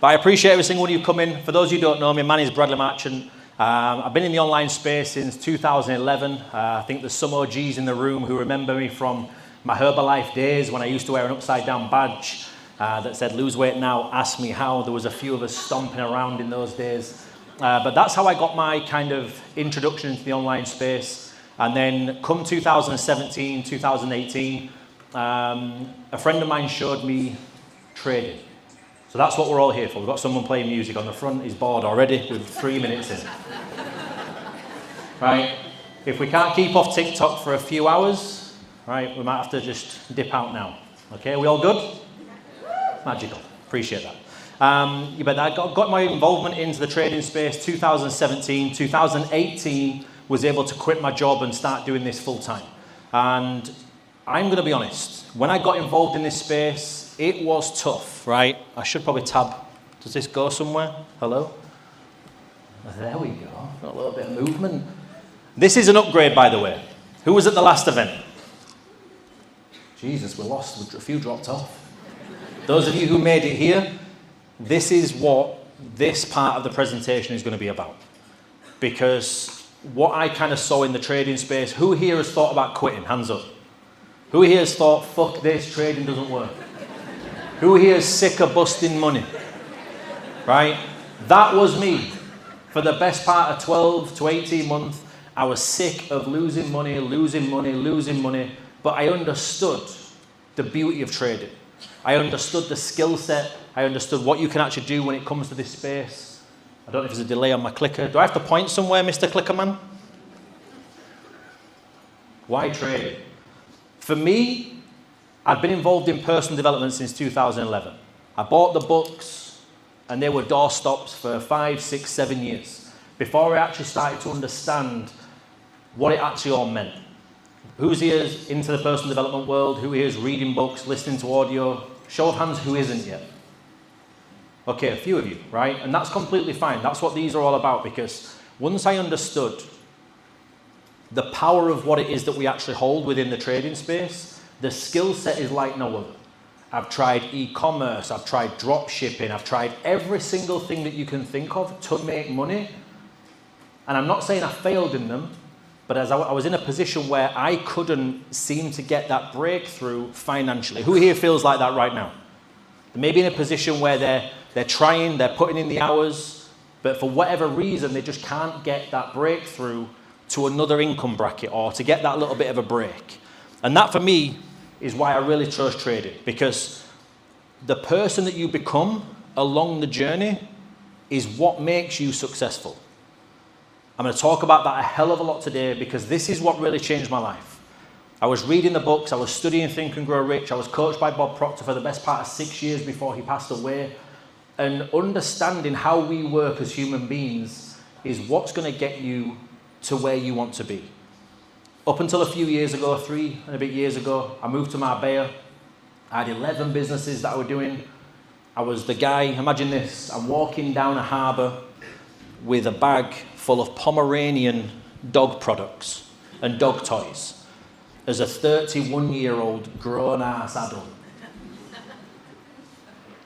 But I appreciate every single one of you coming. For those of you who don't know me, my name is Bradley Marchant. I've been in the online space since 2011. I think there's some OGs in the room who remember me from my Herbalife days when I used to wear an upside down badge that said, "Lose weight now, ask me how." There was a few of us stomping around in those days. But that's how I got my kind of introduction into the online space. And then come 2017, 2018, a friend of mine showed me trading. So that's what we're all here for. We've got someone playing music on the front. He's bored already with 3 minutes in. Right? If we can't keep off TikTok for a few hours, right, we might have to just dip out now. Okay, are we all good? Magical. Appreciate that. But I got my involvement into the trading space 2017. 2018 was able to quit my job and start doing this full time. And I'm going to be honest, when I got involved in this space, it was tough, right? I should probably tab. Does this go somewhere? Hello? There we go. Got a little bit of movement. This is an upgrade, by the way. Who was at the last event? Jesus, we lost. A few dropped off. Those of you who made it here, this is what this part of the presentation is going to be about. Because what I kind of saw in the trading space, who here has thought about quitting? Hands up. Who here has thought, fuck this, trading doesn't work? Who here is sick of busting money? Right? That was me. For the best part of 12 to 18 months, I was sick of losing money, but I understood the beauty of trading. I understood the skill set. I understood what you can actually do when it comes to this space. I don't know if there's a delay on my clicker. Do I have to point somewhere, Mr. Clickerman? Why trade? For me, I'd been involved in personal development since 2011. I bought the books, and they were doorstops for 5, 6, 7 years before I actually started to understand what it actually all meant. Who's here into the personal development world? Who here is reading books, listening to audio? Show of hands, who isn't yet? Okay, a few of you, right? And that's completely fine. That's what these are all about, because once I understood the power of what it is that we actually hold within the trading space, the skill set is like no other. I've tried e-commerce, I've tried drop shipping, I've tried every single thing that you can think of to make money. And I'm not saying I failed in them, but as I was in a position where I couldn't seem to get that breakthrough financially. Who here feels like that right now? They may be in a position where they're trying, they're putting in the hours, but for whatever reason, they just can't get that breakthrough to another income bracket or to get that little bit of a break. And that for me is why I really chose trading, because the person that you become along the journey is what makes you successful. I'm going to talk about that a hell of a lot today, because this is what really changed my life. I was reading the books, I was studying Think and Grow Rich, I was coached by Bob Proctor for the best part of 6 years before he passed away, and understanding how we work as human beings is what's going to get you to where you want to be. Up until a few years ago, 3 and a bit years ago, I moved to Marbella. I had 11 businesses that I was doing. I was the guy, imagine this, I'm walking down a harbour with a bag full of Pomeranian dog products and dog toys as a 31-year-old grown-ass adult,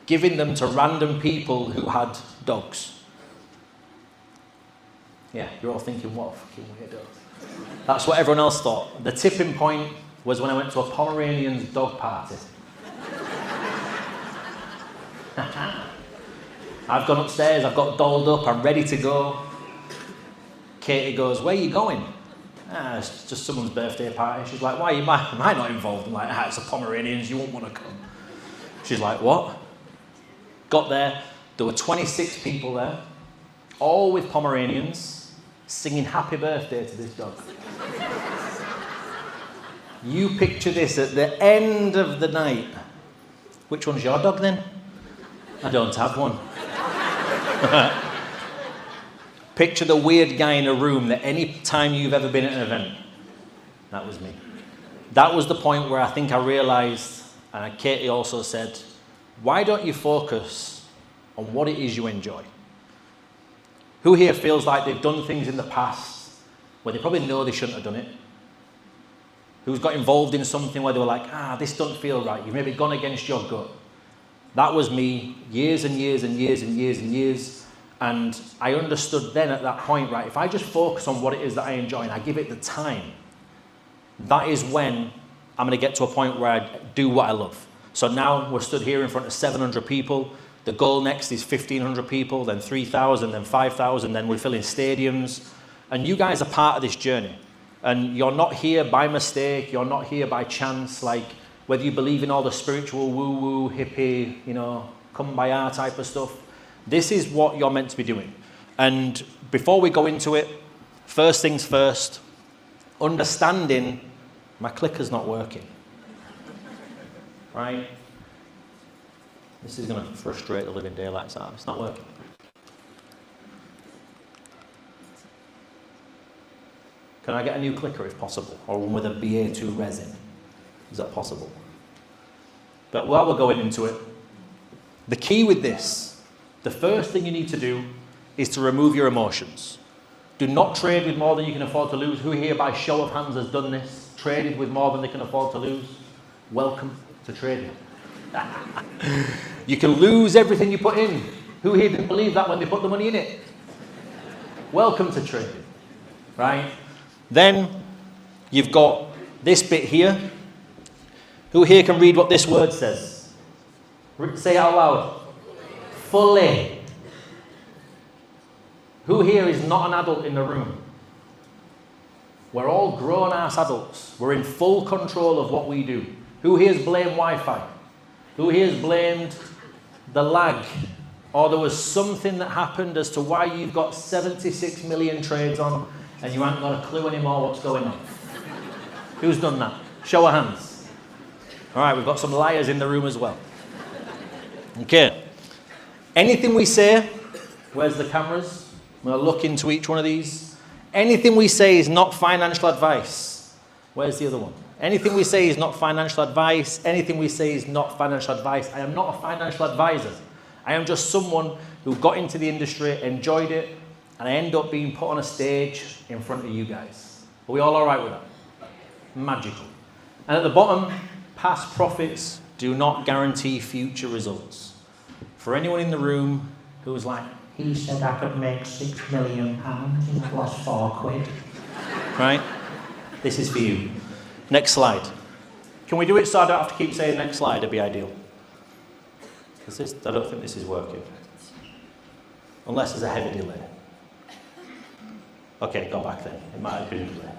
giving them to random people who had dogs. Yeah, you're all thinking, what a fucking weirdo. That's what everyone else thought. The tipping point was when I went to a Pomeranian's dog party. I've gone upstairs, I've got dolled up, I'm ready to go. Katie goes, "Where are you going?" It's just someone's birthday party. She's like, "Why am I not involved?" I'm like, it's a Pomeranians, you won't want to come. She's like, "What?" Got there were 26 people there, all with Pomeranians, singing happy birthday to this dog. You picture this at the end of the night. Which one's your dog then? I don't have one. Picture the weird guy in a room that any time you've ever been at an event. That was me. That was the point where I think I realized, and Katie also said, why don't you focus on what it is you enjoy? Who here feels like they've done things in the past where they probably know they shouldn't have done it? Who's got involved in something where they were like, this doesn't feel right. You've maybe gone against your gut. That was me, years and years and years and years and years. And I understood then at that point, right, if I just focus on what it is that I enjoy and I give it the time, that is when I'm going to get to a point where I do what I love. So now we're stood here in front of 700 people. The goal next is 1,500 people, then 3,000, then 5,000, then we're filling stadiums. And you guys are part of this journey. And you're not here by mistake, you're not here by chance, like whether you believe in all the spiritual woo-woo, hippie, kumbaya type of stuff. This is what you're meant to be doing. And before we go into it, first things first, understanding my clicker's not working. Right? This is going to frustrate the living daylights out. It's not working. Can I get a new clicker if possible? Or one with a BA2 resin? Is that possible? But while we're going into it, the key with this, the first thing you need to do is to remove your emotions. Do not trade with more than you can afford to lose. Who here by show of hands has done this? Traded with more than they can afford to lose? Welcome to trading. You can lose everything you put in. Who here didn't believe that when they put the money in it? Welcome to trading. Right? Then you've got this bit here. Who here can read what this word says? Say it out loud. Fully. Who here is not an adult in the room? We're all grown-ass adults. We're in full control of what we do. Who here's blamed Wi-Fi? Who here's blamed the lag? Or there was something that happened as to why you've got 76 million trades on and you haven't got a clue anymore what's going on? Who's done that? Show of hands. All right, we've got some liars in the room as well. Okay. Anything we say, where's the cameras? I'm going to look into each one of these. Anything we say is not financial advice. Where's the other one? Anything we say is not financial advice. Anything we say is not financial advice. I am not a financial advisor. I am just someone who got into the industry, enjoyed it, and I end up being put on a stage in front of you guys. Are we all right with that? Magical. And at the bottom, past profits do not guarantee future results. For anyone in the room who's like, he said I could make £6 million and I've lost £4. Right? This is for you. Next slide. Can we do it so I don't have to keep saying next slide? It'd be ideal. Because I don't think this is working. Unless there's a heavy delay. Okay, go back then. It might have been a delay.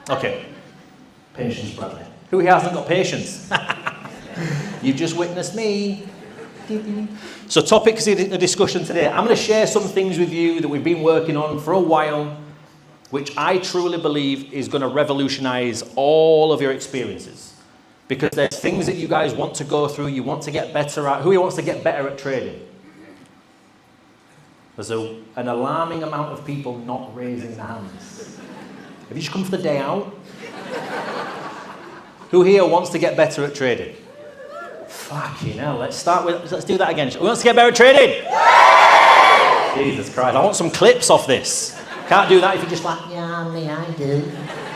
Okay. Patience, Bradley. Who here hasn't got patience? You've just witnessed me. So topics of the discussion today. I'm going to share some things with you that we've been working on for a while, which I truly believe is going to revolutionize all of your experiences. Because there's things that you guys want to go through, you want to get better at. Who here wants to get better at trading? There's an alarming amount of people not raising their hands. Have you just come for the day out? Who here wants to get better at trading? Fucking hell, let's do that again. Who wants to get better at trading? Jesus Christ, I want some clips off this. Can't do that if you're just like, yeah, me, I do.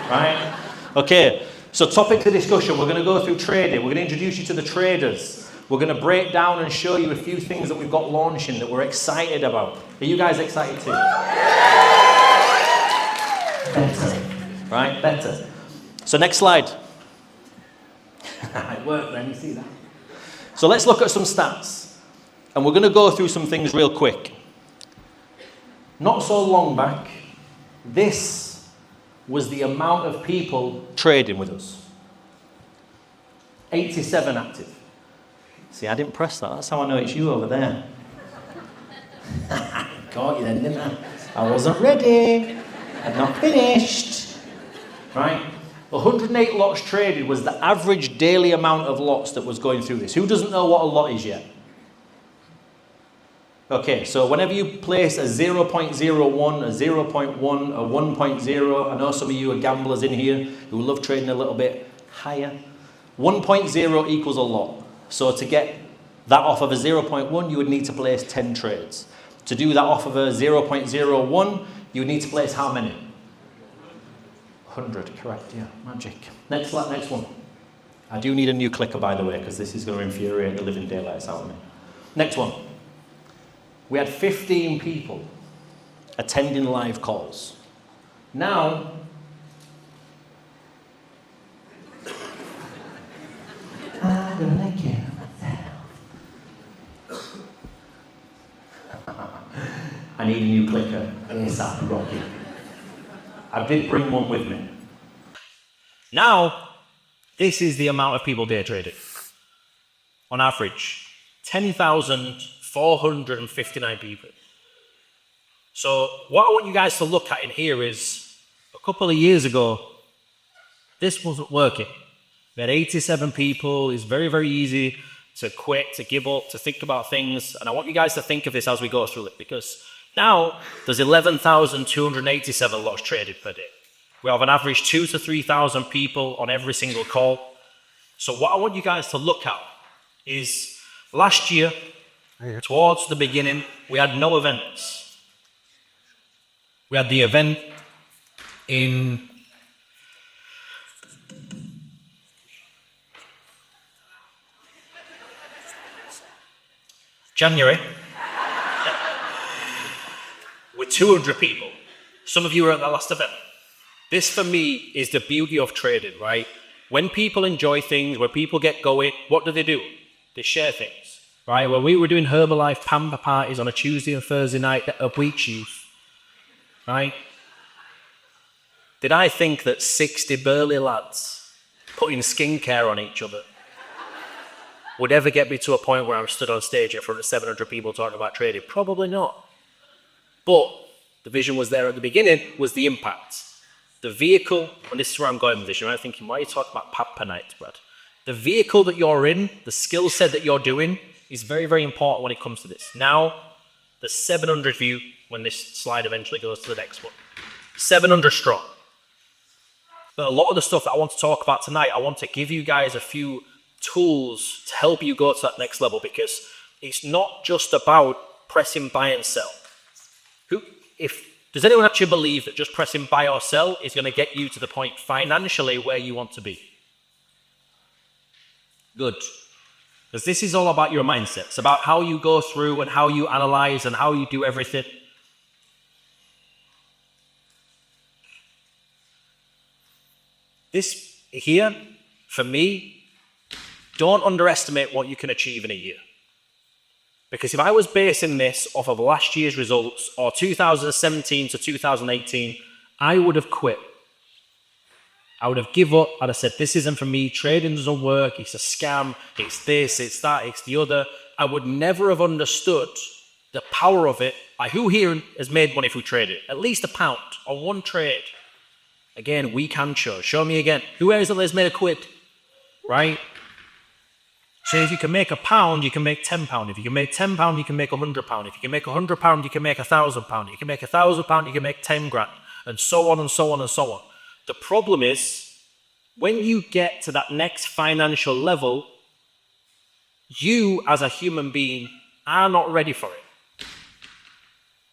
Right? Okay, so topic of discussion, we're going to go through trading. We're going to introduce you to the traders. We're going to break down and show you a few things that we've got launching that we're excited about. Are you guys excited too? Better. Right, better. So next slide. It worked then, you see that? So let's look at some stats. And we're going to go through some things real quick. Not so long back, this was the amount of people trading with us. 87 active. See, I didn't press that. That's how I know it's you over there. Caught you then, didn't I? I wasn't ready. I'd not finished. Right? 108 lots traded was the average daily amount of lots that was going through this. Who doesn't know what a lot is yet? Okay, so whenever you place a 0.01, a 0.1, a 1.0, I know some of you are gamblers in here who love trading a little bit higher. 1.0 equals a lot. So to get that off of a 0.1, you would need to place 10 trades. To do that off of a 0.01, you would need to place how many? 100, correct, yeah, magic. Next one. I do need a new clicker, by the way, because this is going to infuriate the living daylights out of me. Next one. We had 15 people attending live calls. Now, I'm gonna kill myself. I need a new clicker. ASAP, Rocky. I did bring one with me. Now, this is the amount of people day traded. On average, 10,459 people. So what I want you guys to look at in here is, a couple of years ago, this wasn't working. We had 87 people. It's very, very easy to quit, to give up, to think about things. And I want you guys to think of this as we go through it, because now there's 11,287 lots traded per day. We have an average 2,000 to 3,000 people on every single call. So what I want you guys to look at is last year, towards the beginning, we had no events. We had the event in January with 200 people. Some of you were at that last event. This for me is the beauty of trading, right? When people enjoy things, when people get going, what do? They share things, right? When we were doing Herbalife pamper parties on a Tuesday and Thursday night at Beach Youth, right? Did I think that 60 burly lads putting skincare on each other would ever get me to a point where I'm stood on stage in front of 700 people talking about trading? Probably not. But the vision was there at the beginning, was the impact. The vehicle, and this is where I'm going with this, you might be thinking, why are you talking about pamper nights, Brad? The vehicle that you're in, the skill set that you're doing is very, very important when it comes to this. Now, the 700 view, when this slide eventually goes to the next one. 700 strong. But a lot of the stuff that I want to talk about tonight, I want to give you guys a few tools to help you go to that next level, because it's not just about pressing buy and sell. Does anyone actually believe that just pressing buy or sell is going to get you to the point financially where you want to be? Good. Because this is all about your mindset. It's about how you go through and how you analyze and how you do everything. This here, for me, don't underestimate what you can achieve in a year. Because if I was basing this off of last year's results, or 2017 to 2018, I would have quit. I would have given up. I'd have said, this isn't for me. Trading doesn't work. It's a scam. It's this, it's that, it's the other. I would never have understood the power of it. Like, who here has made money through trading? At least £1 on one trade. Again, we can show me again. Who else has made a quid? Right? So if you can make £1, you can make £10. If you can make £10, you can make £100. If you can make £100, you can make £1,000. You can make £1,000, you can make 10 grand, and so on and so on and so on. The problem is, when you get to that next financial level, you as a human being are not ready for it.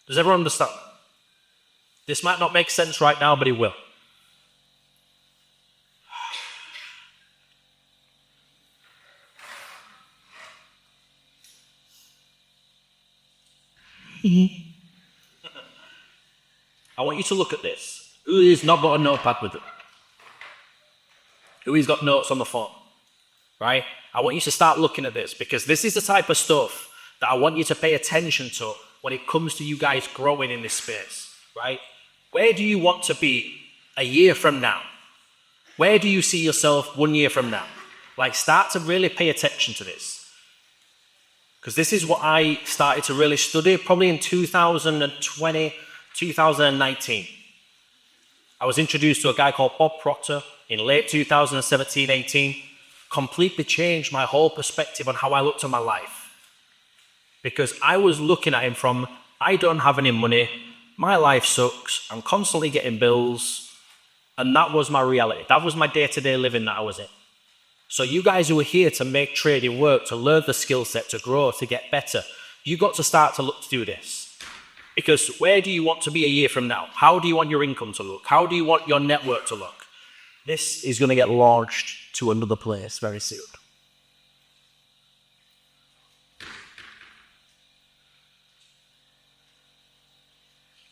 Does everyone understand? This might not make sense right now, but it will. I want you to look at this. Who has not got a notepad with them? Who has got notes on the phone? Right? I want you to start looking at this, because this is the type of stuff that I want you to pay attention to when it comes to you guys growing in this space. Right? Where do you want to be a year from now? Where do you see yourself 1 year from now? Like, start to really pay attention to this. Because this is what I started to really study probably in 2020, 2019. I was introduced to a guy called Bob Proctor in late 2017-18. Completely changed my whole perspective on how I looked at my life. Because I was looking at him from, I don't have any money, my life sucks, I'm constantly getting bills, and that was my reality. That was my day-to-day living that I was in. So you guys who are here to make trading work, to learn the skill set, to grow, to get better, you got to start to look to do this. Because where do you want to be a year from now? How do you want your income to look? How do you want your network to look? This is going to get launched to another place very soon.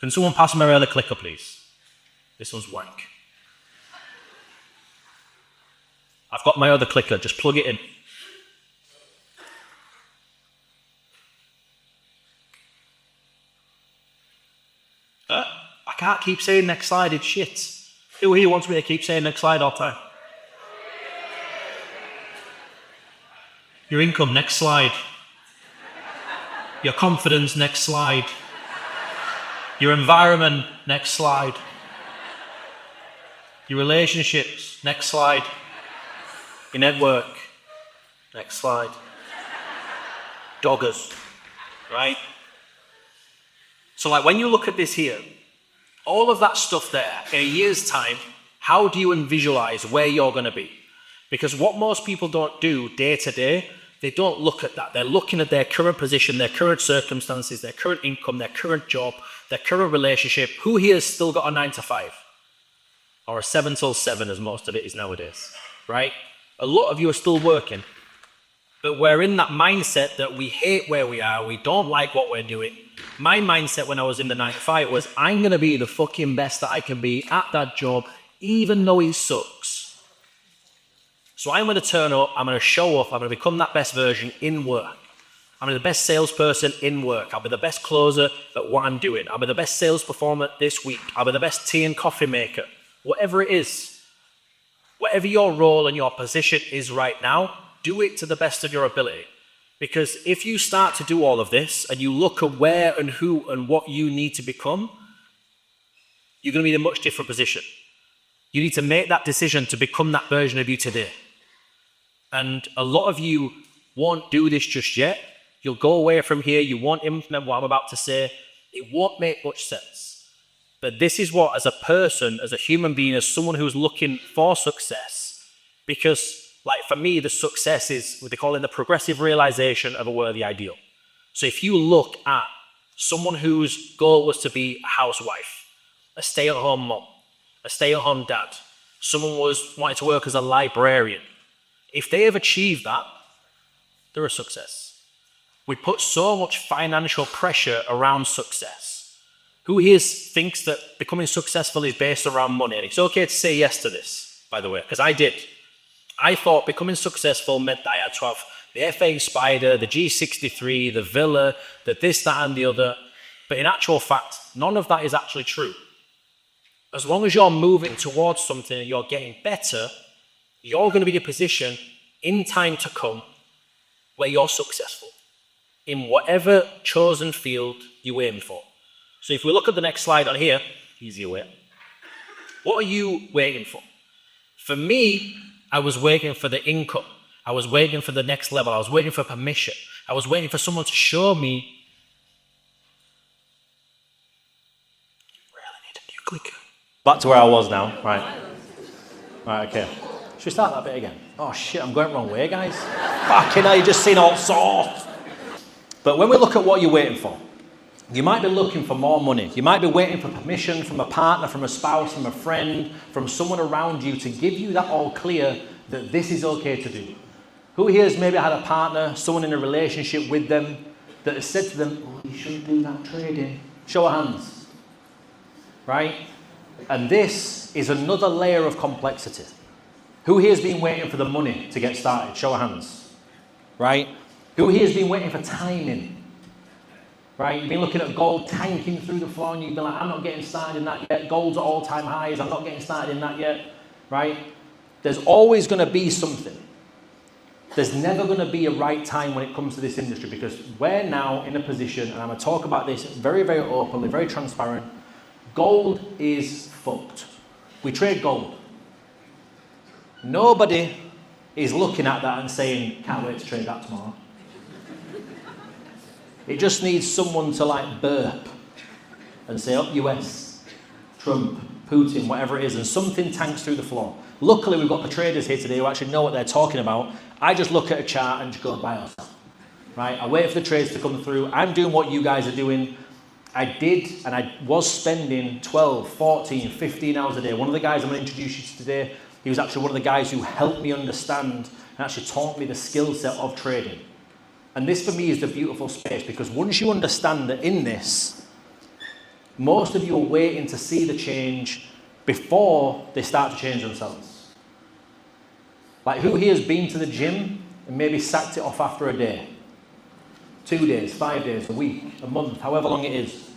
Can someone pass me my other clicker, please? This one's wank. I've got my other clicker, just plug it in. I can't keep saying next slide, it's shit. Who here wants me to keep saying next slide all the time? Your income, next slide. Your confidence, next slide. Your environment, next slide. Your relationships, next slide. Your network, next slide. Doggers, right? So like when you look at this here, all of that stuff there, in a year's time, how do you visualize where you're going to be? Because what most people don't do day to day, they don't look at that. They're looking at their current position, their current circumstances, their current income, their current job, their current relationship. Who here has still got a 9 to 5? Or a 7 till 7 as most of it is nowadays, right? A lot of you are still working, but we're in that mindset that we hate where we are, we don't like what we're doing. My mindset when I was in the 9 to 5 was, I'm going to be the fucking best that I can be at that job, even though it sucks. So I'm going to turn up, I'm going to show up, I'm going to become that best version in work. I'm the best salesperson in work. I'll be the best closer at what I'm doing. I'll be the best sales performer this week. I'll be the best tea and coffee maker. Whatever it is, whatever your role and your position is right now, do it to the best of your ability. Because if you start to do all of this and you look at where and who and what you need to become, you're going to be in a much different position. You need to make that decision to become that version of you today. And a lot of you won't do this just yet. You'll go away from here, you won't implement what I'm about to say. It won't make much sense. But this is what, as a person, as a human being, as someone who's looking for success, because like for me, the success is what they call it the progressive realization of a worthy ideal. So if you look at someone whose goal was to be a housewife, a stay-at-home mom, a stay-at-home dad, someone was wanting to work as a librarian, if they have achieved that, they're a success. We put so much financial pressure around success. Who here thinks that becoming successful is based around money? And it's okay to say yes to this, by the way, because I did. I thought becoming successful meant that I had to have the FA Spider, the G63, the villa, the this, that, and the other. But in actual fact, none of that is actually true. As long as you're moving towards something and you're getting better, you're going to be in a position in time to come where you're successful in whatever chosen field you aim for. So if we look at the next slide on here, easier way. What are you waiting for? For me, I was waiting for the income. I was waiting for the next level. I was waiting for permission. I was waiting for someone to show me. Really need a new clicker. Back to where I was now. Right. Right, okay. Should we start that bit again? Oh shit, I'm going the wrong way, guys. Fucking hell, you've just seen all sorts. But when we look at what you're waiting for, you might be looking for more money. You might be waiting for permission from a partner, from a spouse, from a friend, from someone around you to give you that all clear that this is okay to do. Who here has maybe had a partner, someone in a relationship with them, that has said to them, oh, you shouldn't do that trading. Show of hands. Right? And this is another layer of complexity. Who here has been waiting for the money to get started? Show of hands. Right? Who here has been waiting for timing? Right? You've been looking at gold tanking through the floor and you've been like, I'm not getting started in that yet. Gold's at all-time highs. I'm not getting started in that yet. Right? There's always going to be something. There's never going to be a right time when it comes to this industry because we're now in a position, and I'm going to talk about this very, very openly, very transparent. Gold is fucked. We trade gold. Nobody is looking at that and saying, can't wait to trade that tomorrow. It just needs someone to like burp and say, up US, Trump, Putin, whatever it is, and something tanks through the floor. Luckily, we've got the traders here today who actually know what they're talking about. I just look at a chart and just go buy or sell. Right? I wait for the trades to come through. I'm doing what you guys are doing. I did, and I was spending 12, 14, 15 hours a day. One of the guys I'm going to introduce you to today, he was actually one of the guys who helped me understand and actually taught me the skill set of trading. And this for me is the beautiful space because once you understand that in this, Most of you are waiting to see the change before they start to change themselves. Like, who here has been to the gym and maybe sacked it off after a day? 2 days, 5 days, a week, a month, however long it is.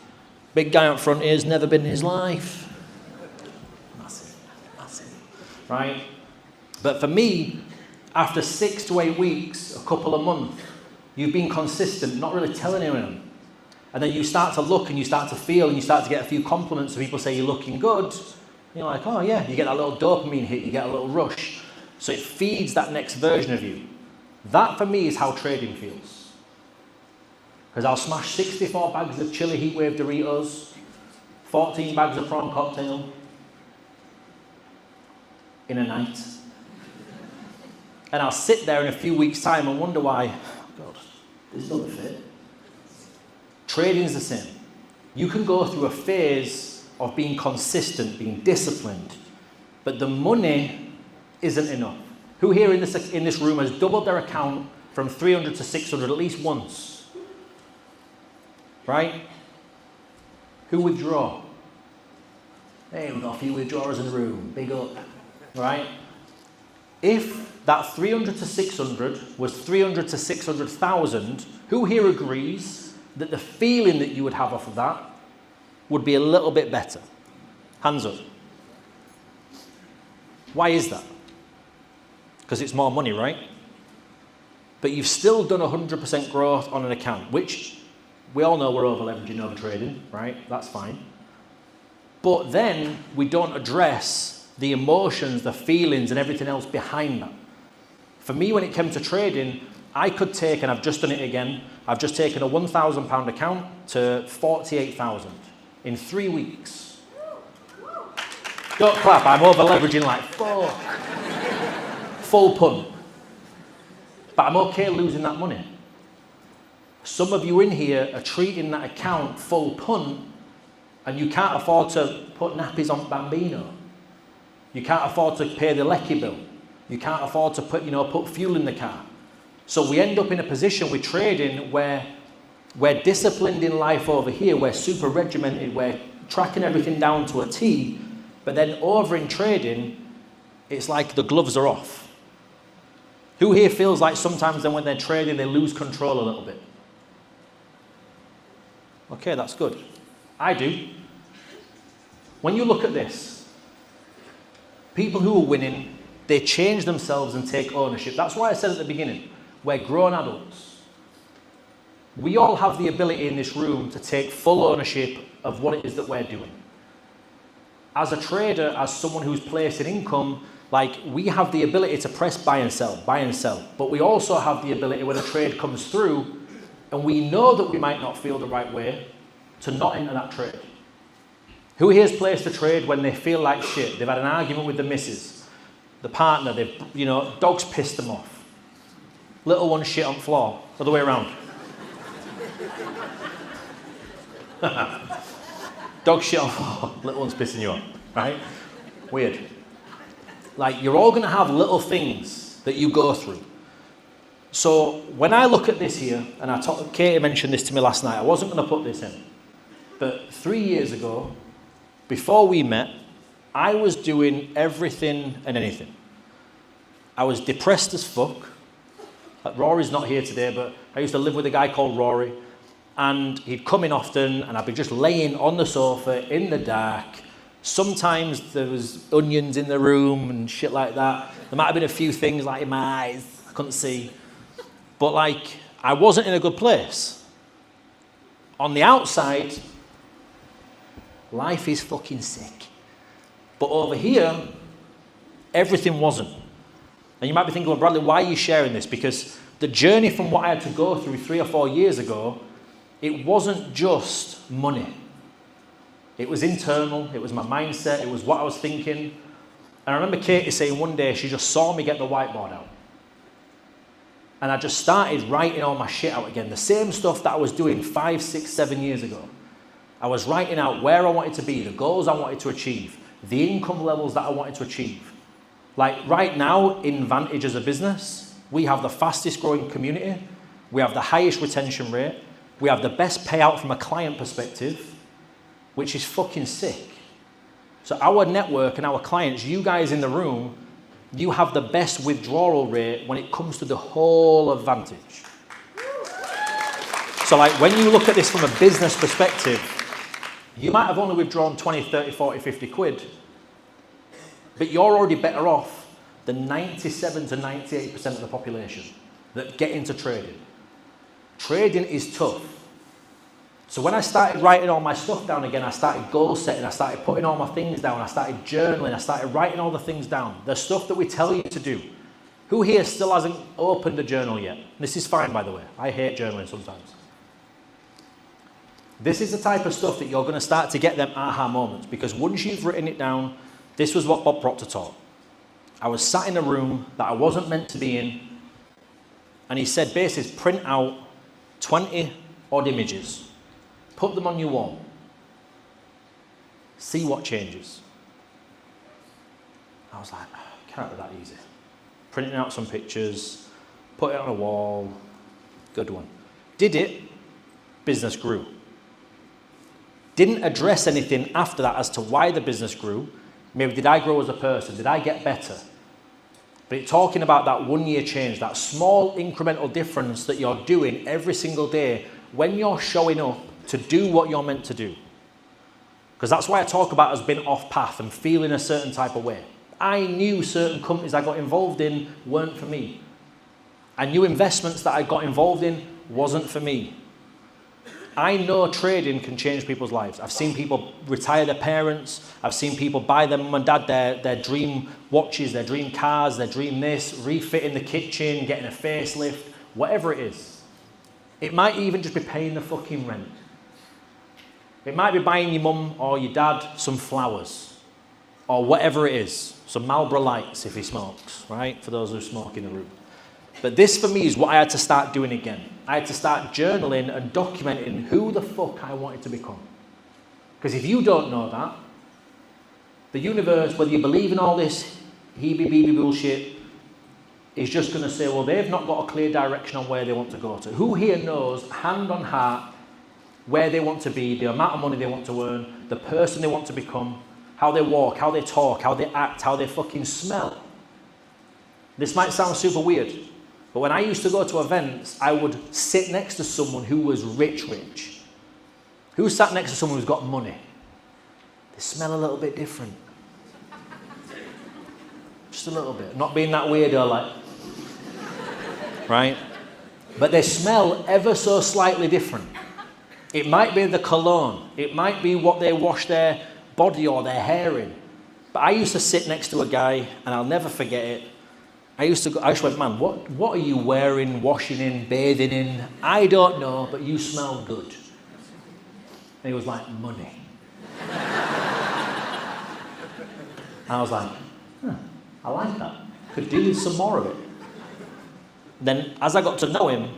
Big guy up front here's never been in his life. Massive. Right? But for me, after 6 to 8 weeks, a couple of months, you've been consistent, not really telling anyone. And then you start to look and you start to feel and you start to get a few compliments. So people say you're looking good. You're like, oh yeah, you get that little dopamine hit, you get a little rush. So it feeds that next version of you. That for me is how trading feels. Because I'll smash 64 bags of chili heatwave Doritos, 14 bags of prawn cocktail in a night. And I'll sit there in a few weeks' time and wonder why, oh God, this doesn't fit. Trading is the same. You can go through a phase of being consistent, being disciplined, but the money isn't enough. Who here in this room has doubled their account from 300 to 600 at least once? Right? Who withdraw? Hey, we've got a few withdrawers in the room. Big up. Right? If that 300 to 600 was 300 to 600,000, who here agrees that the feeling that you would have off of that would be a little bit better? Hands up. Why is that? Because it's more money, right? But you've still done 100% growth on an account, which we all know we're over leveraging, over trading, right? That's fine. But then we don't address the emotions, the feelings, and everything else behind that. For me, when it came to trading, I could take, and I've just done it again, I've just taken a £1,000 account to 48,000 in 3 weeks. Don't clap, I'm over leveraging like fuck. Full punt. But I'm okay losing that money. Some of you in here are treating that account full punt, and you can't afford to put nappies on Bambino. You can't afford to pay the lecky bill. You can't afford to put fuel in the car. So we end up in a position with trading where we're disciplined in life over here, we're super regimented, we're tracking everything down to a T, but then over in trading, it's like the gloves are off. Who here feels like sometimes then when they're trading, they lose control a little bit? Okay, that's good. I do. When you look at this, people who are winning, they change themselves and take ownership. That's why I said at the beginning, we're grown adults. We all have the ability in this room to take full ownership of what it is that we're doing. As a trader, as someone who's placing income, like we have the ability to press buy and sell. But we also have the ability when a trade comes through and we know that we might not feel the right way to not enter that trade. Who here's placed a trade when they feel like shit? They've had an argument with the missus, the partner, dog's pissed them off. Little one shit on floor, other way around. Dog shit on floor, little one's pissing you off, right? Weird. Like, you're all going to have little things that you go through. So when I look at this here, and Katie mentioned this to me last night, I wasn't going to put this in, but 3 years ago, before we met, I was doing everything and anything. I was depressed as fuck. Like, Rory's not here today, but I used to live with a guy called Rory, and he'd come in often, and I'd be just laying on the sofa in the dark. Sometimes there was onions in the room and shit like that. There might have been a few things like in my eyes, I couldn't see. But like, I wasn't in a good place. On the outside, life is fucking sick. But over here, everything wasn't. And you might be thinking, well, Bradley, why are you sharing this? Because the journey from what I had to go through 3 or 4 years ago, it wasn't just money. It was internal, it was my mindset, it was what I was thinking. And I remember Katie saying one day, she just saw me get the whiteboard out. And I just started writing all my shit out again. The same stuff that I was doing 5, 6, 7 years ago. I was writing out where I wanted to be, the goals I wanted to achieve, the income levels that I wanted to achieve. Like right now, in Vantage as a business, we have the fastest growing community. We have the highest retention rate. We have the best payout from a client perspective. which is fucking sick. So our network and our clients, you guys in the room, you have the best withdrawal rate when it comes to the whole of Vantage. So like when you look at this from a business perspective, you might have only withdrawn 20, 30, 40, 50 quid, but you're already better off than 97 to 98% of the population that get into trading. Trading is tough. So when I started writing all my stuff down again, I started goal setting, I started putting all my things down, I started journaling, I started writing all the things down, the stuff that we tell you to do. Who here still hasn't opened a journal yet? This is fine, by the way. I hate journaling sometimes. This is the type of stuff that you're going to start to get them aha moments, because once you've written it down, this was what Bob Proctor taught. I was sat in a room that I wasn't meant to be in, and he said, basically, print out 20 odd images. Put them on your wall. See what changes. I was like, can't be that easy. Printing out some pictures, put it on a wall. Good one. Did it, business grew. Didn't address anything after that as to why the business grew. Maybe did I grow as a person? Did I get better? But it's talking about that 1 year change, that small incremental difference that you're doing every single day when you're showing up to do what you're meant to do. Because that's why I talk about as being off path and feeling a certain type of way. I knew certain companies I got involved in weren't for me. I knew investments that I got involved in wasn't for me. I know trading can change people's lives. I've seen people retire their parents. I've seen people buy their mum and dad their dream watches, their dream cars, their dream this, refitting the kitchen, getting a facelift, whatever it is. It might even just be paying the fucking rent. It might be buying your mum or your dad some flowers or whatever it is. Some Marlboro Lights if he smokes, right? For those who smoke in the room. But this for me is what I had to start doing again. I had to start journaling and documenting who the fuck I wanted to become. Because if you don't know that, the universe, whether you believe in all this heebie-beebie bullshit, is just going to say, well, they've not got a clear direction on where they want to go to. Who here knows, hand on heart, where they want to be, the amount of money they want to earn, the person they want to become, how they walk, how they talk, how they act, how they fucking smell? This might sound super weird, but when I used to go to events, I would sit next to someone who was rich. Who sat next to someone who's got money? They smell a little bit different. Just a little bit. Not being that weirdo, like, right? But they smell ever so slightly different. It might be the cologne. It might be what they wash their body or their hair in. But I used to sit next to a guy, and I'll never forget it. I used to went, man, what are you wearing, washing in, bathing in? I don't know, but you smell good. And he was like, money. And I was like, I like that. Could do with some more of it. Then as I got to know him,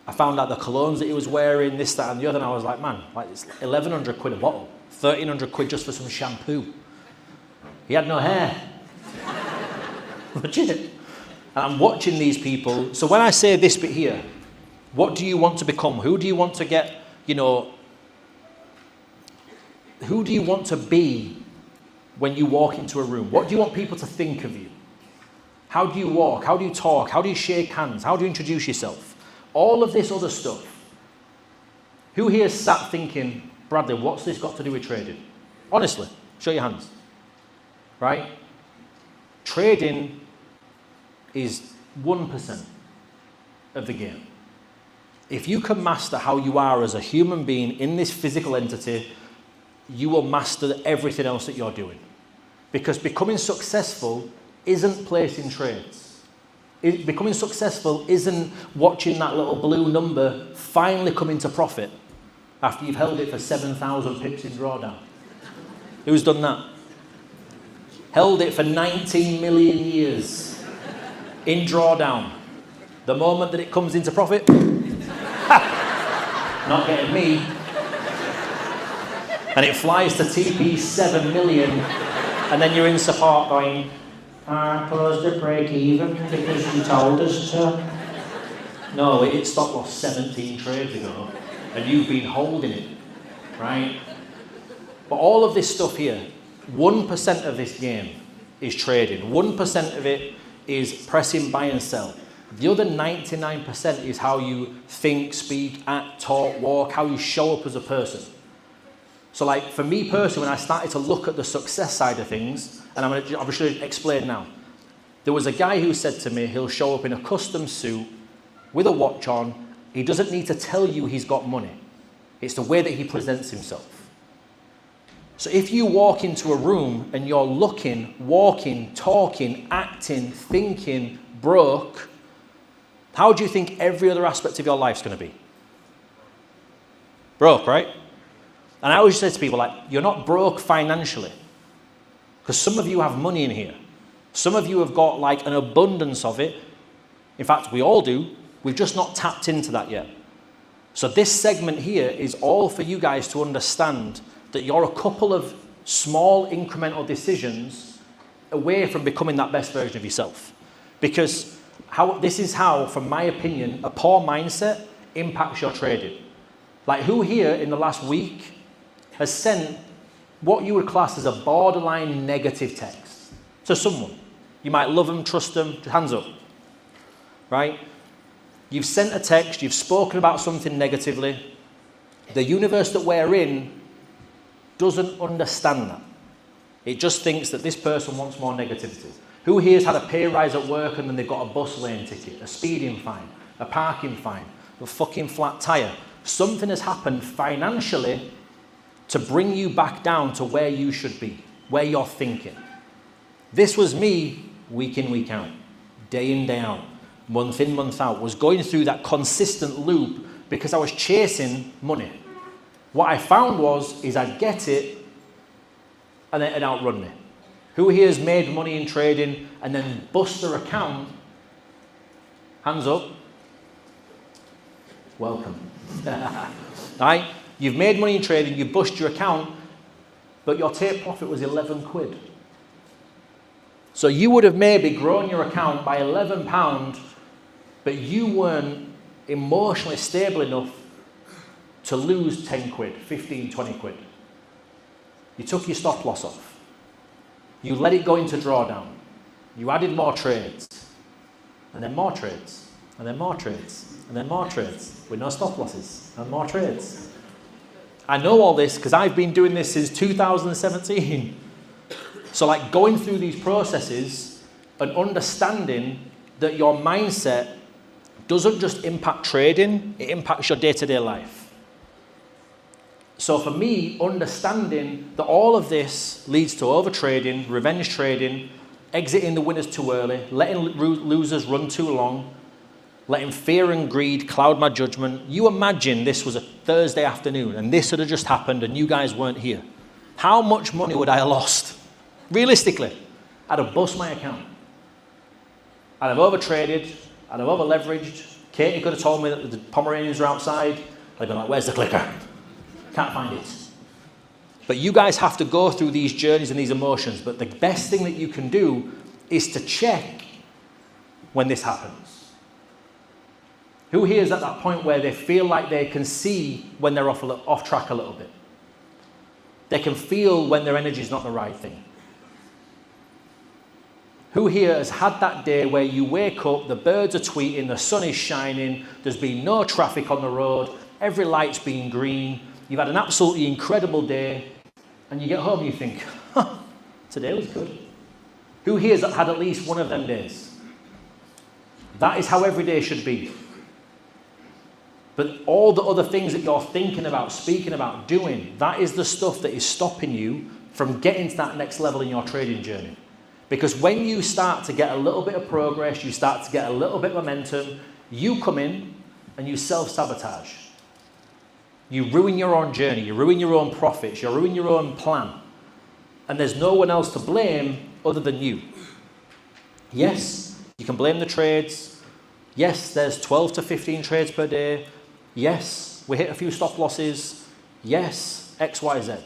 I found out the colognes that he was wearing, this, that, and the other, and I was like, man, like it's 1,100 quid a bottle, 1,300 quid just for some shampoo. He had no hair. Legit. And I'm watching these people. So when I say this bit here, what do you want to become? Who do you want to get, who do you want to be when you walk into a room? What do you want people to think of you? How do you walk? How do you talk? How do you shake hands? How do you introduce yourself? All of this other stuff. Who here sat thinking, Bradley, what's this got to do with trading? Honestly, show your hands. Right? Trading is 1% of the game. If you can master how you are as a human being in this physical entity, you will master everything else that you're doing. Because becoming successful isn't placing trades. Becoming successful isn't watching that little blue number finally come into profit after you've held it for 7,000 pips in drawdown. Who's done that? Held it for 19 million years in drawdown. The moment that it comes into profit, not getting me. And it flies to TP 7 million, and then you're in support going, close the break even because you told us to. No, it stop loss 17 trades ago, and you've been holding it, right? But all of this stuff here, 1% of this game is trading. 1% of it is pressing buy and sell. The other 99% is how you think, speak, act, talk, walk, how you show up as a person. So like for me personally, when I started to look at the success side of things, and I'm going to explain now. There was a guy who said to me, he'll show up in a custom suit with a watch on. He doesn't need to tell you he's got money. It's the way that he presents himself. So if you walk into a room and you're looking, walking, talking, acting, thinking broke, how do you think every other aspect of your life's going to be? Broke, right? And I always say to people, like, you're not broke financially. Because some of you have money in here. Some of you have got like an abundance of it. In fact, we all do. We've just not tapped into that yet. So this segment here is all for you guys to understand that you're a couple of small incremental decisions away from becoming that best version of yourself. Because this is how, from my opinion, a poor mindset impacts your trading. Like who here in the last week has sent what you would class as a borderline negative text to someone? You might love them, trust them, hands up, right? You've sent a text, you've spoken about something negatively. The universe that we're in doesn't understand that. It just thinks that this person wants more negativity. Who here has had a pay rise at work and then they've got a bus lane ticket, a speeding fine, a parking fine, a fucking flat tire? Something has happened financially to bring you back down to where you should be, where you're thinking. This was me week in, week out, day in, day out, month in, month out, was going through that consistent loop because I was chasing money. What I found is I'd get it and then it'd outrun me. Who here has made money in trading and then bust their account? Hands up. Welcome. Right? You've made money in trading, you bust your account, but your take profit was 11 quid. So you would have maybe grown your account by £11, but you weren't emotionally stable enough to lose 10 quid, 15, 20 quid. You took your stop loss off. You let it go into drawdown. You added more trades, and then more trades, and then more trades, and then more trades, with no stop losses, and more trades. I know all this because I've been doing this since 2017. So like going through these processes and understanding that your mindset doesn't just impact trading, it impacts your day-to-day life. So for me, understanding that all of this leads to overtrading, revenge trading, exiting the winners too early, letting losers run too long, letting fear and greed cloud my judgment. You imagine this was a Thursday afternoon and this had just happened and you guys weren't here. How much money would I have lost? Realistically, I'd have bust my account. I'd have overtraded, I'd have over-leveraged. Katie could have told me that the Pomeranians are outside. I'd be like, where's the clicker? Can't find it. But you guys have to go through these journeys and these emotions. But the best thing that you can do is to check when this happens. Who here is at that point where they feel like they can see when they're off track a little bit? They can feel when their energy is not the right thing. Who here has had that day where you wake up, the birds are tweeting, the sun is shining, there's been no traffic on the road, every light's been green, you've had an absolutely incredible day, and you get home and you think, today was good. Who here has had at least one of them days? That is how every day should be. But all the other things that you're thinking about, speaking about, doing, that is the stuff that is stopping you from getting to that next level in your trading journey. Because when you start to get a little bit of progress, you start to get a little bit of momentum, you come in and you self-sabotage. You ruin your own journey, you ruin your own profits, you ruin your own plan. And there's no one else to blame other than you. Yes, you can blame the trades. Yes, there's 12 to 15 trades per day. Yes, we hit a few stop losses. Yes, X, Y, Z.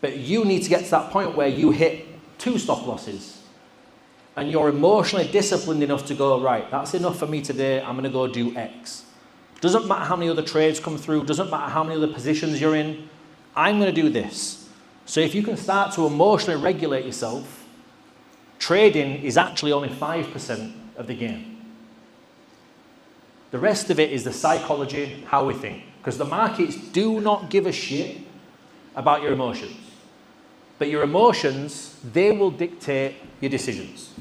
But you need to get to that point where you hit 2 stop losses. And you're emotionally disciplined enough to go, right, that's enough for me today, I'm going to go do X. Doesn't matter how many other trades come through, doesn't matter how many other positions you're in, I'm going to do this. So if you can start to emotionally regulate yourself, trading is actually only 5% of the game. The rest of it is the psychology, how we think. Because the markets do not give a shit about your emotions. But your emotions, they will dictate your decisions.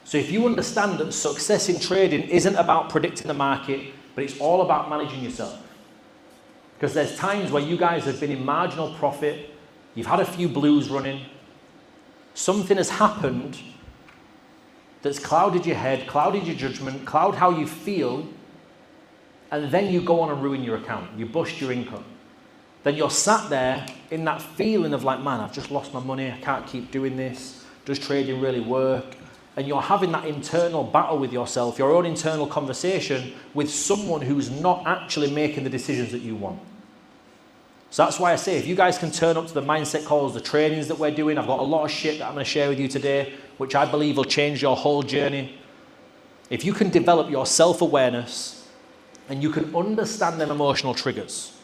So if you understand that success in trading isn't about predicting the market, but it's all about managing yourself. Because there's times where you guys have been in marginal profit, you've had a few blues running, something has happened that's clouded your head, clouded your judgment, clouded how you feel, and then you go on and ruin your account. You bust your income. Then you're sat there in that feeling of like, man, I've just lost my money, I can't keep doing this, does trading really work? And you're having that internal battle with yourself, your own internal conversation with someone who's not actually making the decisions that you want. So that's why I say, if you guys can turn up to the mindset calls, the trainings that we're doing, I've got a lot of shit that I'm going to share with you today, which I believe will change your whole journey. If you can develop your self-awareness and you can understand them emotional triggers.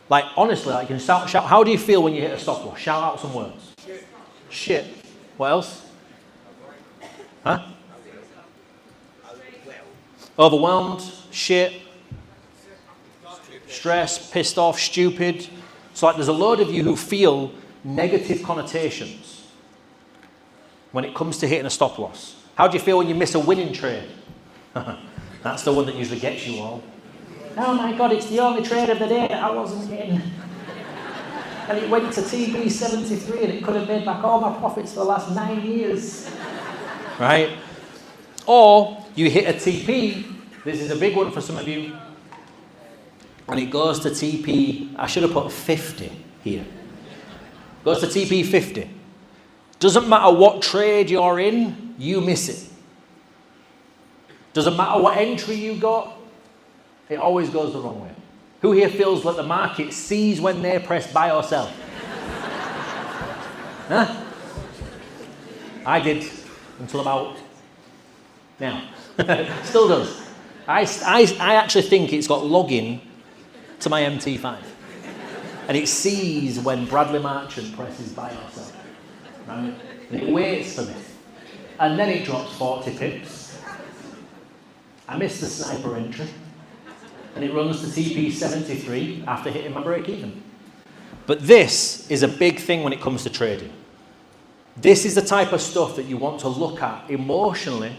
Like, honestly, like you can shout, how do you feel when you hit a stop loss? Shout out some words. Shit. What else? Huh? Overwhelmed, shit, stressed, pissed off, stupid. So like there's a load of you who feel negative connotations when it comes to hitting a stop loss. How do you feel when you miss a winning trade? That's the one that usually gets you all. Oh my God, it's the only trade of the day that I wasn't in. And it went to TB 73 and it could have made back all my profits for the last 9 years. Right? Or you hit a TP, this is a big one for some of you, and it goes to TP, I should have put 50 here. Goes to TP 50. Doesn't matter what trade you're in, you miss it. Doesn't matter what entry you got, it always goes the wrong way. Who here feels that the market sees when they press buy or sell? Huh? I did. Until about now. Still does. I actually think it's got login to my MT5. And it sees when Bradley Marchant presses buy or sell. Right? And it waits for me. And then it drops 40 pips. I missed the sniper entry. And it runs to TP 73 after hitting my break even. But this is a big thing when it comes to trading. This is the type of stuff that you want to look at emotionally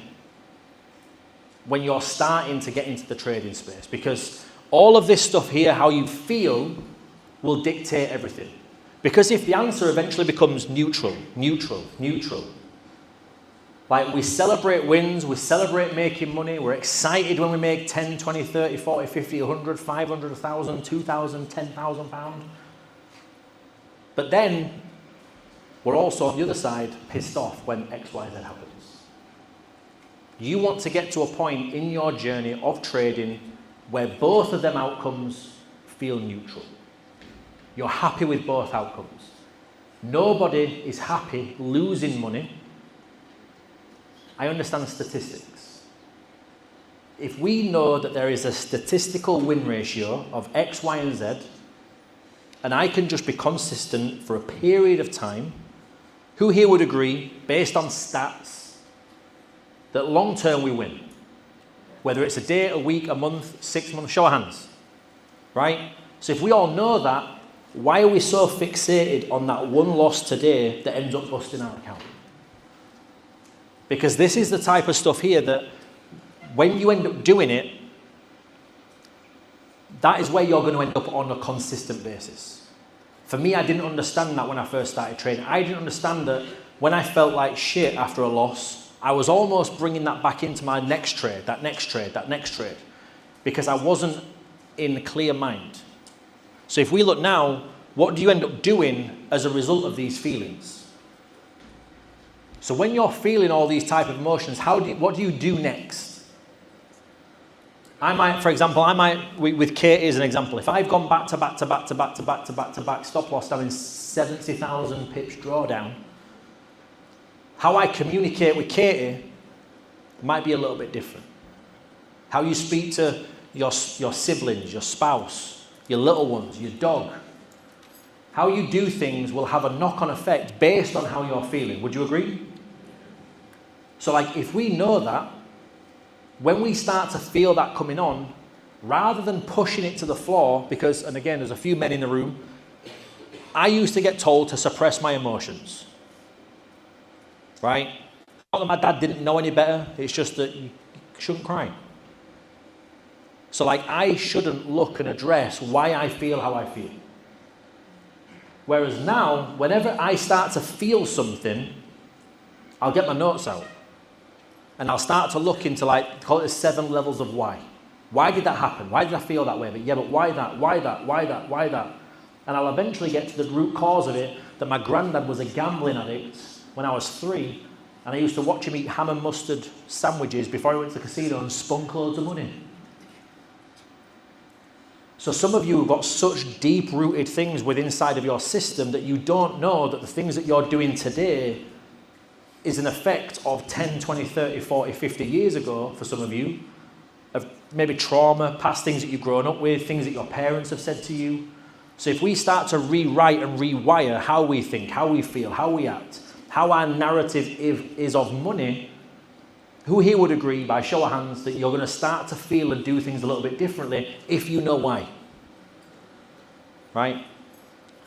when you're starting to get into the trading space. Because all of this stuff here, how you feel, will dictate everything. Because if the answer eventually becomes neutral, like we celebrate wins, we celebrate making money, we're excited when we make 10, 20, 30, 40, 50, 100, 500, 1,000, 2,000, 10,000 pounds. But then we're also on the other side pissed off when X, Y, Z happens. You want to get to a point in your journey of trading where both of them outcomes feel neutral. You're happy with both outcomes. Nobody is happy losing money. I understand statistics. If we know that there is a statistical win ratio of X, Y, and Z, and I can just be consistent for a period of time, who here would agree, based on stats, that long term we win? Whether it's a day, a week, a month, 6 months, show of hands, right? So if we all know that, why are we so fixated on that one loss today that ends up busting our account? Because this is the type of stuff here that when you end up doing it, that is where you're going to end up on a consistent basis. For me, I didn't understand that when I first started trading. I didn't understand that when I felt like shit after a loss, I was almost bringing that back into my next trade, that next trade, because I wasn't in a clear mind. So if we look now, what do you end up doing as a result of these feelings? So when you're feeling all these type of emotions, what do you do next? For example, with Katie as an example, if I've gone back to back, stop loss down in 70,000 pips drawdown, how I communicate with Katie might be a little bit different. How you speak to your siblings, your spouse, your little ones, your dog, How you do things will have a knock-on effect based on how you're feeling. Would you agree? So like if we know that, when we start to feel that coming on, rather than pushing it to the floor, because, and again, there's a few men in the room, I used to get told to suppress my emotions, right? Not that my dad didn't know any better, it's just that you shouldn't cry. So like I shouldn't look and address why I feel how I feel. Whereas now, whenever I start to feel something, I'll get my notes out. And I'll start to look into like, call it the 7 levels of why. Why did that happen? Why did I feel that way? But yeah, but why that? Why that? Why that? Why that? And I'll eventually get to the root cause of it, that my granddad was a gambling addict when I was 3, and I used to watch him eat ham and mustard sandwiches before he went to the casino and spunk loads of money. So some of you have got such deep-rooted things within inside of your system that you don't know that the things that you're doing today is an effect of 10, 20, 30, 40, 50 years ago for some of you, of maybe trauma, past things that you've grown up with, things that your parents have said to you. So if we start to rewrite and rewire how we think, how we feel, how we act, how our narrative is of money, who here would agree, by show of hands, that you're going to start to feel and do things a little bit differently if you know why? Right?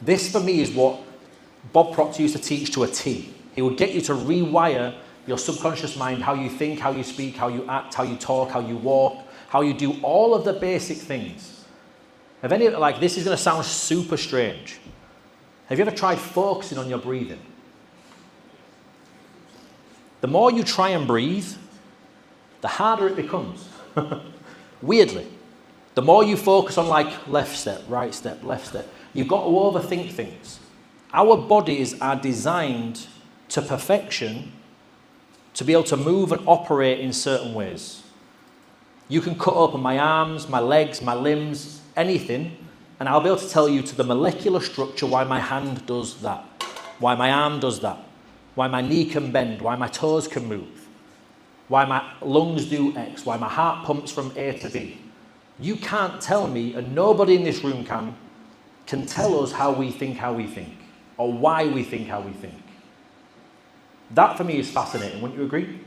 This, for me, is what Bob Proctor used to teach to a T. He would get you to rewire your subconscious mind, how you think, how you speak, how you act, how you talk, how you walk, how you do all of the basic things. Have any, like, this is going to sound super strange. Have you ever tried focusing on your breathing? The more you try and breathe, the harder it becomes. Weirdly. The more you focus on like left step, left step, you've got to overthink things. Our bodies are designed to perfection to be able to move and operate in certain ways. You can cut open my arms, my legs, my limbs, anything, and I'll be able to tell you to the molecular structure why my hand does that, why my arm does that, why my knee can bend, why my toes can move, why my lungs do X, why my heart pumps from A to B. You can't tell me, and nobody in this room can tell us how we think, or why we think how we think. That for me is fascinating, wouldn't you agree?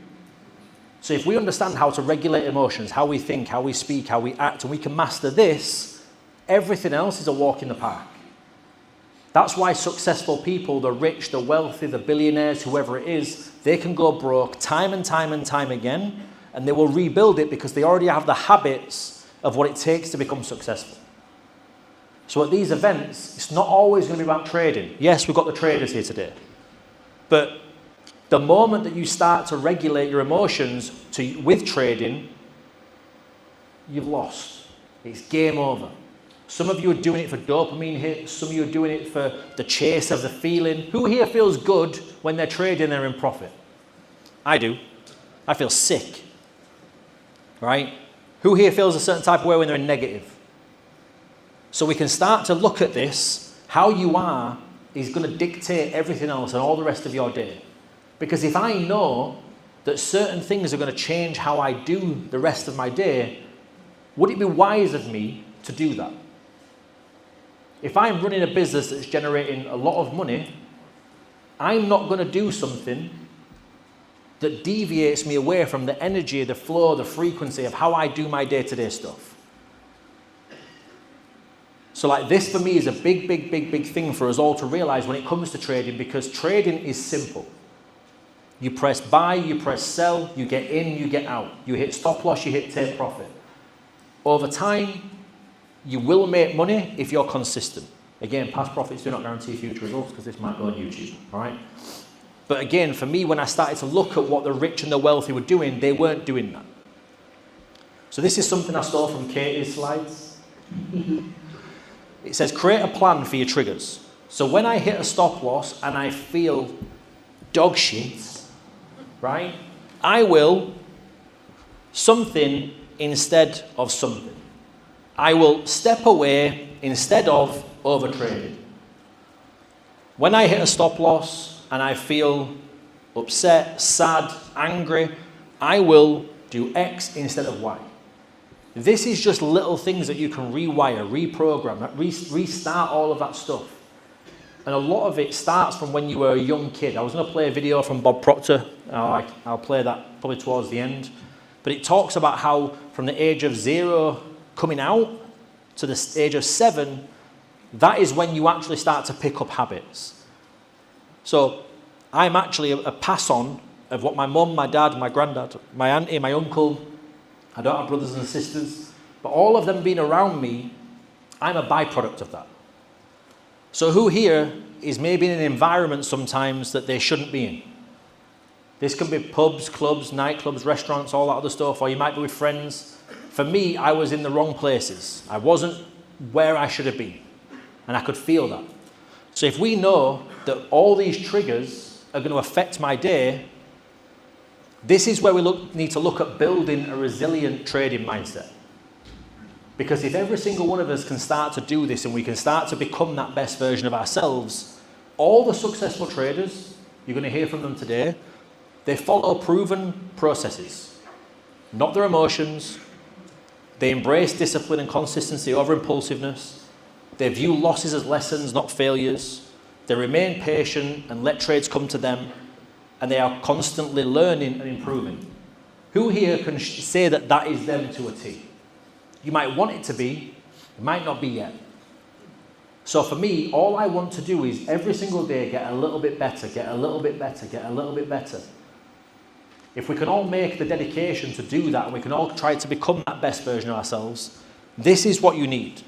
So if we understand how to regulate emotions, how we think, how we speak, how we act, and we can master this, everything else is a walk in the park. That's why successful people, the rich, the wealthy, the billionaires, whoever it is, they can go broke time and time and time again, and they will rebuild it because they already have the habits of what it takes to become successful. So at these events, it's not always going to be about trading. Yes, we've got the traders here today. But the moment that you start to regulate your emotions with trading, you've lost. It's game over. Some of you are doing it for dopamine hits. Some of you are doing it for the chase of the feeling. Who here feels good when they're trading, they're in profit? I do. I feel sick. Right? Who here feels a certain type of way when they're in negative? So we can start to look at this. How you are is going to dictate everything else and all the rest of your day. Because if I know that certain things are going to change how I do the rest of my day, would it be wise of me to do that? If I'm running a business that's generating a lot of money, I'm not going to do something that deviates me away from the energy, the flow, the frequency of how I do my day-to-day stuff. So like this for me is a big thing for us all to realize when it comes to trading, because trading is simple. You press buy, you press sell, you get in, you get out. You hit stop loss, you hit take profit. Over time, you will make money if you're consistent. Again, past profits do not guarantee future results, because this might go on YouTube, all right? But again, for me, when I started to look at what the rich and the wealthy were doing, they weren't doing that. So this is something I stole from Katie's slides. It says, create a plan for your triggers. So when I hit a stop loss and I feel dog shit, right, I will something instead of something. I will step away instead of overtrading. When I hit a stop loss and I feel upset, sad, angry, I will do X instead of Y. This is just little things that you can rewire, reprogram, restart all of that stuff. And a lot of it starts from when you were a young kid. I was going to play a video from Bob Proctor. I'll play that probably towards the end. But it talks about how from the age of 0 coming out to the age of 7, that is when you actually start to pick up habits. So I'm actually a pass-on of what my mum, my dad, my granddad, my auntie, my uncle, I don't have brothers and sisters, but all of them being around me, I'm a byproduct of that. So who here is maybe in an environment sometimes that they shouldn't be in? This can be pubs, clubs, nightclubs, restaurants, all that other stuff, or you might be with friends. For me, I was in the wrong places. I wasn't where I should have been, and I could feel that. So if we know that all these triggers are going to affect my day, this is where we need to look at building a resilient trading mindset. Because if every single one of us can start to do this and we can start to become that best version of ourselves, all the successful traders, you're going to hear from them today, they follow proven processes, not their emotions. They embrace discipline and consistency over impulsiveness. They view losses as lessons, not failures. They remain patient and let trades come to them. And they are constantly learning and improving. Who here can say that that is them to a T? You might want it to be, it might not be yet. So for me, all I want to do is every single day get a little bit better, get a little bit better, get a little bit better. If we can all make the dedication to do that, and we can all try to become that best version of ourselves, this is what you need.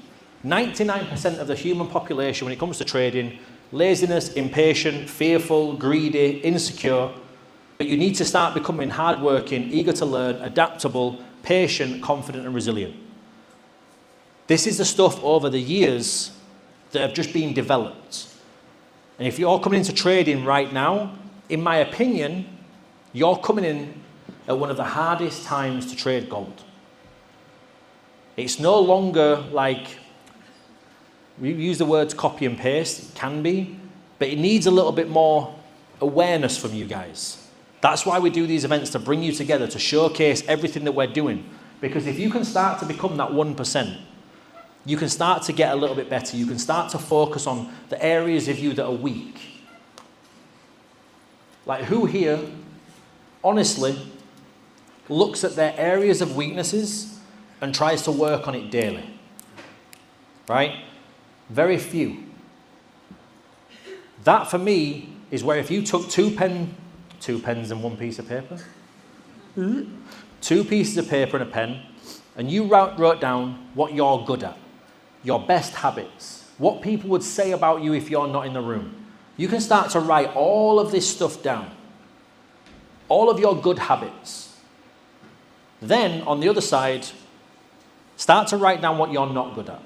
99% of the human population when it comes to trading, laziness, impatient, fearful, greedy, insecure, but you need to start becoming hardworking, eager to learn, adaptable, patient, confident and resilient. This is the stuff over the years that have just been developed. And if you're coming into trading right now, in my opinion, you're coming in at one of the hardest times to trade gold. It's no longer like, we use the words copy and paste, it can be, but it needs a little bit more awareness from you guys. That's why we do these events, to bring you together, to showcase everything that we're doing. Because if you can start to become that 1%, you can start to get a little bit better. You can start to focus on the areas of you that are weak. Like who here, honestly, looks at their areas of weaknesses and tries to work on it daily? Right? Very few. That for me is where if you took two pens and one piece of paper, 2 pieces of paper and a pen, and you wrote down what you're good at, your best habits, what people would say about you if you're not in the room. You can start to write all of this stuff down, all of your good habits. Then on the other side, start to write down what you're not good at.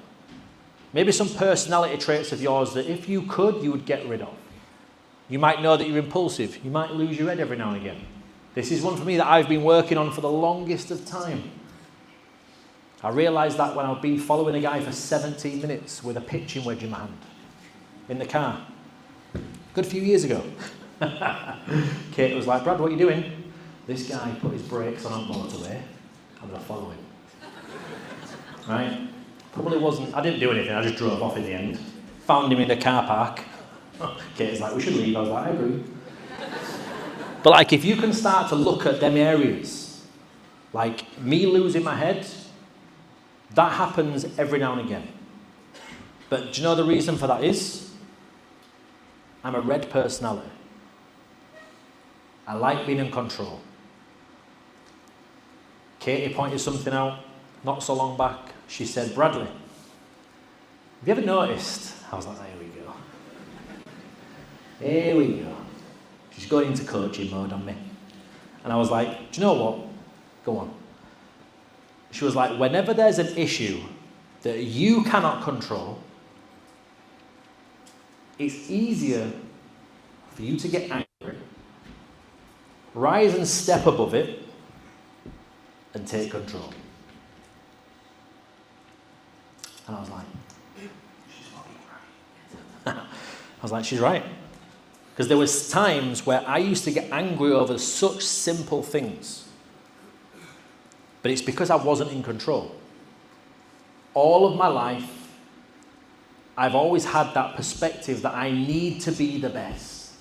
Maybe some personality traits of yours that if you could, you would get rid of. You might know that you're impulsive. You might lose your head every now and again. This is one for me that I've been working on for the longest of time. I realised that when I've been following a guy for 17 minutes with a pitching wedge in my hand, in the car. A good few years ago. Kate was like, Brad, what are you doing? This guy put his brakes on the motorway. I'm going to follow him. Right? Probably wasn't, I didn't do anything, I just drove off in the end. Found him in the car park. Kate was like, we should leave. I was like, I agree. But like, if you can start to look at them areas, like me losing my head, that happens every now and again. But do you know the reason for that is? I'm a red personality. I like being in control. Katie pointed something out not so long back. She said, Bradley, have you ever noticed? I was like, here we go. Here we go. She's going into coaching mode on me. And I was like, do you know what? Go on. She was like, whenever there's an issue that you cannot control, it's easier for you to get angry, rise and step above it, and take control. And I was like, she's fucking right. I was like, she's right. Because there was times where I used to get angry over such simple things. But it's because I wasn't in control. All of my life, I've always had that perspective that I need to be the best.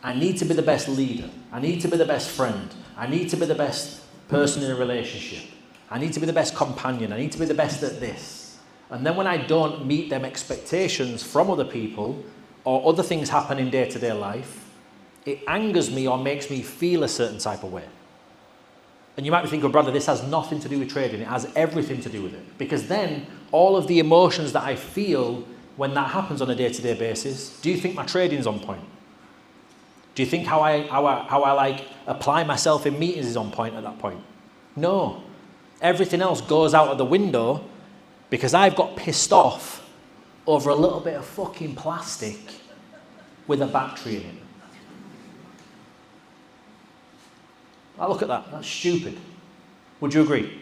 I need to be the best leader. I need to be the best friend. I need to be the best person in a relationship. I need to be the best companion. I need to be the best at this. And then when I don't meet them expectations from other people or other things happen in day-to-day life, it angers me or makes me feel a certain type of way. And you might be thinking, oh, brother, this has nothing to do with trading. It has everything to do with it. Because then all of the emotions that I feel when that happens on a day-to-day basis, do you think my trading's on point? Do you think how I like apply myself in meetings is on point at that point? No. Everything else goes out of the window because I've got pissed off over a little bit of fucking plastic with a battery in it. I look at that. That's stupid. Would you agree?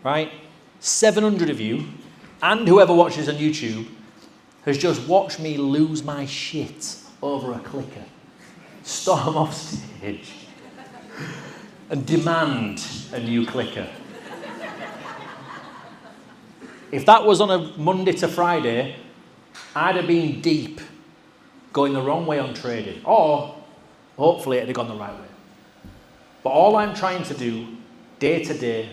Right? 700 of you, and whoever watches on YouTube, has just watched me lose my shit over a clicker, storm off stage, and demand a new clicker. If that was on a Monday to Friday, I'd have been deep, going the wrong way on trading, or hopefully it'd have gone the right way. But all I'm trying to do, day to day,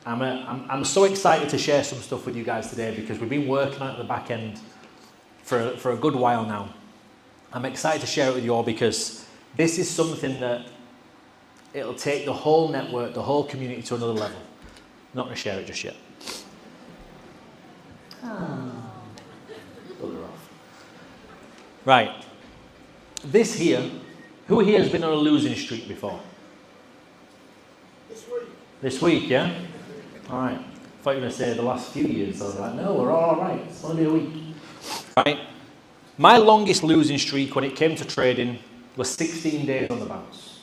I'm so excited to share some stuff with you guys today because we've been working at the back end for a good while now. I'm excited to share it with you all because this is something that it'll take the whole network, the whole community to another level. I'm not going to share it just yet. Bugger off. Right. This here, who here has been on a losing streak before? This week, yeah? All right. I thought you were going to say the last few years. I was like, no, we're all right. It's only a week. Right. My longest losing streak when it came to trading was 16 days on the bounce.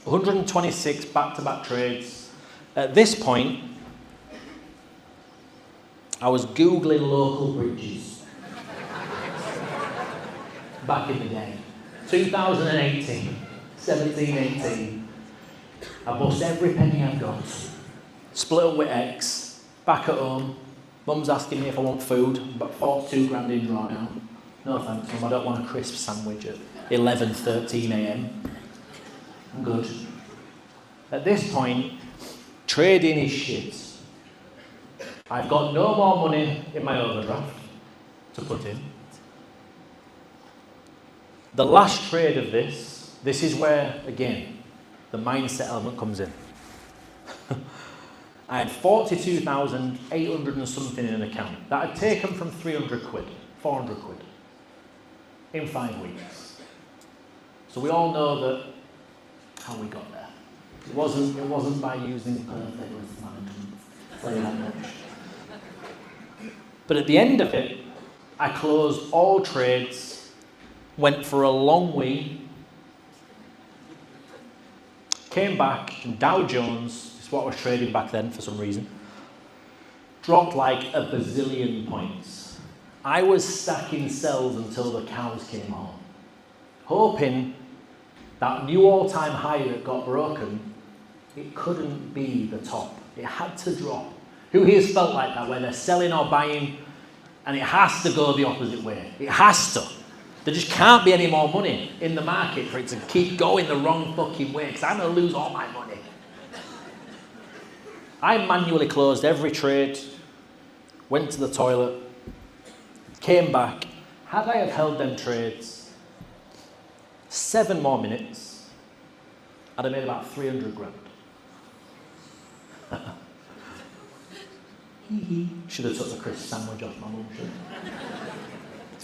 126 back-to-back trades. At this point, I was Googling local bridges. Back in the day. 2018, 17, 18. I bust every penny I've got. Split up with X. Back at home. Mum's asking me if I want food. I'm about 42 grand in right now. No thanks, Mum. I don't want a crisp sandwich at 11:13 a.m. I'm good. At this point, trading is shit. I've got no more money in my overdraft to put in. The last trade of this is where, again, the mindset element comes in. I had 42,800 and something in an account. That had taken from 300 quid, 400 quid, in 5 weeks. So we all know that how we got there. It wasn't by using perfect risk management. I'll tell you that much. But at the end of it, I closed all trades, went for a long week, came back, and Dow Jones, is what I was trading back then for some reason, dropped like a bazillion points. I was stacking sells until the cows came home, hoping that new all-time high that got broken, it couldn't be the top. It had to drop. Who here's felt like that, where they're selling or buying, and it has to go the opposite way? It has to. There just can't be any more money in the market for it to keep going the wrong fucking way, because I'm going to lose all my money. I manually closed every trade, went to the toilet, came back. Had I have held them trades 7 more minutes, I'd have made about 300 grand. Should have took the crisp sandwich off my mum, should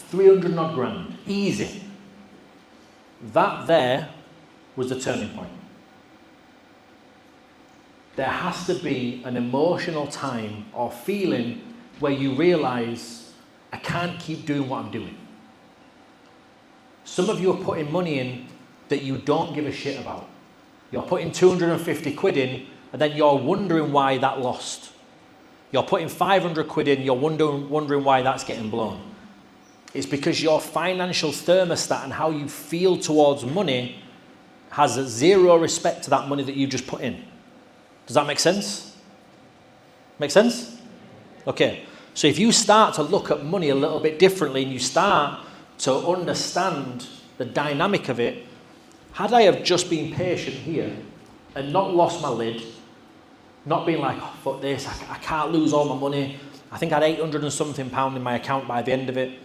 300 odd grand. Easy. That there was the turning point. There has to be an emotional time or feeling where you realise, I can't keep doing what I'm doing. Some of you are putting money in that you don't give a shit about. You're putting 250 quid in, and then you're wondering why that lost. You're putting 500 quid in, you're wondering why that's getting blown. It's because your financial thermostat and how you feel towards money has zero respect to that money that you just put in. Does that make sense? Make sense? Okay. So if you start to look at money a little bit differently and you start to understand the dynamic of it, had I have just been patient here and not lost my lid, not being like, oh, fuck this, I can't lose all my money. I think I had 800 and something pound in my account by the end of it.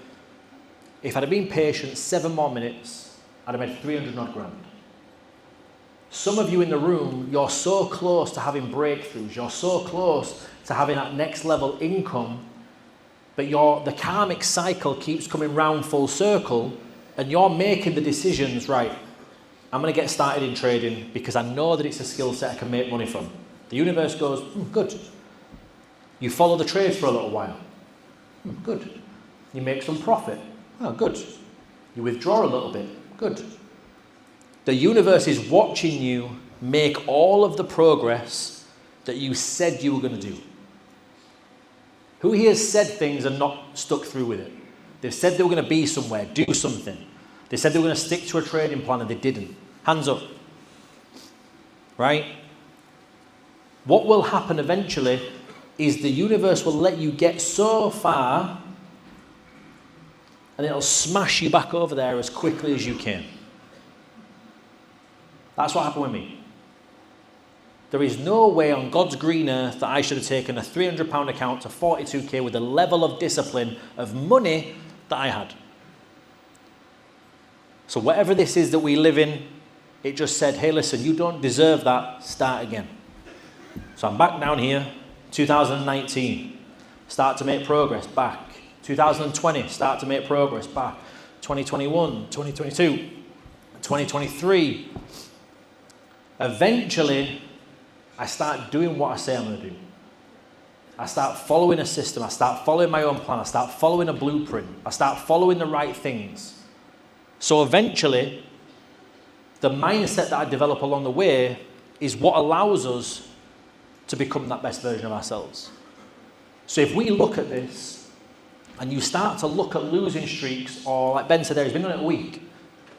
If I'd have been patient 7 more minutes, I'd have made 300 odd grand. Some of you in the room, you're so close to having breakthroughs. You're so close to having that next level income, but the karmic cycle keeps coming round full circle, and you're making the decisions, right, I'm going to get started in trading because I know that it's a skill set I can make money from. The universe goes, good. You follow the trades for a little while. Good. You make some profit. Oh, good. You withdraw a little bit. Good. The universe is watching you make all of the progress that you said you were going to do. Who here has said things and not stuck through with it? They've said they were going to be somewhere, do something. They said they were going to stick to a trading plan and they didn't. Hands up. Right? What will happen eventually is the universe will let you get so far and it'll smash you back over there as quickly as you can. That's what happened with me. There is no way on God's green earth that I should have taken a £300 account to 42k with the level of discipline of money that I had. So whatever this is that we live in, it just said, hey, listen, you don't deserve that, start again. So I'm back down here, 2019, start to make progress, back. 2020, start to make progress, back. 2021, 2022, 2023. Eventually, I start doing what I say I'm going to do. I start following a system. I start following my own plan. I start following a blueprint. I start following the right things. So eventually, the mindset that I develop along the way is what allows us to become that best version of ourselves. So if we look at this, and you start to look at losing streaks, or like Ben said there, he's been on it a week,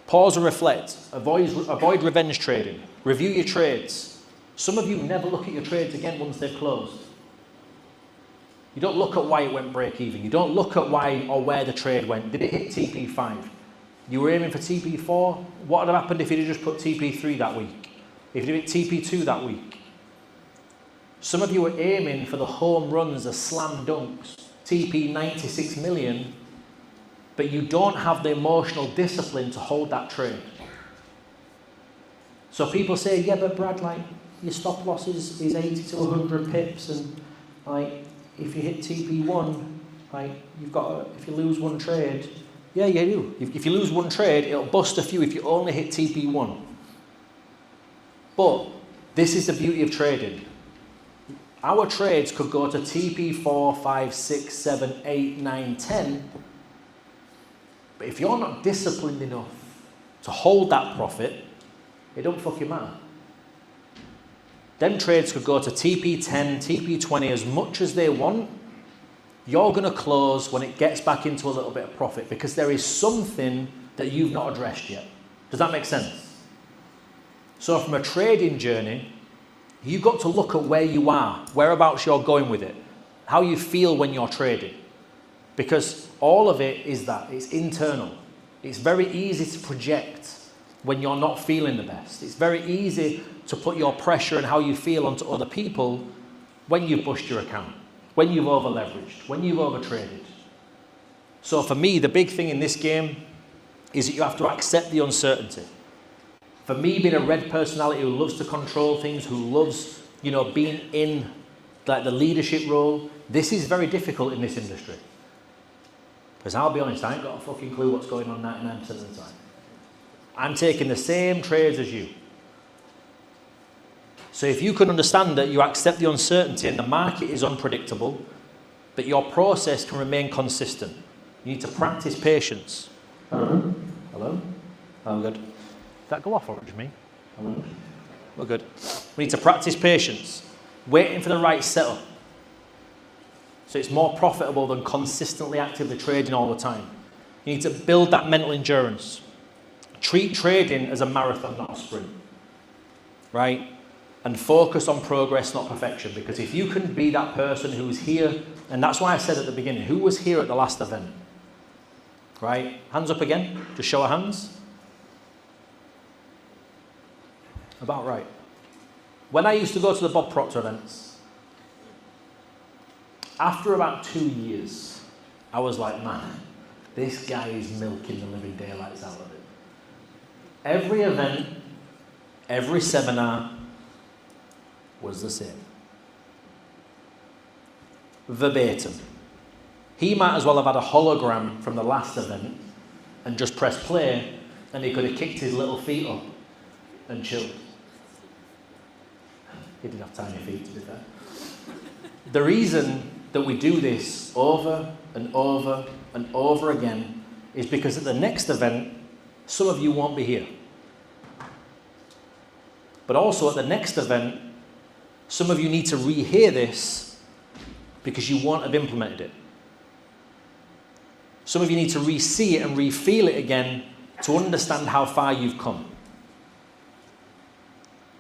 pause and reflect, avoid revenge trading, review your trades. Some of you never look at your trades again once they've closed. You don't look at why it went break even. You don't look at why or where the trade went. Did it hit TP5? You were aiming for TP4. What would have happened if you'd have just put TP3 that week? If you did TP2 that week? Some of you were aiming for the home runs, the slam dunks, TP 96 million, but you don't have the emotional discipline to hold that trade. So people say, yeah, but Brad, like, your stop loss is 80 to 100 pips, and like, if you hit TP1, like, if you lose one trade, yeah, you do. If you lose one trade, it'll bust a few if you only hit TP1. But this is the beauty of trading. Our trades could go to TP4, 5, 6, 7, 8, 9, 10. But if you're not disciplined enough to hold that profit, it don't fucking matter. Them trades could go to TP10, TP20 as much as they want. You're going to close when it gets back into a little bit of profit because there is something that you've not addressed yet. Does that make sense? So from a trading journey, you've got to look at where you are, whereabouts you're going with it, how you feel when you're trading. Because all of it is that, it's internal. It's very easy to project when you're not feeling the best. It's very easy to put your pressure and how you feel onto other people when you've bust your account, when you've over leveraged, when you've over traded. So for me, the big thing in this game is that you have to accept the uncertainty. For me, being a red personality who loves to control things, who loves, being in like the leadership role, this is very difficult in this industry. Because I'll be honest, I ain't got a fucking clue what's going on 99% of the time. I'm taking the same trades as you. So if you can understand that you accept the uncertainty and the market is unpredictable, but your process can remain consistent. You need to practice patience. Hello? Hello? Oh, good. Did that go off or just me? Hello? We're good. We need to practice patience, waiting for the right setup. So it's more profitable than consistently actively trading all the time. You need to build that mental endurance. Treat trading as a marathon, not a sprint. Right? and focus on progress, not perfection. Because if you can be that person who's here, and that's why I said at the beginning, who was here at the last event? Right? Hands up again. Just show of hands. About right. When I used to go to the Bob Proctor events, after about 2 years, I was like, man, this guy is milking the living daylights out of it. Every event, every seminar was the same. Verbatim. He might as well have had a hologram from the last event and just pressed play, and he could have kicked his little feet up and chilled. He did have tiny feet, to be fair. The reason that we do this over and over and over again is because at the next event, some of you won't be here. But also at the next event, some of you need to rehear this because you won't have implemented it. Some of you need to re-see it and re-feel it again to understand how far you've come.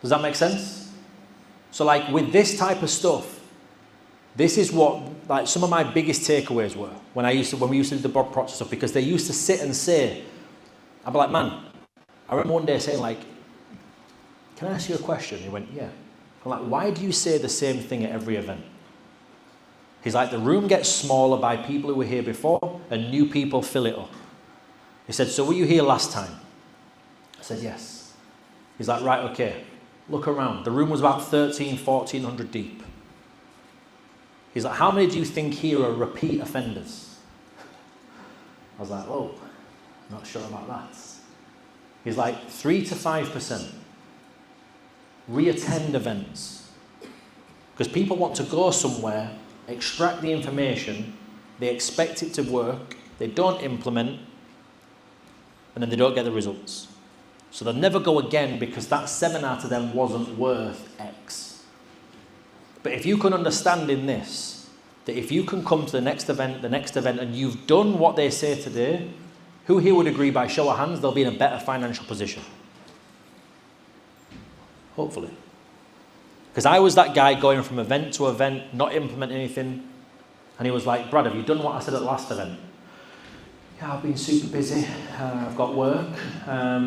Does that make sense? So like with this type of stuff, this is what like some of my biggest takeaways were when we used to do the Bob Proctor stuff, because they used to sit and say, I'd be like, man, I remember one day saying like, can I ask you a question? He went, yeah. I'm like, why do you say the same thing at every event? He's like, the room gets smaller by people who were here before and new people fill it up. He said, so were you here last time? I said, yes. He's like, right, okay. Look around. The room was about 1,400 deep. He's like, how many do you think here are repeat offenders? I was like, whoa, not sure about that. He's like, 3 to 5%. Re-attend events. Because people want to go somewhere, extract the information, they expect it to work, they don't implement, and then they don't get the results. So they'll never go again because that seminar to them wasn't worth X. But if you can understand in this, that if you can come to the next event, and you've done what they say today, who here would agree by show of hands they'll be in a better financial position? Hopefully. Because I was that guy going from event to event, not implementing anything. And he was like, Brad, have you done what I said at the last event? Yeah, I've been super busy. I've got work, had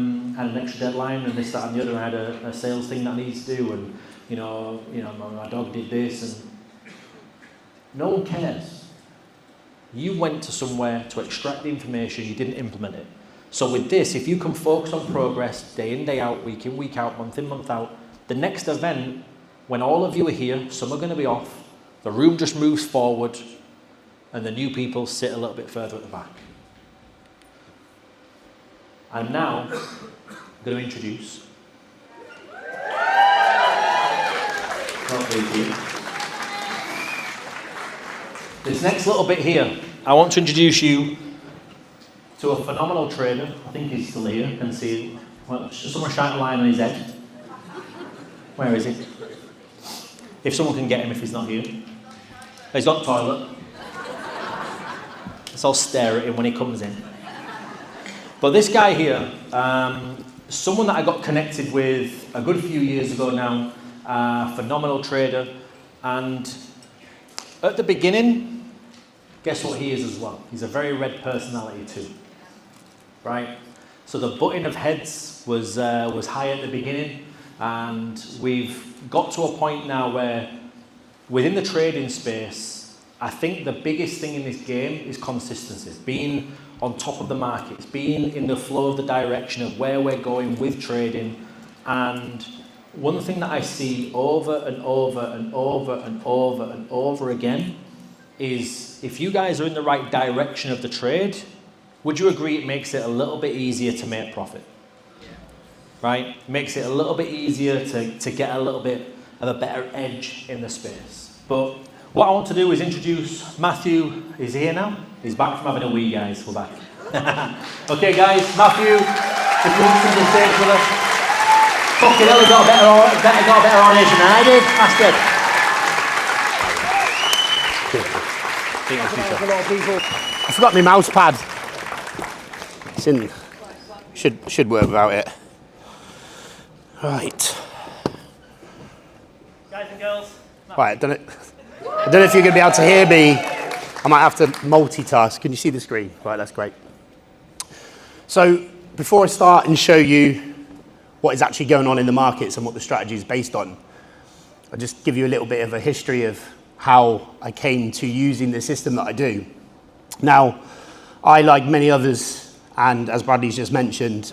an extra deadline, and this, that, and the other. I had a sales thing that I need to do, and you know, my dog did this, and no one cares. You went to somewhere to extract the information, you didn't implement it. So with this, if you can focus on progress day in, day out, week in, week out, month in, month out, the next event, when all of you are here, some are going to be off, the room just moves forward, and the new people sit a little bit further at the back. I'm now going to introduce this next little bit here. I want to introduce you to a phenomenal trader. I think he's still here. I can see him. Well, someone shine a line on his head. Where is he? If someone can get him if he's not here. He's got the toilet. Let's all stare at him when he comes in. But this guy here, someone that I got connected with a good few years ago now, phenomenal trader, and at the beginning, guess what he is as well? He's a very red personality too, right? So the butting of heads was high at the beginning, and we've got to a point now where within the trading space, I think the biggest thing in this game is consistency, being on top of the markets, being in the flow of the direction of where we're going with trading. And one thing that I see over and over and over and over and over again is if you guys are in the right direction of the trade, would you agree it makes it a little bit easier to make profit? Yeah. Right? Makes it a little bit easier to get a little bit of a better edge in the space. But what I want to do is introduce Matthew. Is he here now? He's back from having a wee, guys. We're back. Okay, guys. Matthew, if you want to come to the stage with us. Fucking hell, he got a better audition than I did. That's good. I forgot my mouse pad. It's in. Should work without it. Right. guys and girls. Right, I don't know if you're going to be able to hear me. I might have to multitask. Can you see the screen? Right, that's great. So before I start and show you what is actually going on in the markets and what the strategy is based on, I'll just give you a little bit of a history of how I came to using the system that I do. Now, I, like many others, and as Bradley's just mentioned,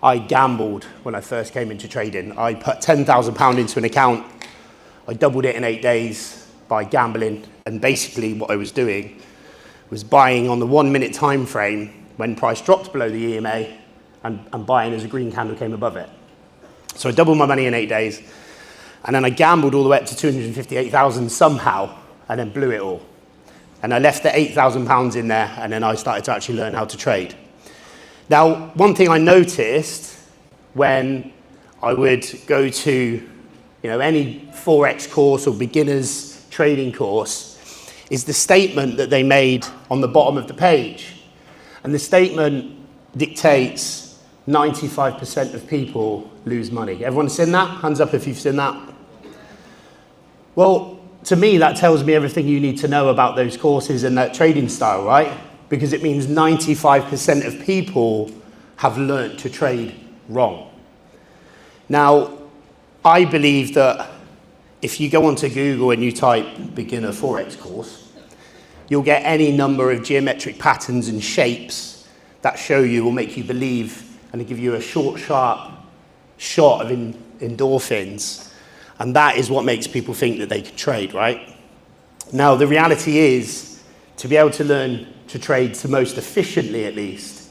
I gambled when I first came into trading. I put £10,000 into an account. I doubled it in 8 days by gambling. And basically what I was doing was buying on the 1 minute time frame when price dropped below the EMA and buying as a green candle came above it. So I doubled my money in 8 days. And then I gambled all the way up to 258,000 somehow and then blew it all. And I left the £8,000 in there and then I started to actually learn how to trade. Now, one thing I noticed when I would go to any Forex course or beginner's trading course is the statement that they made on the bottom of the page. And the statement dictates 95% of people lose money. Everyone seen that? Hands up if you've seen that. Well, to me, that tells me everything you need to know about those courses and that trading style, right? Because it means 95% of people have learnt to trade wrong. Now, I believe that if you go onto Google and you type beginner Forex course, you'll get any number of geometric patterns and shapes that show you will make you believe and give you a short, sharp shot of endorphins. And that is what makes people think that they can trade, right? Now, the reality is, to be able to learn to trade the most efficiently at least,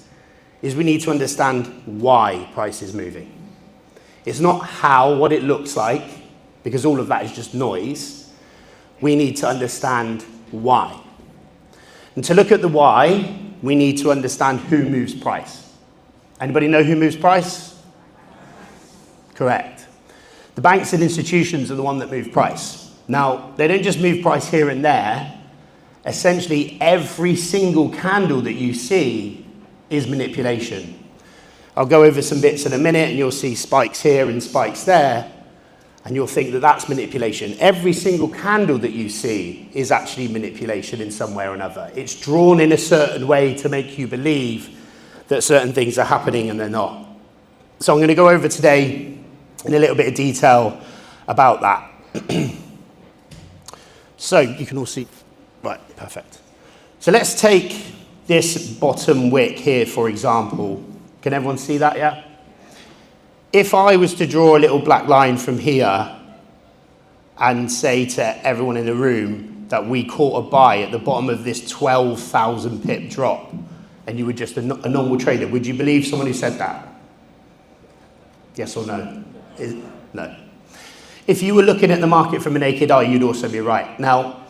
is we need to understand why price is moving. It's not what it looks like, because all of that is just noise. We need to understand why. And to look at the why, we need to understand who moves price. Anybody know who moves price? Correct. The banks and institutions are the one that move price. Now, they don't just move price here and there. Essentially, every single candle that you see is manipulation. I'll go over some bits in a minute and you'll see spikes here and spikes there, and you'll think that that's manipulation. Every single candle that you see is actually manipulation in some way or another. It's drawn in a certain way to make you believe that certain things are happening and they're not. So I'm going to go over today in a little bit of detail about that. So you can all see, right, perfect. So let's take this bottom wick here, for example. Can everyone see that, yeah? If I was to draw a little black line from here and say to everyone in the room that we caught a buy at the bottom of this 12,000 pip drop, and you were just a normal trader, would you believe someone who said that? Yes or no? No. If you were looking at the market from a naked eye, you'd also be right. Now,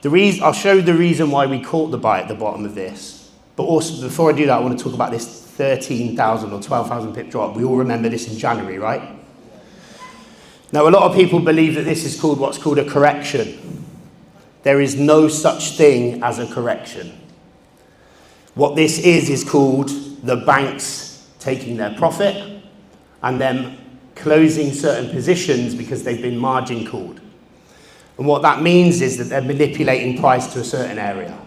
I'll show the reason why we caught the buy at the bottom of this. But also, before I do that, I want to talk about this 13,000 or 12,000 pip drop. We all remember this in January, right? Now, a lot of people believe that this is called what's called a correction. There is no such thing as a correction. What this is called the banks taking their profit and then closing certain positions because they've been margin called. And what that means is that they're manipulating price to a certain area.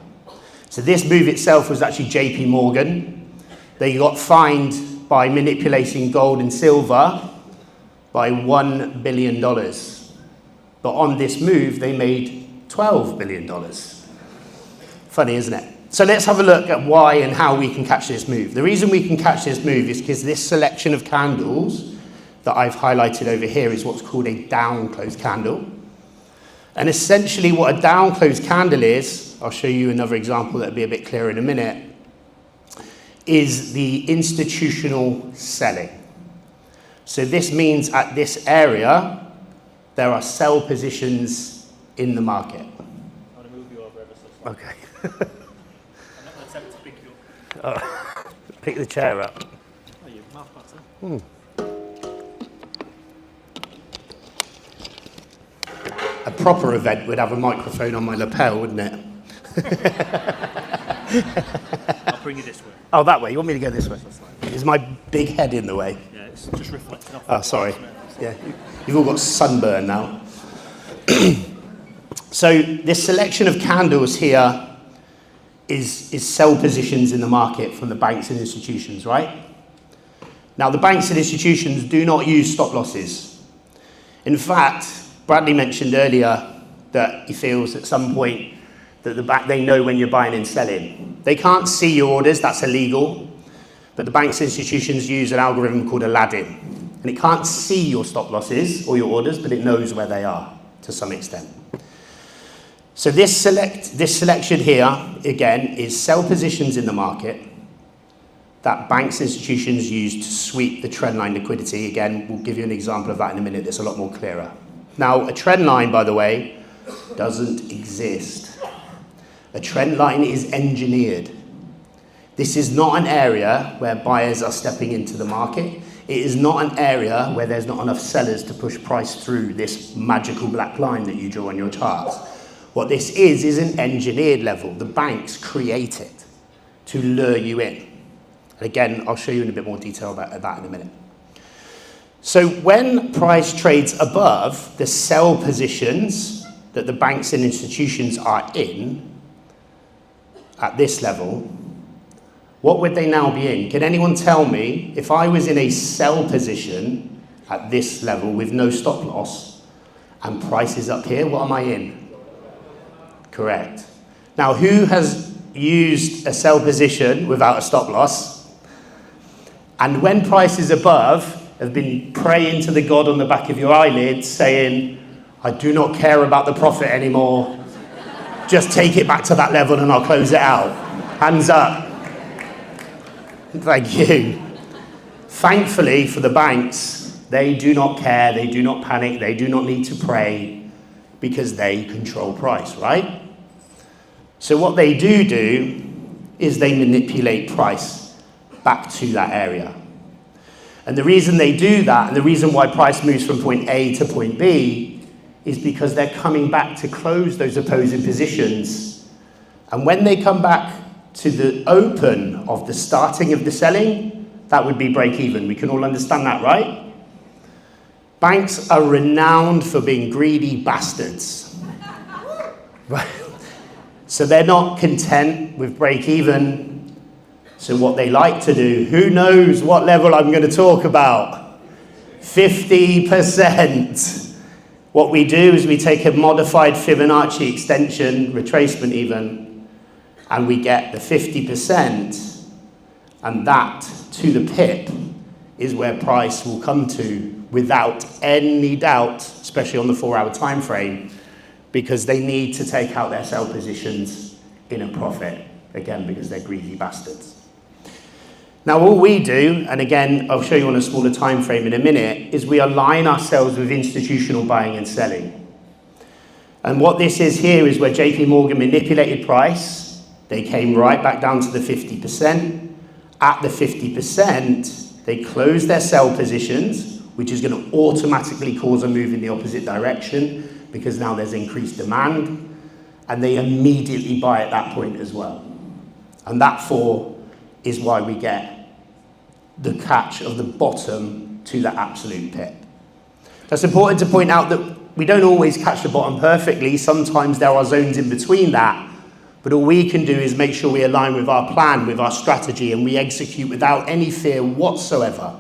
So this move itself was actually JP Morgan. They got fined by manipulating gold and silver by $1 billion. But on this move, they made $12 billion. Funny, isn't it? So let's have a look at why and how we can catch this move. The reason we can catch this move is because this selection of candles that I've highlighted over here is what's called a down close candle. And essentially what a down close candle is, I'll show you another example that'll be a bit clearer in a minute, is the institutional selling. So this means at this area, there are sell positions in the market. I want to move you over ever so slightly. Okay. I'm not going to attempt to pick you up. Oh, pick the chair up. Oh, you mouth pattern. A proper event would have a microphone on my lapel, wouldn't it? I'll bring you this way. Oh, that way. You want me to go this way? Is my big head in the way? Yeah, it's just reflecting off. Oh, sorry. Yeah, you've all got sunburn now. So this selection of candles here is sell positions in the market from the banks and institutions, right? Now, the banks and institutions do not use stop losses. In fact, Bradley mentioned earlier that he feels at some point that they know when you're buying and selling. They can't see your orders, that's illegal, but the banks and institutions use an algorithm called Aladdin. And it can't see your stop losses or your orders, but it knows where they are to some extent. So this selection here, again, is sell positions in the market that banks and institutions use to sweep the trendline liquidity. Again, we'll give you an example of that in a minute that's a lot more clearer. Now, a trend line, by the way, doesn't exist. A trend line is engineered. This is not an area where buyers are stepping into the market. It is not an area where there's not enough sellers to push price through this magical black line that you draw on your charts. What this is an engineered level. The banks create it to lure you in. And again, I'll show you in a bit more detail about that in a minute. So when price trades above the sell positions that the banks and institutions are in at this level, what would they now be in? Can anyone tell me, if I was in a sell position at this level with no stop loss and price is up here, what am I in? Correct. Now, who has used a sell position without a stop loss? And when price is above, have been praying to the God on the back of your eyelids, saying, I do not care about the profit anymore. Just take it back to that level and I'll close it out. Hands up. Thank you. Thankfully for the banks, they do not care, they do not panic, they do not need to pray because they control price, right? So what they do is they manipulate price back to that area. And the reason they do that, and the reason why price moves from point A to point B, is because they're coming back to close those opposing positions. And when they come back to the open of the starting of the selling, that would be break even. We can all understand that, right? Banks are renowned for being greedy bastards. Right? So they're not content with break even. So what they like to do, who knows what level I'm going to talk about? 50%. What we do is we take a modified Fibonacci extension, retracement even, and we get the 50%, and that, to the pip, is where price will come to without any doubt, especially on the 4-hour time frame, because they need to take out their sell positions in a profit, again, because they're greedy bastards. Now, all we do, and again, I'll show you on a smaller time frame in a minute, is we align ourselves with institutional buying and selling. And what this is here is where JP Morgan manipulated price. They came right back down to the 50%. At the 50%, they closed their sell positions, which is going to automatically cause a move in the opposite direction because now there's increased demand, and they immediately buy at that point as well. And that is why we get the catch of the bottom to the absolute pip. That's important to point out that we don't always catch the bottom perfectly. Sometimes there are zones in between that. But all we can do is make sure we align with our plan, with our strategy, and we execute without any fear whatsoever.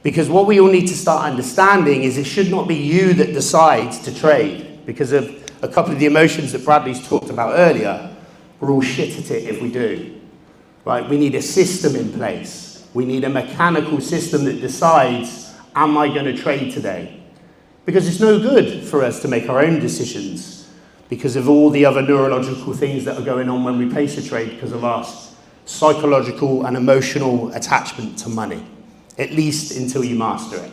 Because what we all need to start understanding is it should not be you that decides to trade. Because of a couple of the emotions that Bradley's talked about earlier, we're all shit at it if we do. Right? We need a system in place. We need a mechanical system that decides, am I going to trade today? Because it's no good for us to make our own decisions because of all the other neurological things that are going on when we place a trade because of our psychological and emotional attachment to money, at least until you master it.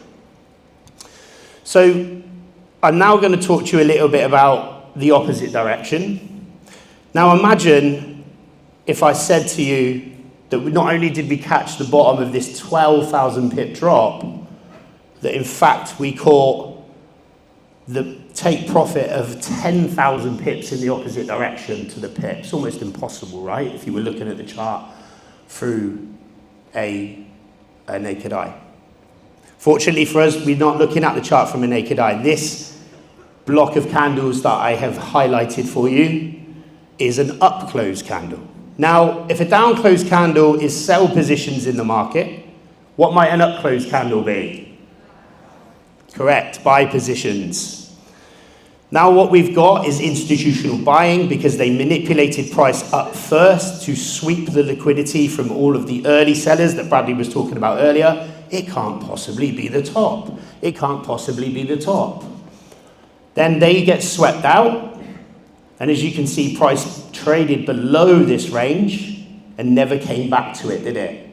So I'm now going to talk to you a little bit about the opposite direction. Now imagine if I said to you that not only did we catch the bottom of this 12,000 pip drop, that in fact we caught the take profit of 10,000 pips in the opposite direction to the pip. It's almost impossible, right? If you were looking at the chart through a naked eye. Fortunately for us, we're not looking at the chart from a naked eye. This block of candles that I have highlighted for you is an up close candle. Now, if a down close candle is sell positions in the market, what might an up close candle be? Correct, buy positions. Now what we've got is institutional buying because they manipulated price up first to sweep the liquidity from all of the early sellers that Bradley was talking about earlier. It can't possibly be the top. It can't possibly be the top. Then they get swept out. And as you can see, price traded below this range and never came back to it, did it?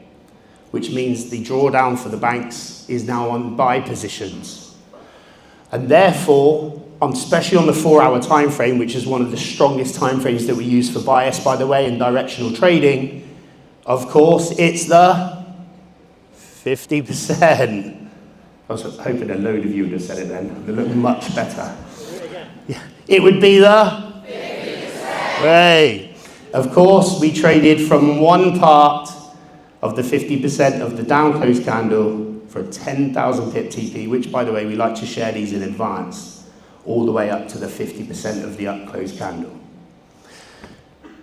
Which means the drawdown for the banks is now on buy positions. And therefore, especially on the 4-hour time frame, which is one of the strongest time frames that we use for bias, by the way, in directional trading, of course, it's the 50%. I was hoping a load of you would have said it then. It would look much better. Yeah. It would be the 50%. Right. Of course, we traded from one part of the 50% of the down close candle for a 10,000 pip TP, which, by the way, we like to share these in advance, all the way up to the 50% of the up close candle.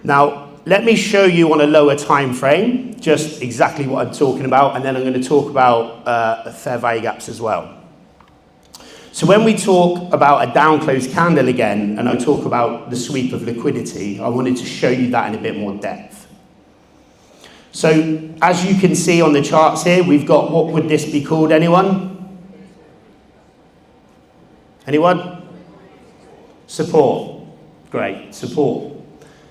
Now, let me show you on a lower time frame just exactly what I'm talking about, and then I'm going to talk about fair value gaps as well. So when we talk about a down close candle again, and I talk about the sweep of liquidity, I wanted to show you that in a bit more depth. So as you can see on the charts here, we've got, what would this be called, anyone? Anyone? Support. Great, support.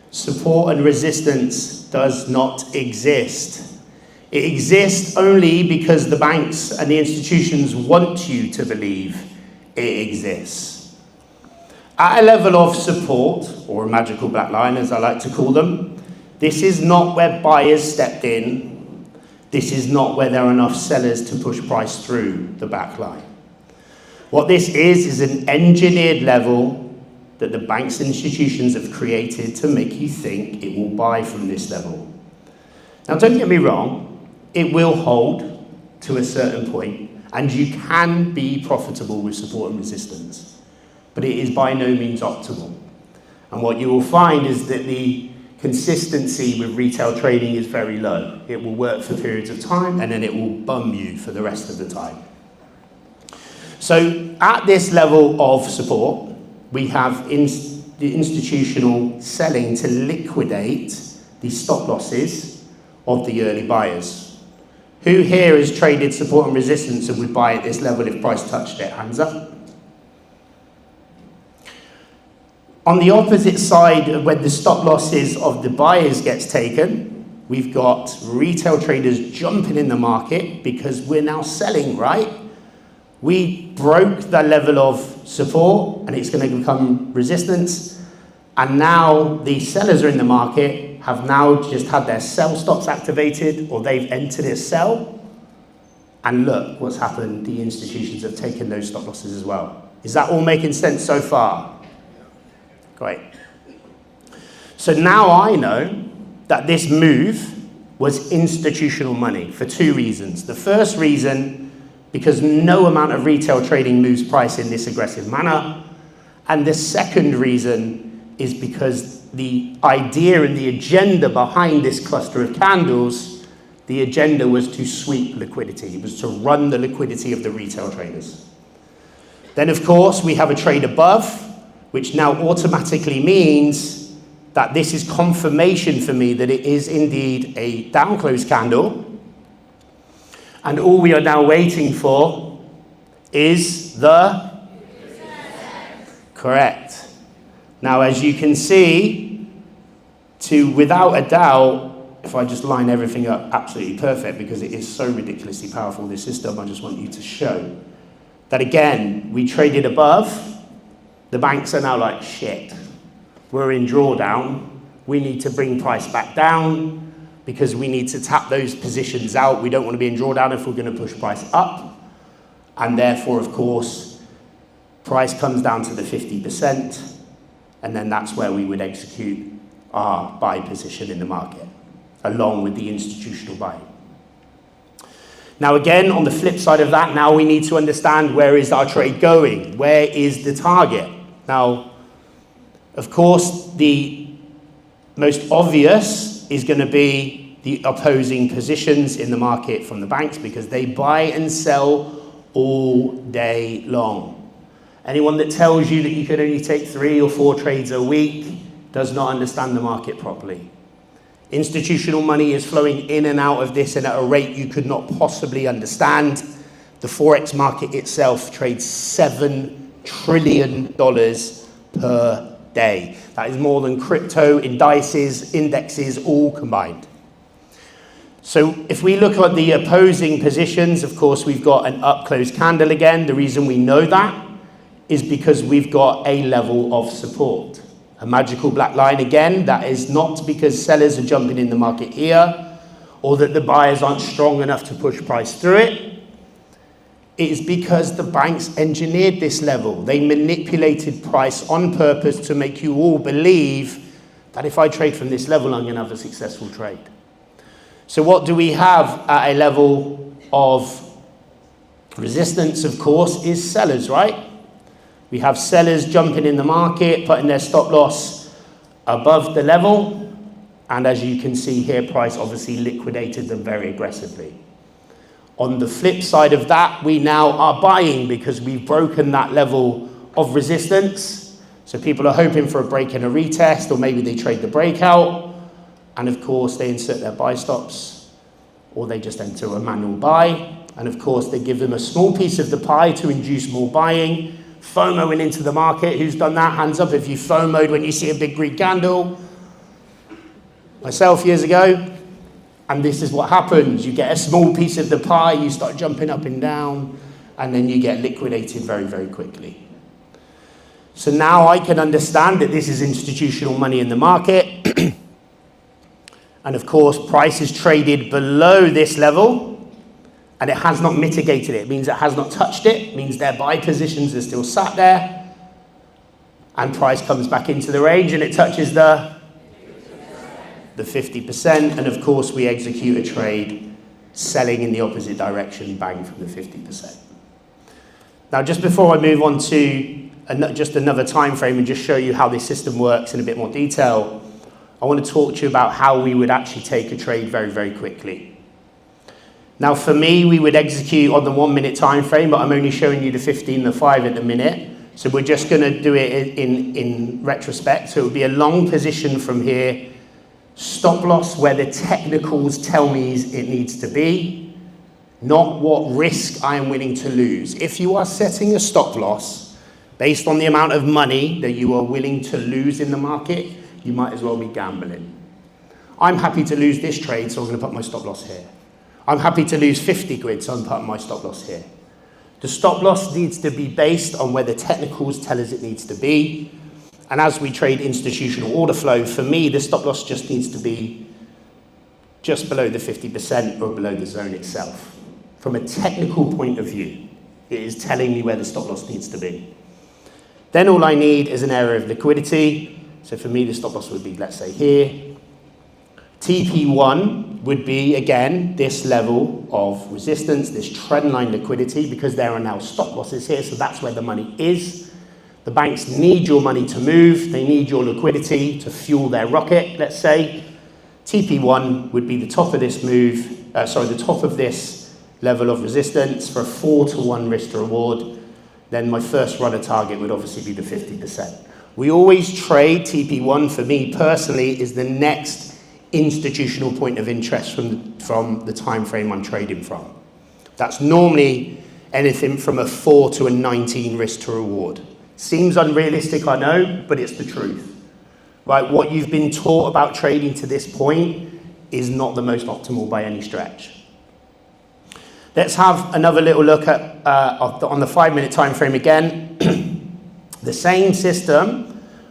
Support and resistance does not exist. It exists only because the banks and the institutions want you to believe it exists. At a level of support, or a magical black line as I like to call them, this is not where buyers stepped in. This is not where there are enough sellers to push price through the back line. What this is an engineered level that the banks and institutions have created to make you think it will buy from this level. Now, don't get me wrong, it will hold to a certain point, and you can be profitable with support and resistance, but it is by no means optimal. And what you will find is that the consistency with retail trading is very low. It will work for periods of time, and then it will bum you for the rest of the time. So at this level of support, we have the institutional selling to liquidate the stop losses of the early buyers. Who here has traded support and resistance and would buy at this level if price touched it? Hands up. On the opposite side, when the stop losses of the buyers gets taken, we've got retail traders jumping in the market because we're now selling, right? We broke the level of support and it's going to become resistance. And now the sellers are in the market, have now just had their sell stops activated, or they've entered a sell. And look what's happened. The institutions have taken those stop losses as well. Is that all making sense so far? Great. So now I know that this move was institutional money for two reasons. The first reason, because no amount of retail trading moves price in this aggressive manner. And the second reason is because the idea and the agenda behind this cluster of candles, the agenda was to sweep liquidity. It was to run the liquidity of the retail traders. Then, of course, we have a trade above, which now automatically means that this is confirmation for me that it is indeed a down close candle. And all we are now waiting for is the correct. Now, as you can see, without a doubt, if I just line everything up absolutely perfect, because it is so ridiculously powerful, this system, I just want you to show that again, we traded above. The banks are now like, shit, we're in drawdown. We need to bring price back down because we need to tap those positions out. We don't want to be in drawdown if we're going to push price up. And therefore, of course, price comes down to the 50%. And then that's where we would execute our buy position in the market, along with the institutional buying. Now again, on the flip side of that, now we need to understand where is our trade going? Where is the target? Now, of course, the most obvious is going to be the opposing positions in the market from the banks, because they buy and sell all day long. Anyone that tells you that you can only take 3 or 4 trades a week does not understand the market properly. Institutional money is flowing in and out of this and at a rate you could not possibly understand. The Forex market itself trades $7 trillion per day. That is more than crypto, indices, indexes, all combined. So if we look at the opposing positions, of course, we've got an up-close candle again. The reason we know that is because we've got a level of support. A magical black line again, that is not because sellers are jumping in the market here or that the buyers aren't strong enough to push price through it. It is because the banks engineered this level. They manipulated price on purpose to make you all believe that if I trade from this level, I'm going to have a successful trade. So what do we have at a level of resistance, of course, is sellers, right? We have sellers jumping in the market, putting their stop loss above the level. And as you can see here, price obviously liquidated them very aggressively. On the flip side of that, we now are buying because we've broken that level of resistance. So people are hoping for a break and a retest, or maybe they trade the breakout. And of course, they insert their buy stops, or they just enter a manual buy. And of course, they give them a small piece of the pie to induce more buying. FOMOing into the market. Who's done that? Hands up if you FOMO'd when you see a big green candle. Myself years ago. And this is what happens. You get a small piece of the pie, you start jumping up and down, and then you get liquidated very, very quickly. So now I can understand that this is institutional money in the market. And of course, price is traded below this level. And it has not mitigated it. It means it has not touched it. It means their buy positions are still sat there. And price comes back into the range and it touches the 50%. And of course, we execute a trade selling in the opposite direction, bang, from the 50%. Now, just before I move on to just another time frame and just show you how this system works in a bit more detail, I want to talk to you about how we would actually take a trade very, very quickly. Now, for me, we would execute on the 1 minute time frame, but I'm only showing you the 15, the 5 at the minute. So we're just going to do it in retrospect. So it would be a long position from here, stop loss where the technicals tell me it needs to be, not what risk I am willing to lose. If you are setting a stop loss based on the amount of money that you are willing to lose in the market, you might as well be gambling. I'm happy to lose this trade, so I'm going to put my stop loss here. I'm happy to lose 50 quid, so I'm putting my stop loss here. The stop loss needs to be based on where the technicals tell us it needs to be. And as we trade institutional order flow, for me, the stop loss just needs to be just below the 50% or below the zone itself. From a technical point of view, it is telling me where the stop loss needs to be. Then all I need is an area of liquidity. So for me, the stop loss would be, let's say, here. TP1 would be, again, this level of resistance, this trend line liquidity, because there are now stop losses here, so that's where the money is. The banks need your money to move. They need your liquidity to fuel their rocket, let's say. TP1 would be the top of this move, the top of this level of resistance for a 4-to-1 risk to reward. Then my first runner target would obviously be the 50%. We always trade TP1, for me personally, is the next institutional point of interest from the time frame I'm trading from. That's normally anything from a 4 to a 19 risk to reward. Seems unrealistic, I know, but it's the truth. Right? What you've been taught about trading to this point is not the most optimal by any stretch. Let's have another little look at on the 5 minute time frame again. The same system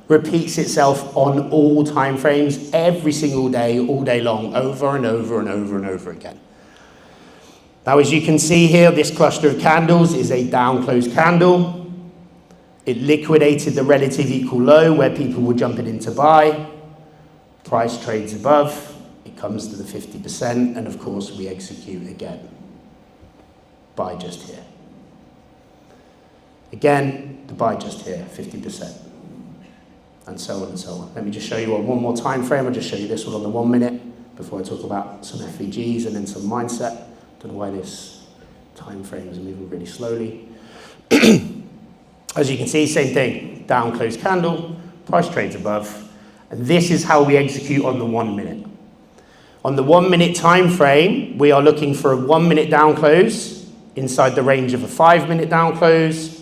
repeats itself on all time frames, every single day, all day long, over and over and over and over again. Now, as you can see here, this cluster of candles is a down closed candle. It liquidated the relative equal low where people were jumping in to buy. Price trades above. It comes to the 50%, and of course, we execute again. Buy just here. Again, the buy just here, 50%. and so on and so on. Let me just show you on one more time frame. I'll just show you this one on the 1 minute before I talk about some FVGs and then some mindset. Don't know why this time frame is moving really slowly. As you can see, same thing, down close candle, price trades above, and this is how we execute on the 1 minute. On the 1 minute time frame, we are looking for a 1 minute down close inside the range of a 5 minute down close,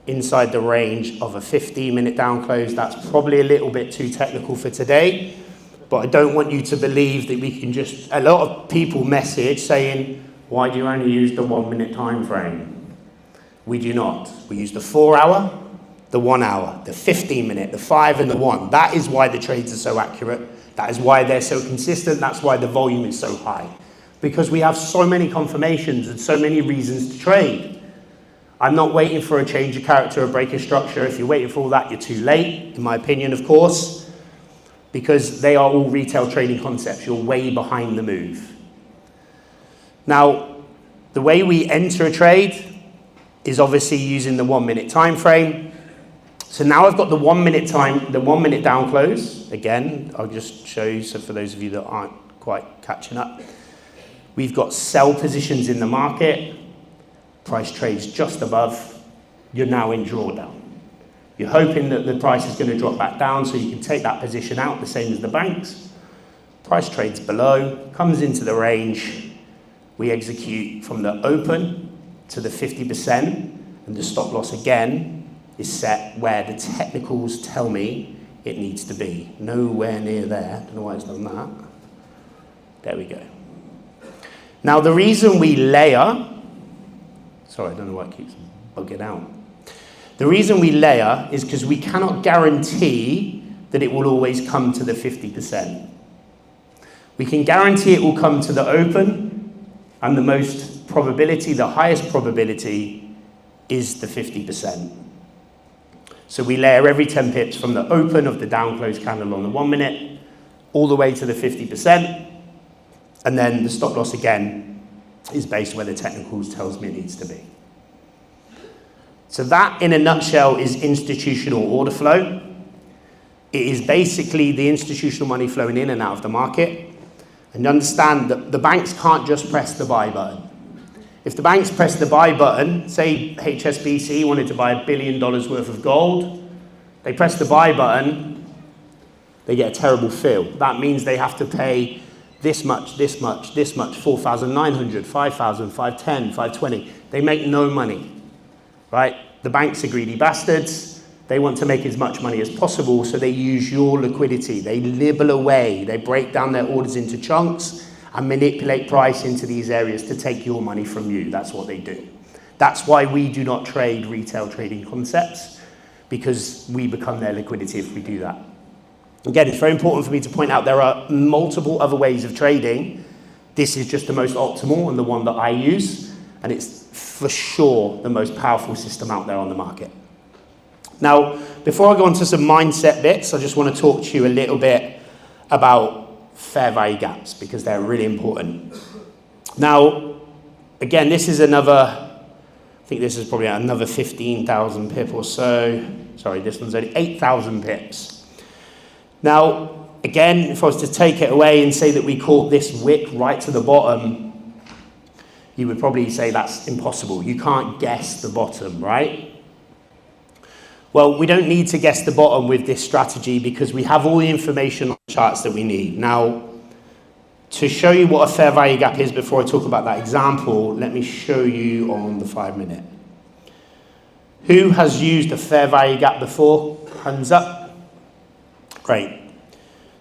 inside the range of a 15-minute down close. That's probably a little bit too technical for today, but I don't want you to believe that we can just, a lot of people message saying, why do you only use the 1 minute time frame? We do not. We use the 4 hour, the 1 hour, the 15-minute, the 5 and the 1. That is why the trades are so accurate. That is why they're so consistent. That's why the volume is so high. Because we have so many confirmations and so many reasons to trade. I'm not waiting for a change of character or break of structure. If you're waiting for all that, you're too late, in my opinion, of course, because they are all retail trading concepts. You're way behind the move. Now, the way we enter a trade is obviously using the 1 minute time frame. So now I've got the 1 minute time, the 1 minute down close. Again, I'll just show you, so for those of you that aren't quite catching up. We've got sell positions in the market. Price trades just above. You're now in drawdown. You're hoping that the price is going to drop back down so you can take that position out, the same as the banks. Price trades below, comes into the range. We execute from the open to the 50%, and the stop loss again is set where the technicals tell me it needs to be. Nowhere near there. Don't know why it's done that. There we go. Now the reason we layer, sorry, I don't know why it keeps bugging out. The reason we layer is because we cannot guarantee that it will always come to the 50%. We can guarantee it will come to the open, and the most probability, the highest probability, is the 50%. So we layer every 10 pips from the open of the down close candle on the 1 minute, all the way to the 50%, and then the stop loss again is based where the technicals tells me it needs to be. So that, in a nutshell, is institutional order flow. It is basically the institutional money flowing in and out of the market. And understand that the banks can't just press the buy button. If the banks press the buy button, say HSBC wanted to buy $1 billion worth of gold, they press the buy button, they get a terrible feel. That means they have to pay this much, this much, this much, 4,900, 5,000, 510, 520. They make no money, right? The banks are greedy bastards. They want to make as much money as possible, so they use your liquidity. They nibble away. They break down their orders into chunks and manipulate price into these areas to take your money from you. That's what they do. That's why we do not trade retail trading concepts, because we become their liquidity if we do that. Again, it's very important for me to point out there are multiple other ways of trading. This is just the most optimal and the one that I use, and it's for sure the most powerful system out there on the market. Now, before I go on to some mindset bits, I just want to talk to you a little bit about fair value gaps, because they're really important. Now, again, this is another, I think this is probably another 15,000 pip or so. Sorry, this one's only 8,000 pips. Now, again, if I was to take it away and say that we caught this wick right to the bottom, you would probably say that's impossible. You can't guess the bottom, right? Well, we don't need to guess the bottom with this strategy, because we have all the information on the charts that we need. Now, to show you what a fair value gap is before I talk about that example, let me show you on the 5 minute. Who has used a fair value gap before? Hands up. Great.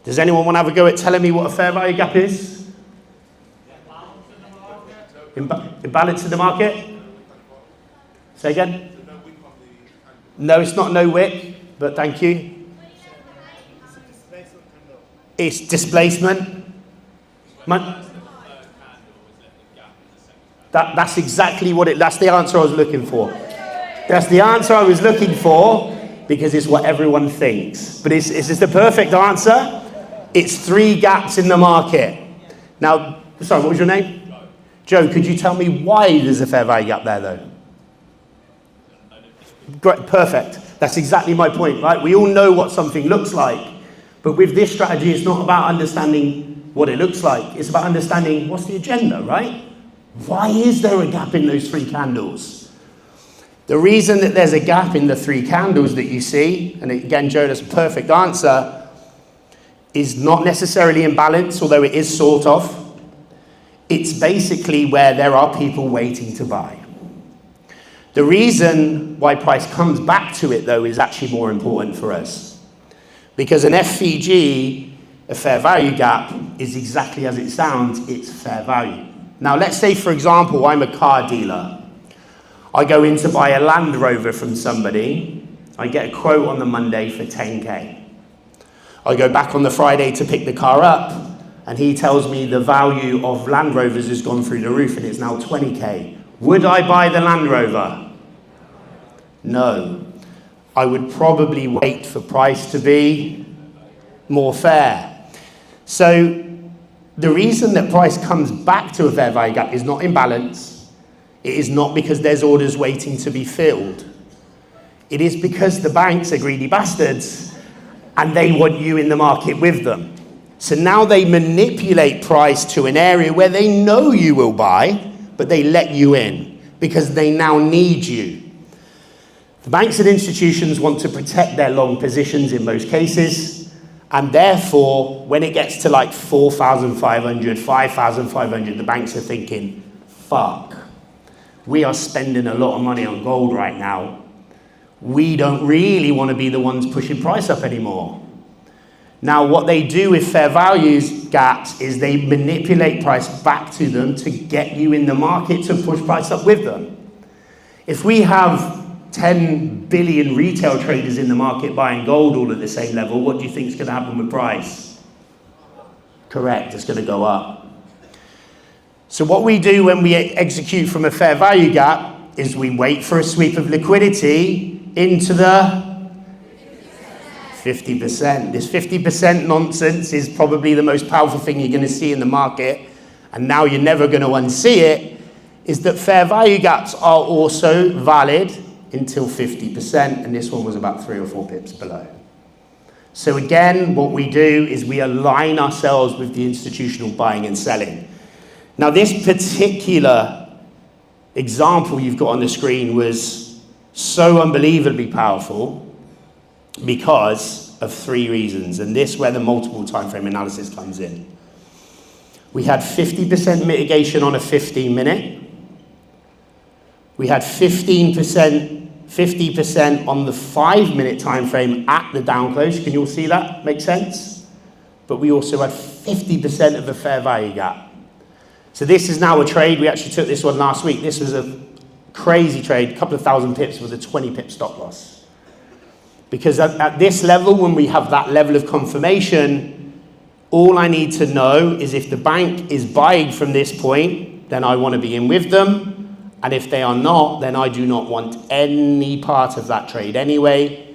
Does anyone want to have a go at telling me what a fair value gap is? Imbalance in the market? Say again? No, it's not no wick, but thank you. It's displacement. That's exactly what that's the answer I was looking for. That's the answer I was looking for, because it's what everyone thinks. But it's the perfect answer. It's 3 gaps in the market. Now, sorry, what was your name? Joe, could you tell me why there's a fair value gap there, though? Great, perfect. That's exactly my point, right? We all know what something looks like, but with this strategy, it's not about understanding what it looks like. It's about understanding what's the agenda, right? Why is there a gap in those 3 candles? The reason that there's a gap in the 3 candles that you see, and again, Joe, that's a perfect answer, is not necessarily imbalance, although it is sort of. It's basically where there are people waiting to buy. The reason why price comes back to it, though, is actually more important for us. Because an FVG, a fair value gap, is exactly as it sounds, it's fair value. Now, let's say, for example, I'm a car dealer. I go in to buy a Land Rover from somebody. I get a quote on the Monday for 10K. I go back on the Friday to pick the car up, and he tells me the value of Land Rovers has gone through the roof and it's now 20K. Would I buy the Land Rover? No. I would probably wait for price to be more fair. So the reason that price comes back to a fair value gap is not imbalance. It is not because there's orders waiting to be filled. It is because the banks are greedy bastards and they want you in the market with them. So now they manipulate price to an area where they know you will buy, but they let you in because they now need you. The banks and institutions want to protect their long positions in most cases, and therefore, when it gets to like 4,500, 5,500, the banks are thinking, fuck, we are spending a lot of money on gold right now. We don't really want to be the ones pushing price up anymore. Now, what they do with fair values gaps is they manipulate price back to them to get you in the market to push price up with them. If we have 10 billion retail traders in the market buying gold all at the same level, what do you think is going to happen with price? Correct, it's going to go up. So what we do when we execute from a fair value gap is we wait for a sweep of liquidity into the 50%. This 50% nonsense is probably the most powerful thing you're going to see in the market, and now you're never going to unsee it, is that fair value gaps are also valid until 50%, and this one was about 3 or 4 pips below. So again, what we do is we align ourselves with the institutional buying and selling. Now, this particular example you've got on the screen was so unbelievably powerful because of 3 reasons, and this is where the multiple time frame analysis comes in. We had 50% mitigation on a 15-minute. We had 50% on the 5-minute time frame at the down close. Can you all see that? Make sense? But we also had 50% of the fair value gap. So this is now a trade. We actually took this one last week. This was a crazy trade, a couple of thousand pips with a 20 pip stop loss. Because at this level, when we have that level of confirmation, all I need to know is if the bank is buying from this point, then I want to be in with them. And if they are not, then I do not want any part of that trade anyway.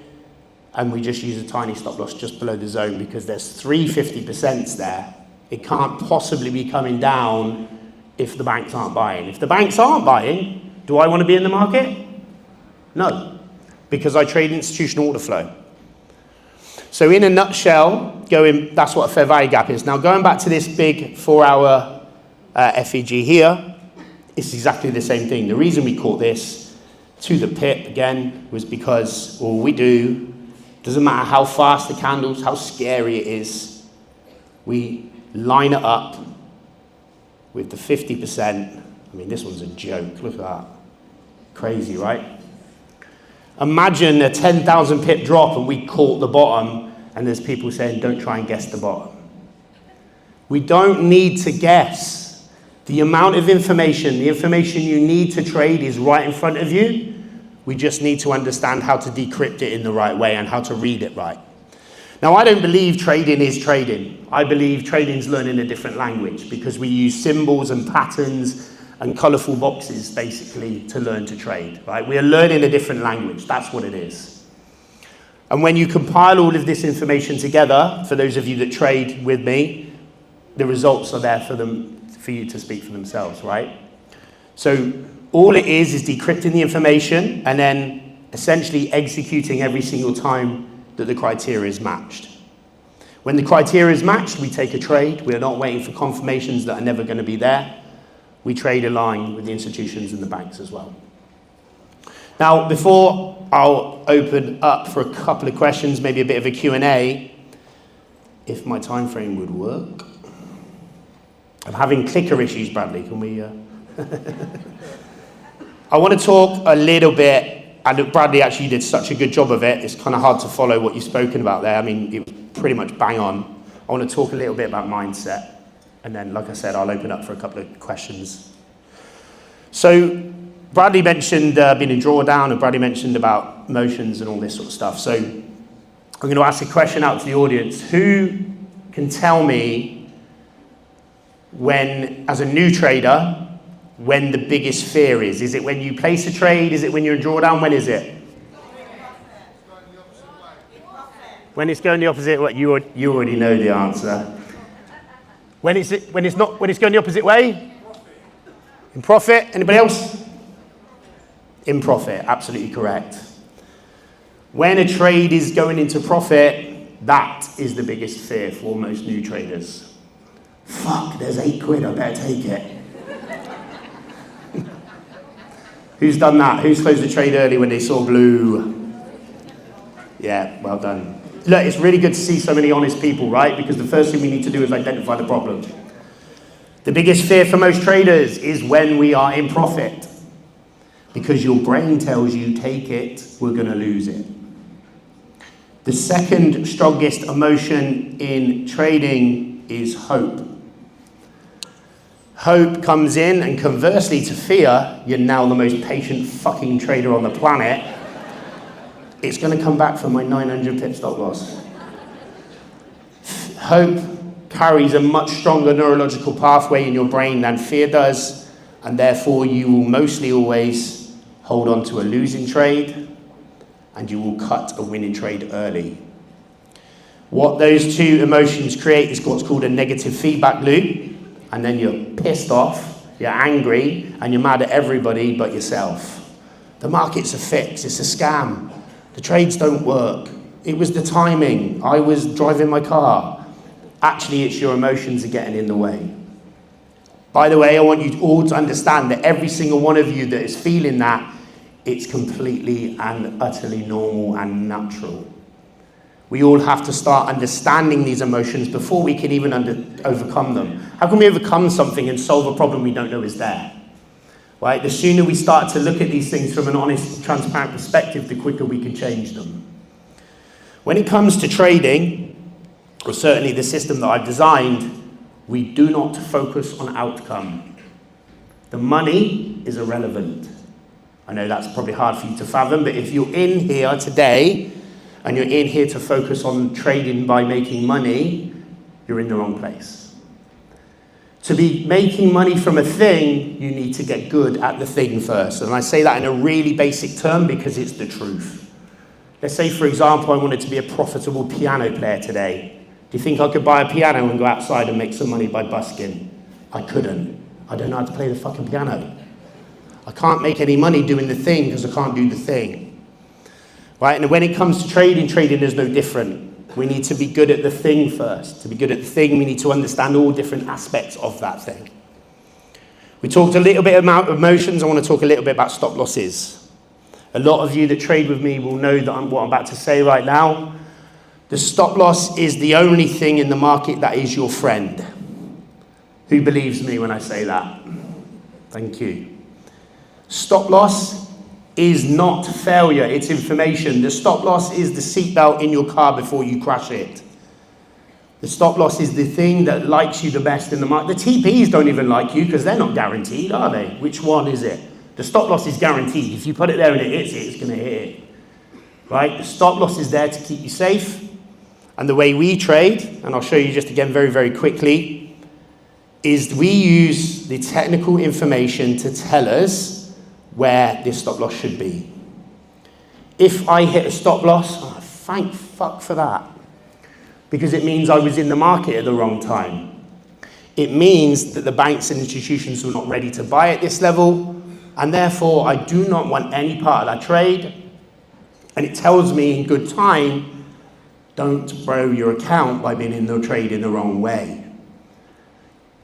And we just use a tiny stop loss just below the zone because there's 3 50% there. It can't possibly be coming down if the banks aren't buying. If the banks aren't buying, do I want to be in the market? No, because I trade institutional order flow. So in a nutshell, that's what a fair value gap is. Now going back to this big 4-hour FEG here, it's exactly the same thing. The reason we caught this to the pip, again, was because all we do, doesn't matter how fast the candles, how scary it is, we line it up with the 50%. I mean, this one's a joke. Look at that. Crazy, right? Imagine a 10,000 pip drop and we caught the bottom and there's people saying, don't try and guess the bottom. We don't need to guess. The amount of information, the information you need to trade is right in front of you. We just need to understand how to decrypt it in the right way and how to read it right. Now, I don't believe trading is trading. I believe trading is learning a different language because we use symbols and patterns and colorful boxes basically to learn to trade, right? We are learning a different language. That's what it is. And when you compile all of this information together, for those of you that trade with me, the results are there for you to speak for themselves, right? So all it is decrypting the information and then essentially executing every single time that the criteria is matched. When the criteria is matched, we take a trade. We're not waiting for confirmations that are never going to be there. We trade in line with the institutions and the banks as well. Now, before I'll open up for a couple of questions, maybe a bit of a Q&A, if my time frame would work. I'm having clicker issues, Bradley. Can we... I want to talk a little bit, and Bradley actually did such a good job of it, it's kind of hard to follow what you've spoken about there. I mean, it was pretty much bang on. I want to talk a little bit about mindset, and then, like I said, I'll open up for a couple of questions. So, Bradley mentioned being in drawdown, and Bradley mentioned about motions and all this sort of stuff. So, I'm going to ask a question out to the audience. Who can tell me when, as a new trader, when the biggest fear is? Is it when you place a trade? Is it when you're in drawdown? When is it? When it's going the opposite way. You already know the answer. When it's going the opposite way? In profit. Anybody else? In profit, absolutely correct. When a trade is going into profit, that is the biggest fear for most new traders. Fuck, there's £8, I better take it. Who's done that? Who's closed the trade early when they saw blue? Yeah, well done. Look, it's really good to see so many honest people, right? Because the first thing we need to do is identify the problem. The biggest fear for most traders is when we are in profit. Because your brain tells you, take it, we're going to lose it. The second strongest emotion in trading is hope. Hope comes in, and conversely to fear, you're now the most patient fucking trader on the planet. It's going to come back for my 900 pip stop loss. Hope carries a much stronger neurological pathway in your brain than fear does, and therefore you will mostly always hold on to a losing trade, and you will cut a winning trade early. What those two emotions create is what's called a negative feedback loop. And then you're pissed off, you're angry, and you're mad at everybody but yourself. The market's a fix, it's a scam. The trades don't work. It was the timing. I was driving my car. Actually, it's your emotions are getting in the way. By the way, I want you all to understand that every single one of you that is feeling that, it's completely and utterly normal and natural. We all have to start understanding these emotions before we can even overcome them. How can we overcome something and solve a problem we don't know is there? Right? The sooner we start to look at these things from an honest, transparent perspective, the quicker we can change them. When it comes to trading, or certainly the system that I've designed, we do not focus on outcome. The money is irrelevant. I know that's probably hard for you to fathom, but if you're in here today, and you're in here to focus on trading by making money, you're in the wrong place. To be making money from a thing, you need to get good at the thing first. And I say that in a really basic term because it's the truth. Let's say, for example, I wanted to be a profitable piano player today. Do you think I could buy a piano and go outside and make some money by busking? I couldn't. I don't know how to play the fucking piano. I can't make any money doing the thing because I can't do the thing. Right? And when it comes to trading is no different. We need to be good at the thing first. To be good at the thing, we need to understand all different aspects of that thing. We talked a little bit about emotions. I want to talk a little bit about stop losses. A lot of you that trade with me will know that what I'm about to say right now. The stop loss is the only thing in the market that is your friend. Who believes me when I say that? Thank you. Stop loss is not failure, it's information. The stop loss is the seatbelt in your car before you crash it. The stop loss is the thing that likes you the best in the market. The TPs don't even like you because they're not guaranteed, are they? Which one is it? The stop loss is guaranteed. If you put it there and it hits it, it's going to hit it. Right? The stop loss is there to keep you safe. And the way we trade, and I'll show you just again very, very quickly, is we use the technical information to tell us where this stop loss should be. If I hit a stop loss, thank fuck for that. Because it means I was in the market at the wrong time. It means that the banks and institutions were not ready to buy at this level, and therefore I do not want any part of that trade. And it tells me in good time, don't blow your account by being in the trade in the wrong way.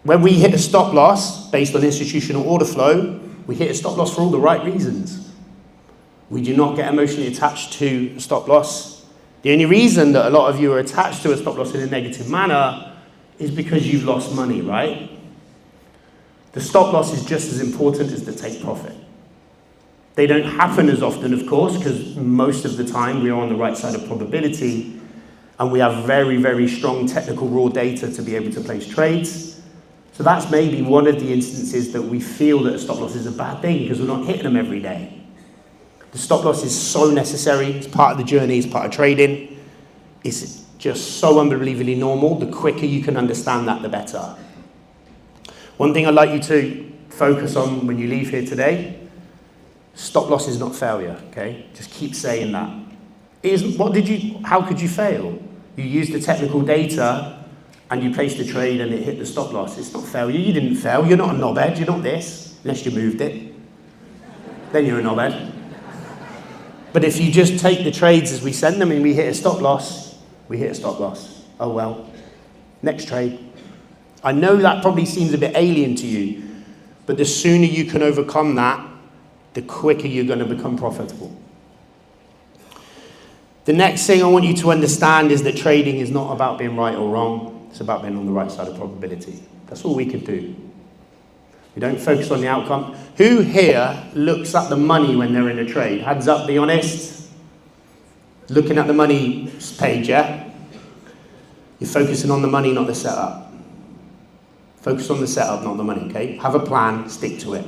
When we hit a stop loss based on institutional order flow, we hit a stop loss for all the right reasons. We do not get emotionally attached to a stop loss. The only reason that a lot of you are attached to a stop loss in a negative manner is because you've lost money, right? The stop loss is just as important as the take profit. They don't happen as often, of course, because most of the time we are on the right side of probability and we have very, very strong technical raw data to be able to place trades. So that's maybe one of the instances that we feel that a stop loss is a bad thing because we're not hitting them every day. The stop loss is so necessary. It's part of the journey. It's part of trading. It's just so unbelievably normal. The quicker you can understand that, the better. One thing I'd like you to focus on when you leave here today, stop loss is not failure, okay? Just keep saying that. How could you fail? You used the technical data and you placed the trade and it hit the stop loss. It's not failure. You didn't fail. You're not a knobhead. You're not this, unless you moved it. Then you're a knobhead. But if you just take the trades as we send them and we hit a stop loss, we hit a stop loss. Oh well. Next trade. I know that probably seems a bit alien to you, but the sooner you can overcome that, the quicker you're going to become profitable. The next thing I want you to understand is that trading is not about being right or wrong. It's about being on the right side of probability. That's all we can do. We don't focus on the outcome. Who here looks at the money when they're in a trade? Hands up, be honest. Looking at the money page, yeah? You're focusing on the money, not the setup. Focus on the setup, not the money, okay? Have a plan, stick to it.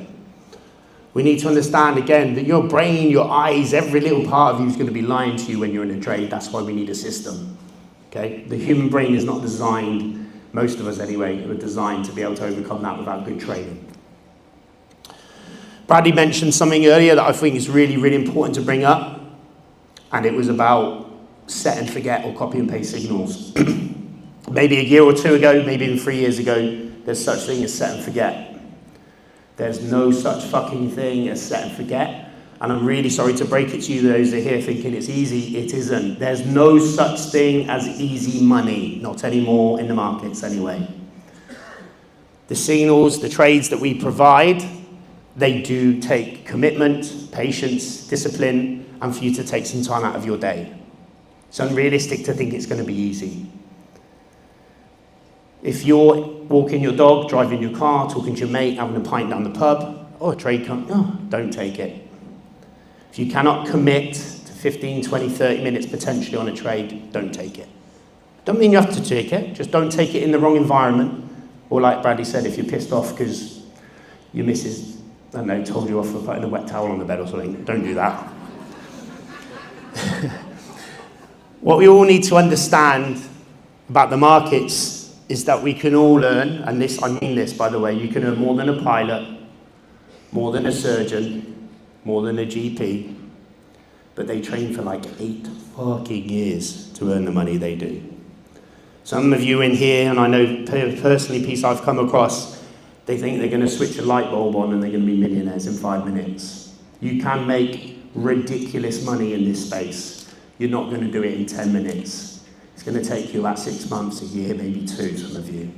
We need to understand, again, that your brain, your eyes, every little part of you is going to be lying to you when you're in a trade. That's why we need a system, okay? The human brain is not designed, most of us anyway, are designed to be able to overcome that without good training. Bradley mentioned something earlier that I think is really, really important to bring up, and it was about set and forget or copy and paste signals. Maybe a year or two ago, maybe even 3 years ago, there's such thing as set and forget. There's no such fucking thing as set and forget. And I'm really sorry to break it to you, those that are here thinking it's easy. It isn't. There's no such thing as easy money. Not anymore in the markets anyway. The signals, the trades that we provide, they do take commitment, patience, discipline, and for you to take some time out of your day. It's unrealistic to think it's going to be easy. If you're walking your dog, driving your car, talking to your mate, having a pint down the pub, a trade comes, don't take it. If you cannot commit to 15, 20, 30 minutes potentially on a trade, don't take it. Don't mean you have to take it, just don't take it in the wrong environment. Or like Bradley said, if you're pissed off because your missus, I don't know, told you off for putting a wet towel on the bed or something, don't do that. What we all need to understand about the markets is that we can all earn, and this, I mean this by the way, you can earn more than a pilot, more than a surgeon, more than a GP, but they train for like 8 fucking years to earn the money they do. Some of you in here, and I know personally piece I've come across, they think they're going to switch a light bulb on and they're going to be millionaires in 5 minutes. You can make ridiculous money in this space. You're not going to do it in 10 minutes. It's going to take you about 6 months, a year, maybe 2, some of you.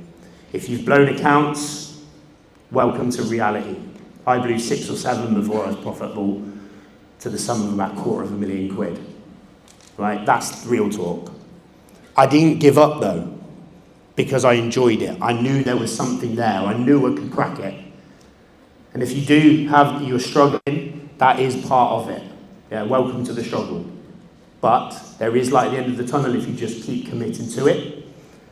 If you've blown accounts, welcome to reality. I blew 6 or 7 before I was profitable to the sum of about £250,000. Right? That's real talk. I didn't give up though, because I enjoyed it. I knew there was something there. I knew I could crack it. And if you do have, you're struggling, that is part of it. Yeah, welcome to the struggle. But there is light at the end of the tunnel if you just keep committing to it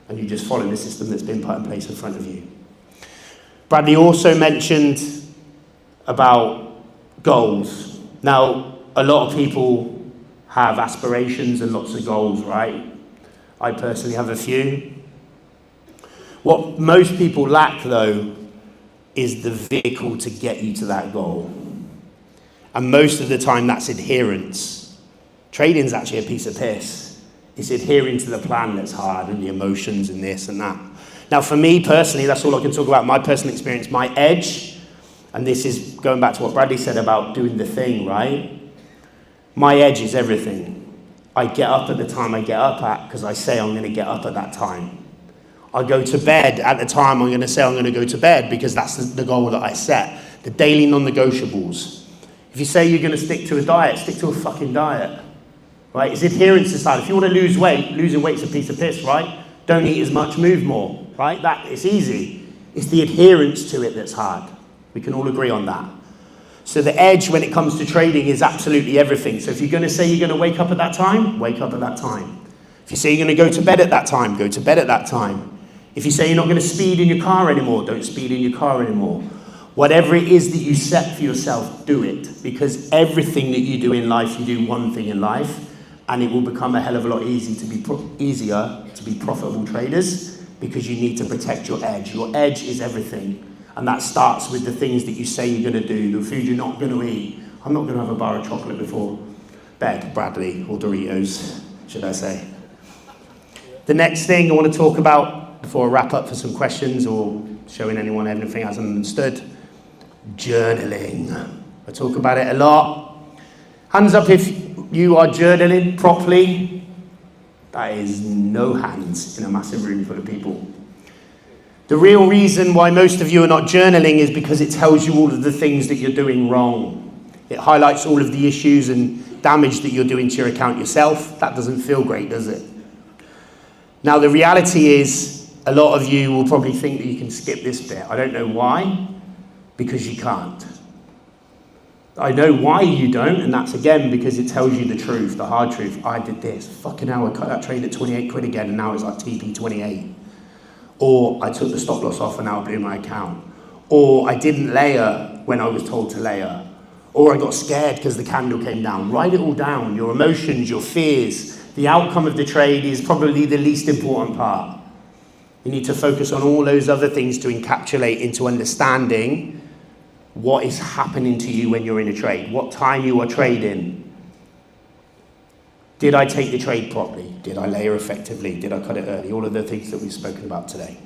and you just follow the system that's been put in place in front of you. Bradley also mentioned about goals. Now, a lot of people have aspirations and lots of goals, right? I personally have a few. What most people lack, though, is the vehicle to get you to that goal. And most of the time, that's adherence. Trading's actually a piece of piss. It's adhering to the plan that's hard and the emotions and this and that. Now, for me personally, that's all I can talk about, my personal experience, my edge, and this is going back to what Bradley said about doing the thing, right? My edge is everything. I get up at the time I get up at because I say I'm going to get up at that time. I go to bed at the time I'm going to say I'm going to go to bed because that's the goal that I set. The daily non-negotiables. If you say you're going to stick to a diet, stick to a fucking diet. Right? It's adherence to style. If you want to lose weight, losing weight's a piece of piss, right? Don't eat as much, move more, right? It's easy. It's the adherence to it that's hard. We can all agree on that. So the edge when it comes to trading is absolutely everything. So if you're going to say you're going to wake up at that time, wake up at that time. If you say you're going to go to bed at that time, go to bed at that time. If you say you're not going to speed in your car anymore, don't speed in your car anymore. Whatever it is that you set for yourself, do it. Because everything that you do in life, you do one thing in life, and it will become a hell of a lot easier to be profitable traders because you need to protect your edge. Your edge is everything. And that starts with the things that you say you're going to do, the food you're not going to eat. I'm not going to have a bar of chocolate before bed, Bradley, or Doritos, should I say. The next thing I want to talk about before I wrap up for some questions or showing anyone anything hasn't understood, journaling. I talk about it a lot. Hands up if you are journaling properly. That is no hands in a massive room full of people. The real reason why most of you are not journaling is because it tells you all of the things that you're doing wrong. It highlights all of the issues and damage that you're doing to your account yourself. That doesn't feel great, does it? Now, the reality is a lot of you will probably think that you can skip this bit. I don't know why, because you can't. I know why you don't, and that's again because it tells you the truth, the hard truth. I did this. Fucking hell, I cut that trade at 28 quid again, and now it's like TP 28. Or I took the stop loss off and now I blew my account. Or I didn't layer when I was told to layer. Or I got scared because the candle came down. Write it all down, your emotions, your fears. The outcome of the trade is probably the least important part. You need to focus on all those other things to encapsulate into understanding what is happening to you when you're in a trade, what time you are trading. Did I take the trade properly? Did I layer effectively? Did I cut it early? All of the things that we've spoken about today.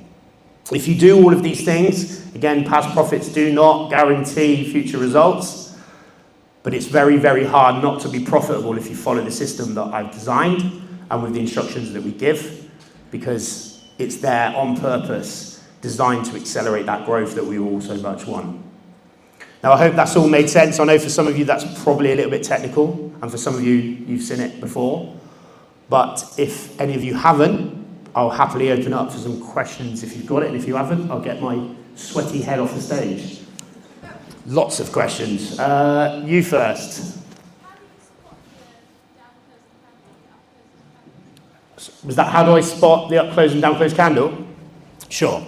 If you do all of these things, again, past profits do not guarantee future results, but it's very, very hard not to be profitable if you follow the system that I've designed and with the instructions that we give, because it's there on purpose, designed to accelerate that growth that we all so much want. Now, I hope that's all made sense. I know for some of you that's probably a little bit technical, and for some of you, you've seen it before. But if any of you haven't, I'll happily open up for some questions if you've got it, and if you haven't, I'll get my sweaty head off the stage. Lots of questions. You first. Was that how do I spot the up close and down close candle? Sure.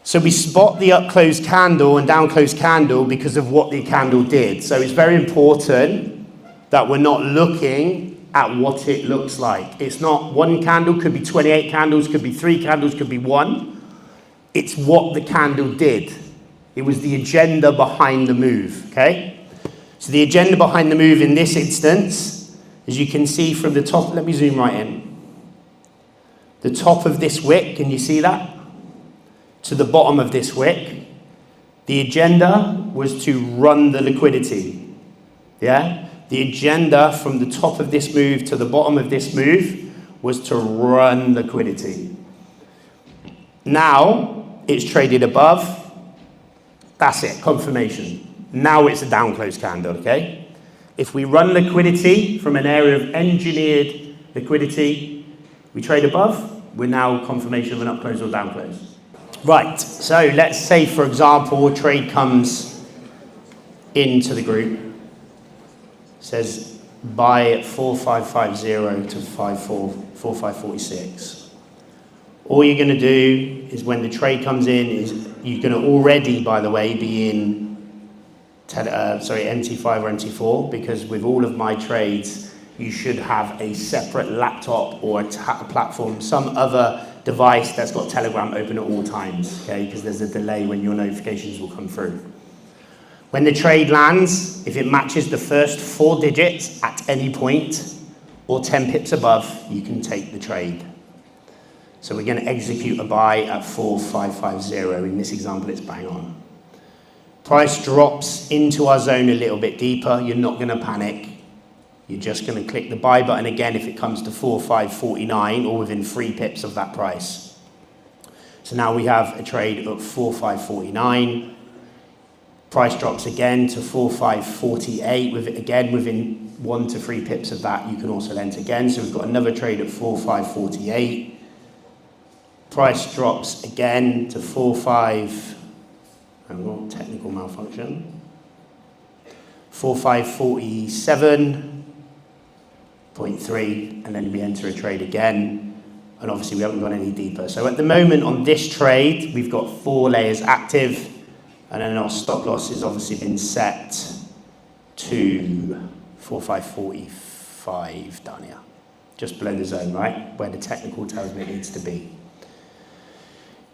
So we spot the up close candle and down close candle because of what the candle did. So it's very important that we're not looking at what it looks like. It's not one candle, could be 28 candles, could be 3 candles, could be 1. It's what the candle did. It was the agenda behind the move, okay? So the agenda behind the move in this instance, as you can see from the top, let me zoom right in. The top of this wick, can you see that? To the bottom of this wick, the agenda was to run the liquidity, yeah? The agenda from the top of this move to the bottom of this move was to run liquidity. Now, it's traded above. That's it, confirmation. Now it's a down close candle, okay? If we run liquidity from an area of engineered liquidity, we trade above, we're now confirmation of an up close or down close. Right, so let's say, for example, a trade comes into the group, says buy at 4550 to 4546. All you're going to do is when the trade comes in, is you're going to already, by the way, be in MT5 or MT4, because with all of my trades, you should have a separate laptop or a platform, some other device that's got Telegram open at all times, okay? Because there's a delay when your notifications will come through. When the trade lands, if it matches the first 4 digits at any point or 10 pips above, you can take the trade. So we're going to execute a buy at 4550. In this example, it's bang on. Price drops into our zone a little bit deeper. You're not going to panic. You're just going to click the buy button again if it comes to 4,549 or within 3 pips of that price. So now we have a trade at 4,549. Price drops again to 4,548 with it again within 1 to 3 pips of that. You can also enter again. So we've got another trade at 4,548. Price drops again to 4,5. Hang on, technical malfunction. 4,547.3, and then we enter a trade again. And obviously we haven't gone any deeper. So at the moment on this trade, we've got 4 layers active, and then our stop loss has obviously been set to 4,545 down here, just below the zone, right? Where the technical tells me it needs to be.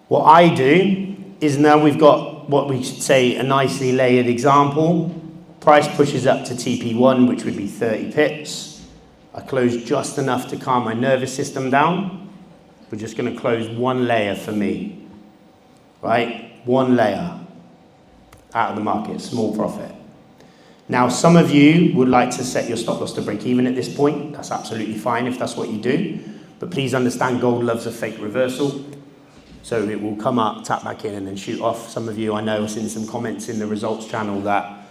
What I do is now we've got what we should say a nicely layered example. Price pushes up to TP1, which would be 30 pips. I close just enough to calm my nervous system down. We're just going to close 1 layer for me, right? 1 layer out of the market, small profit. Now, some of you would like to set your stop loss to break even at this point. That's absolutely fine if that's what you do. But please understand gold loves a fake reversal. So it will come up, tap back in, and then shoot off. Some of you, I know, have seen some comments in the results channel that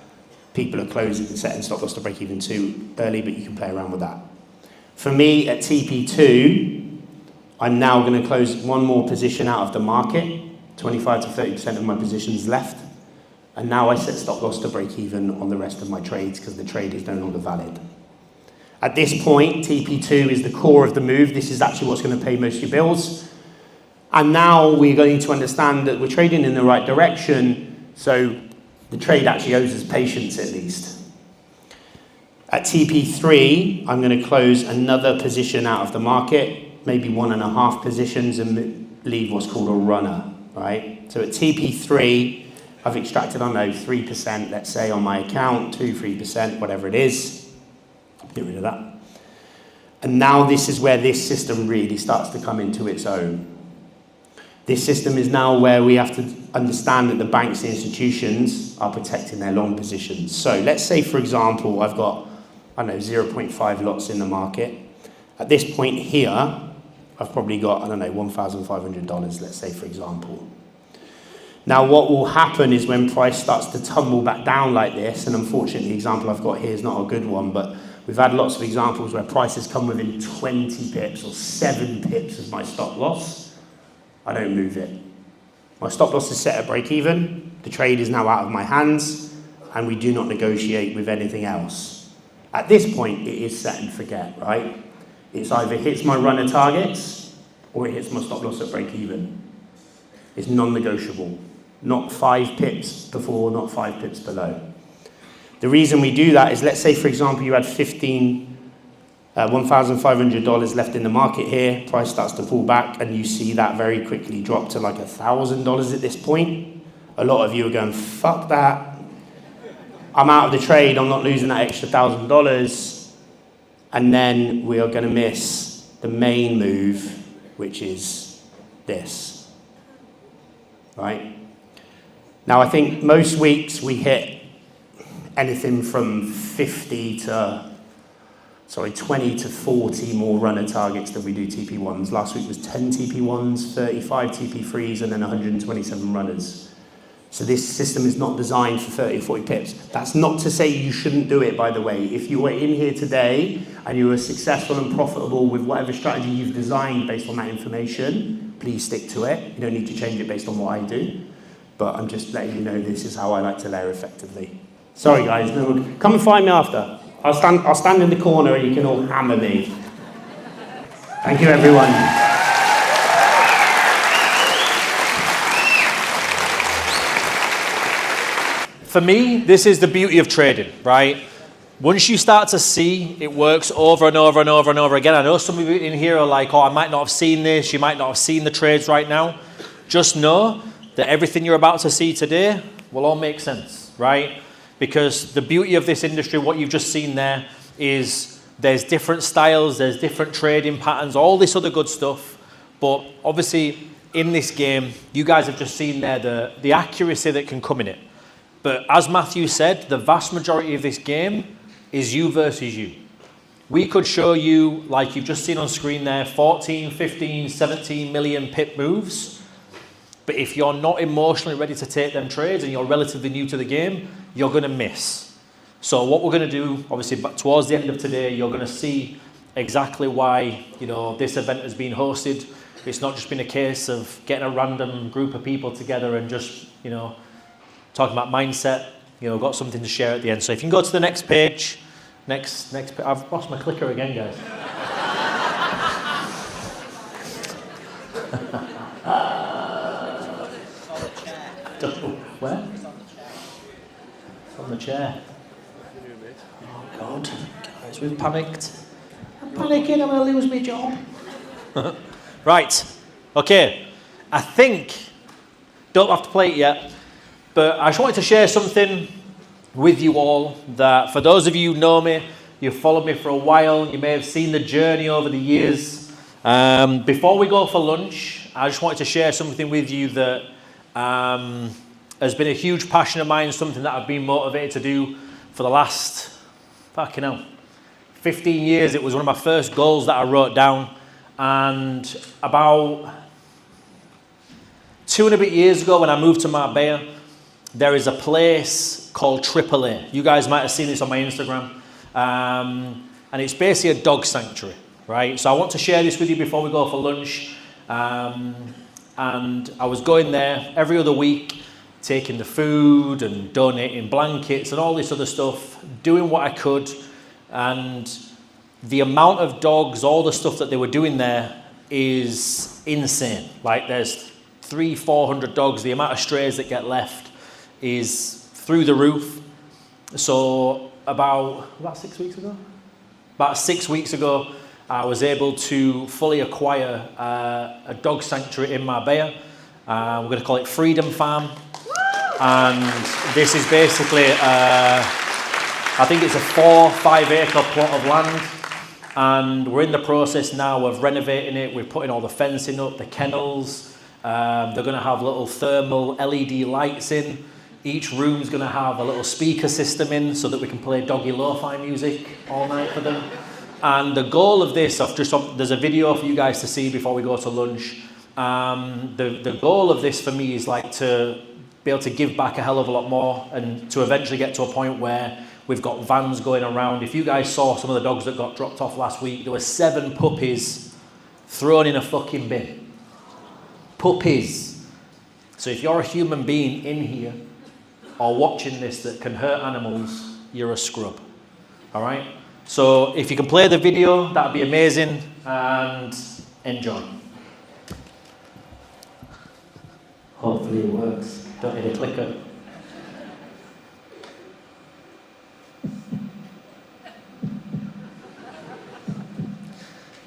people are closing and setting stop loss to break even too early, but you can play around with that. For me, at TP2, I'm now going to close 1 more position out of the market. 25 to 30% of my positions left. And now I set stop loss to break even on the rest of my trades because the trade is no longer valid. At this point, TP2 is the core of the move. This is actually what's going to pay most of your bills. And now we're going to understand that we're trading in the right direction, so the trade actually owes us patience at least. At TP3, I'm going to close another position out of the market, maybe 1.5 positions, and leave what's called a runner, right? So at TP3, I've extracted, I don't know, 3%, let's say, on my account, 3%, whatever it is. Get rid of that. And now this is where this system really starts to come into its own. This system is now where we have to understand that the banks and institutions are protecting their long positions. So let's say, for example, I've got, I don't know, 0.5 lots in the market. At this point here, I've probably got, I don't know, $1,500, let's say, for example. Now, what will happen is when price starts to tumble back down like this, and unfortunately the example I've got here is not a good one, but we've had lots of examples where prices come within 20 pips or 7 pips as my stop loss. I don't move it. My stop loss is set at break even. The trade is now out of my hands, and we do not negotiate with anything else. At this point, it is set and forget, right? It's either hits my runner targets or it hits my stop loss at break even. It's non-negotiable. Not 5 pips before, not 5 pips below. The reason we do that is, let's say, for example, you had $1,500 left in the market here, price starts to pull back, and you see that very quickly drop to like $1,000 at this point. A lot of you are going, fuck that. I'm out of the trade, I'm not losing that extra $1,000. And then we are going to miss the main move, which is this, right? Now, I think most weeks we hit anything from 20 to 40 more runner targets than we do TP1s. Last week was 10 TP1s, 35 TP3s, and then 127 runners. So this system is not designed for 30 or 40 pips. That's not to say you shouldn't do it, by the way. If you were in here today and you were successful and profitable with whatever strategy you've designed based on that information, please stick to it. You don't need to change it based on what I do. But I'm just letting you know this is how I like to layer effectively. Sorry, guys. No, come and find me after. I'll stand in the corner and you can all hammer me. Thank you, everyone. For me, this is the beauty of trading, right? Once you start to see it works over and over and over and over again, I know some of you in here are like, oh, I might not have seen this, you might not have seen the trades right now. Just know that everything you're about to see today will all make sense, right? Because the beauty of this industry, what you've just seen there, is there's different styles, there's different trading patterns, all this other good stuff. But obviously, in this game, you guys have just seen there the accuracy that can come in it. But as Matthew said, the vast majority of this game is you versus you. We could show you, like you've just seen on screen there, 14, 15, 17 million pip moves. But if you're not emotionally ready to take them trades and you're relatively new to the game, you're going to miss. So what we're going to do, obviously, towards the end of today, you're going to see exactly why, you know, this event has been hosted. It's not just been a case of getting a random group of people together and just, you know, talking about mindset. You know, got something to share at the end. So if you can go to the next page. Next. I've lost my clicker again, guys. Where? It's on the chair. Oh God, guys, we've panicked. I'm panicking. I'm going to lose my job. Right. Okay. I think don't have to play it yet, but I just wanted to share something with you all that for those of you who know me, you've followed me for a while, you may have seen the journey over the years. Before we go for lunch, I just wanted to share something with you that has been a huge passion of mine, something that I've been motivated to do for the last, 15 years. It was one of my first goals that I wrote down, and about 2 and a bit years ago when I moved to Marbella, there is a place called AAA. You guys might have seen this on my Instagram. And it's basically a dog sanctuary, right? So I want to share this with you before we go for lunch. And I was going there every other week, taking the food and donating blankets and all this other stuff, doing what I could. And the amount of dogs, all the stuff that they were doing there is insane. Like there's 300-400 dogs. The amount of strays that get left is through the roof. So about 6 weeks ago? About 6 weeks ago, I was able to fully acquire a dog sanctuary in Marbella. We're going to call it Freedom Farm. And this is basically, I think it's a 4-5 acre plot of land. And we're in the process now of renovating it. We're putting all the fencing up, the kennels. They're going to have little thermal LED lights in. Each room's going to have a little speaker system in so that we can play doggy lo-fi music all night for them. And the goal of this, there's a video for you guys to see before we go to lunch. The goal of this for me is like to be able to give back a hell of a lot more and to eventually get to a point where we've got vans going around. If you guys saw some of the dogs that got dropped off last week, there were 7 puppies thrown in a fucking bin. Puppies. So if you're a human being in here or watching this that can hurt animals, you're a scrub. All right? So if you can play the video, that'd be amazing, and enjoy. Hopefully it works. Don't need a clicker.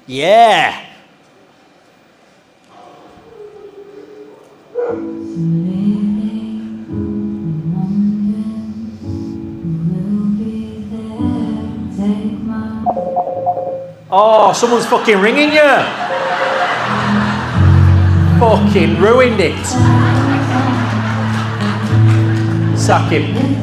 Yeah! Oh, someone's fucking ringing you! Fucking ruined it. Sack him.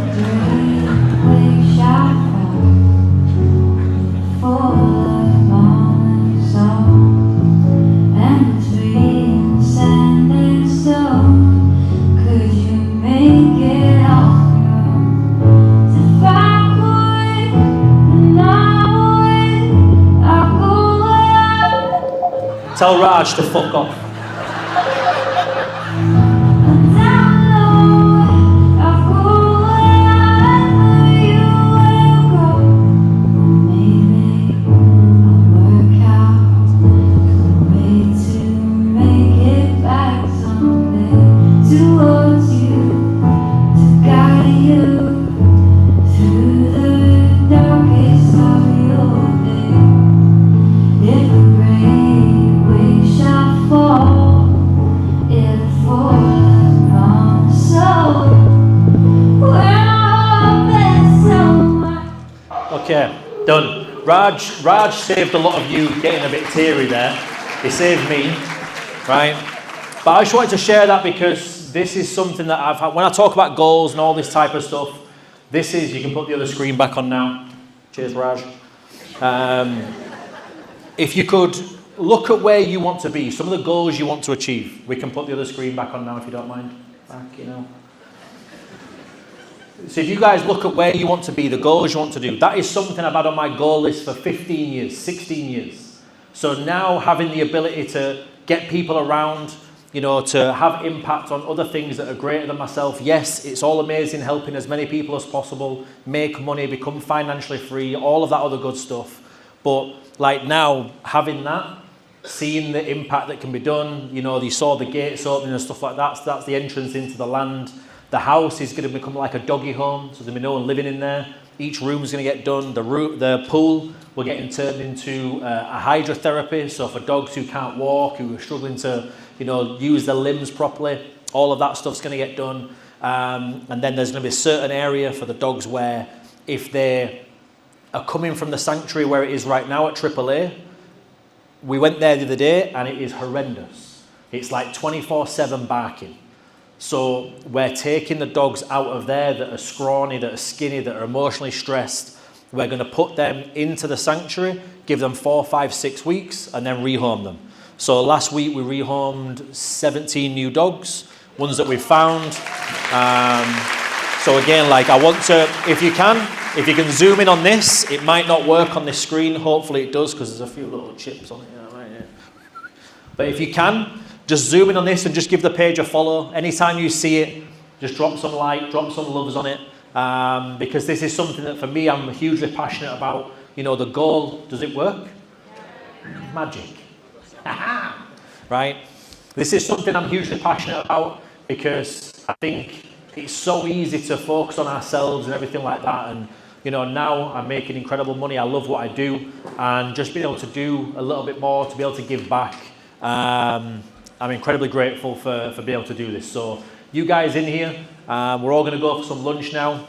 Tell Raj to fuck off. Okay, done. Raj saved a lot of you getting a bit teary there. He saved me, right? But I just wanted to share that because this is something that I've had. When I talk about goals and all this type of stuff, this is, you can put the other screen back on now. Cheers, Raj. If you could look at where you want to be, some of the goals you want to achieve. We can put the other screen back on now if you don't mind. Back, you know. So if you guys look at where you want to be, the goals you want to do, that is something I've had on my goal list for 15 years, 16 years. So now having the ability to get people around, you know, to have impact on other things that are greater than myself. Yes, it's all amazing helping as many people as possible, make money, become financially free, all of that other good stuff. But like now, having that, seeing the impact that can be done, you know, you saw the gates opening and stuff like that, so that's the entrance into the land. The house is going to become like a doggy home, so there'll be no one living in there. Each room is going to get done. The pool, we're getting turned into a hydrotherapy, so for dogs who can't walk, who are struggling to, you know, use their limbs properly, all of that stuff's going to get done. And then there's going to be a certain area for the dogs where if they are coming from the sanctuary where it is right now at AAA, we went there the other day and it is horrendous. It's like 24/7 barking. So we're taking the dogs out of there that are scrawny, that are skinny, that are emotionally stressed. We're going to put them into the sanctuary, give them 4, 5, 6 weeks, and then rehome them. So last week we rehomed 17 new dogs, ones that we found. So again, like I want to, if you can zoom in on this, it might not work on this screen. Hopefully it does because there's a few little chips on it. Right here. But if you can, just zoom in on this and just give the page a follow. Anytime you see it, just drop some like, drop some loves on it. Because this is something that for me, I'm hugely passionate about. You know, the goal, does it work? Magic. Right? This is something I'm hugely passionate about because I think it's so easy to focus on ourselves and everything like that. And, you know, now I'm making incredible money. I love what I do. And just being able to do a little bit more, to be able to give back, I'm incredibly grateful for being able to do this. So you guys in here, we're all going to go for some lunch now.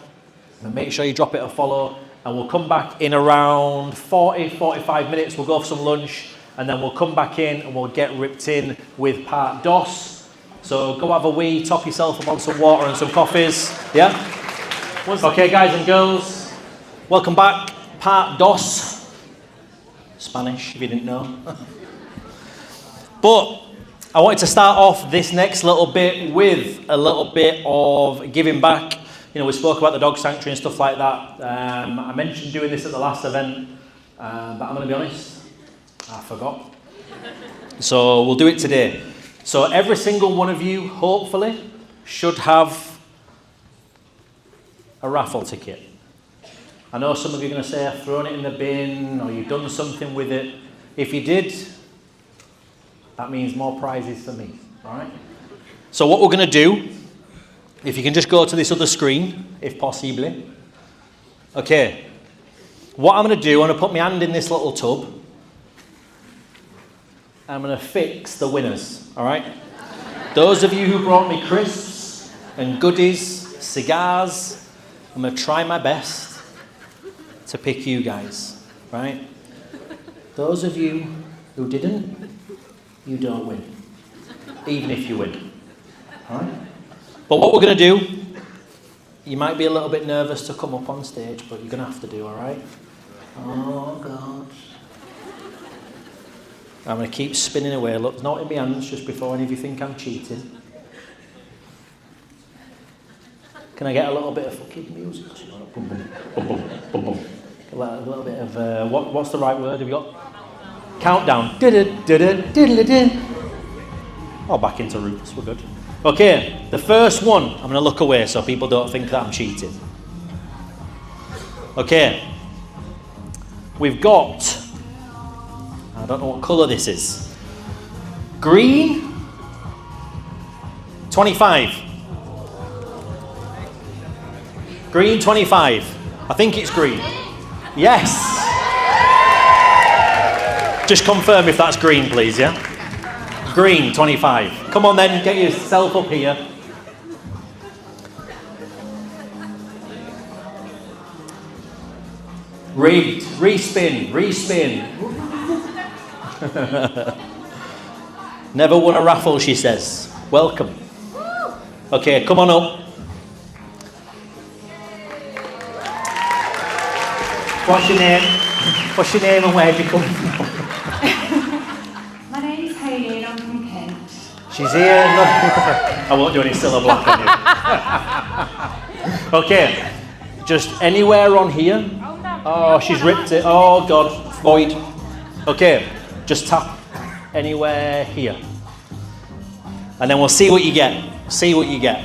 And make sure you drop it a follow. And we'll come back in around 40, 45 minutes. We'll go for some lunch. And then we'll come back in and we'll get ripped in with part DOS. So go have a wee, top yourself up on some water and some coffees. Yeah? Okay, guys and girls. Welcome back. Part DOS. Spanish, if you didn't know. But I wanted to start off this next little bit with a little bit of giving back. You know, we spoke about the dog sanctuary and stuff like that. I mentioned doing this at the last event, but I'm going to be honest, I forgot. So we'll do it today. So every single one of you, hopefully, should have a raffle ticket. I know some of you are going to say, I've thrown it in the bin, or you've done something with it. If you did, that means more prizes for me, all right? So what we're going to do, if you can just go to this other screen, if possible. Okay. What I'm going to do, I'm going to put my hand in this little tub. I'm going to fix the winners, all right? Those of you who brought me crisps and goodies, cigars, I'm going to try my best to pick you guys, right? Those of you who didn't, you don't win, even if you win, all right? But what we're going to do, you might be a little bit nervous to come up on stage, but you're going to have to do, all right? Oh, God. I'm going to keep spinning away. Look, it's not in my hands just before any of you think I'm cheating. Can I get a little bit of fucking music? A little bit of, what's the right word? Have you got? Countdown. Oh, back into roots. We're good. Okay, the first one. I'm going to look away so people don't think that I'm cheating. Okay. We've got, I don't know what colour this is. Green, 25. Green, 25. I think it's green. Yes. Just confirm if that's green, please, yeah? Green, 25. Come on then, get yourself up here. Rigged, respin. Never won a raffle, she says. Welcome. Okay, come on up. What's your name? What's your name and where do you come from? My name's Hayley and I'm from Kent. She's here. I won't do any syllable on you. Okay, just anywhere on here. Oh, she's ripped it. Oh God, void. Okay, just tap anywhere here. And then we'll see what you get. See what you get.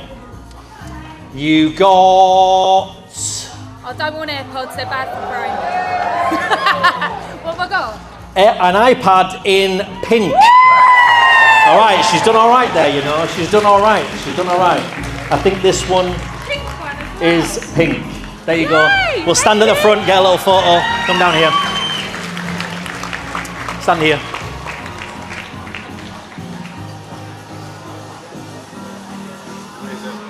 You got... I don't want AirPods, they're bad for brain. What have I got? An iPad in pink. All right, she's done all right there, you know. She's done all right. She's done all right. I think this one is pink. There you go. We'll stand at the front, get a little photo. Come down here. Stand here.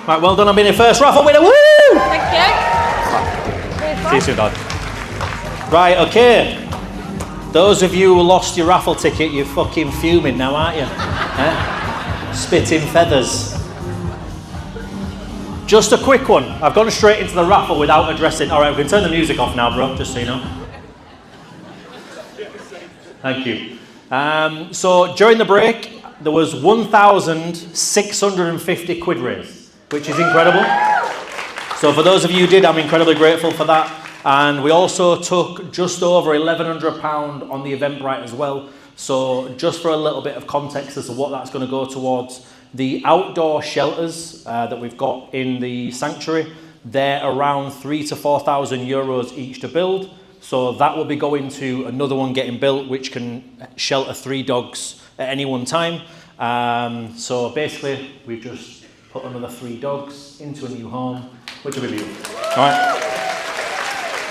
Right, well done on being the first raffle winner. Woo! Thank you. See you soon, Dad. Right, okay. Those of you who lost your raffle ticket, you're fucking fuming now, aren't you? Spitting feathers. Just a quick one. I've gone straight into the raffle without addressing. All right, we can turn the music off now, bro, just so you know. Thank you. So during the break, there was 1,650 quid raised, which is incredible. So for those of you who did, I'm incredibly grateful for that. And we also took just over £1,100 on the Eventbrite as well. So just for a little bit of context as to what that's going to go towards, the outdoor shelters that we've got in the sanctuary, they're around €3,000 to €4,000 each to build. So that will be going to another one getting built, which can shelter 3 dogs at any one time. So basically, we've just put another 3 dogs into a new home, which will be beautiful. All right.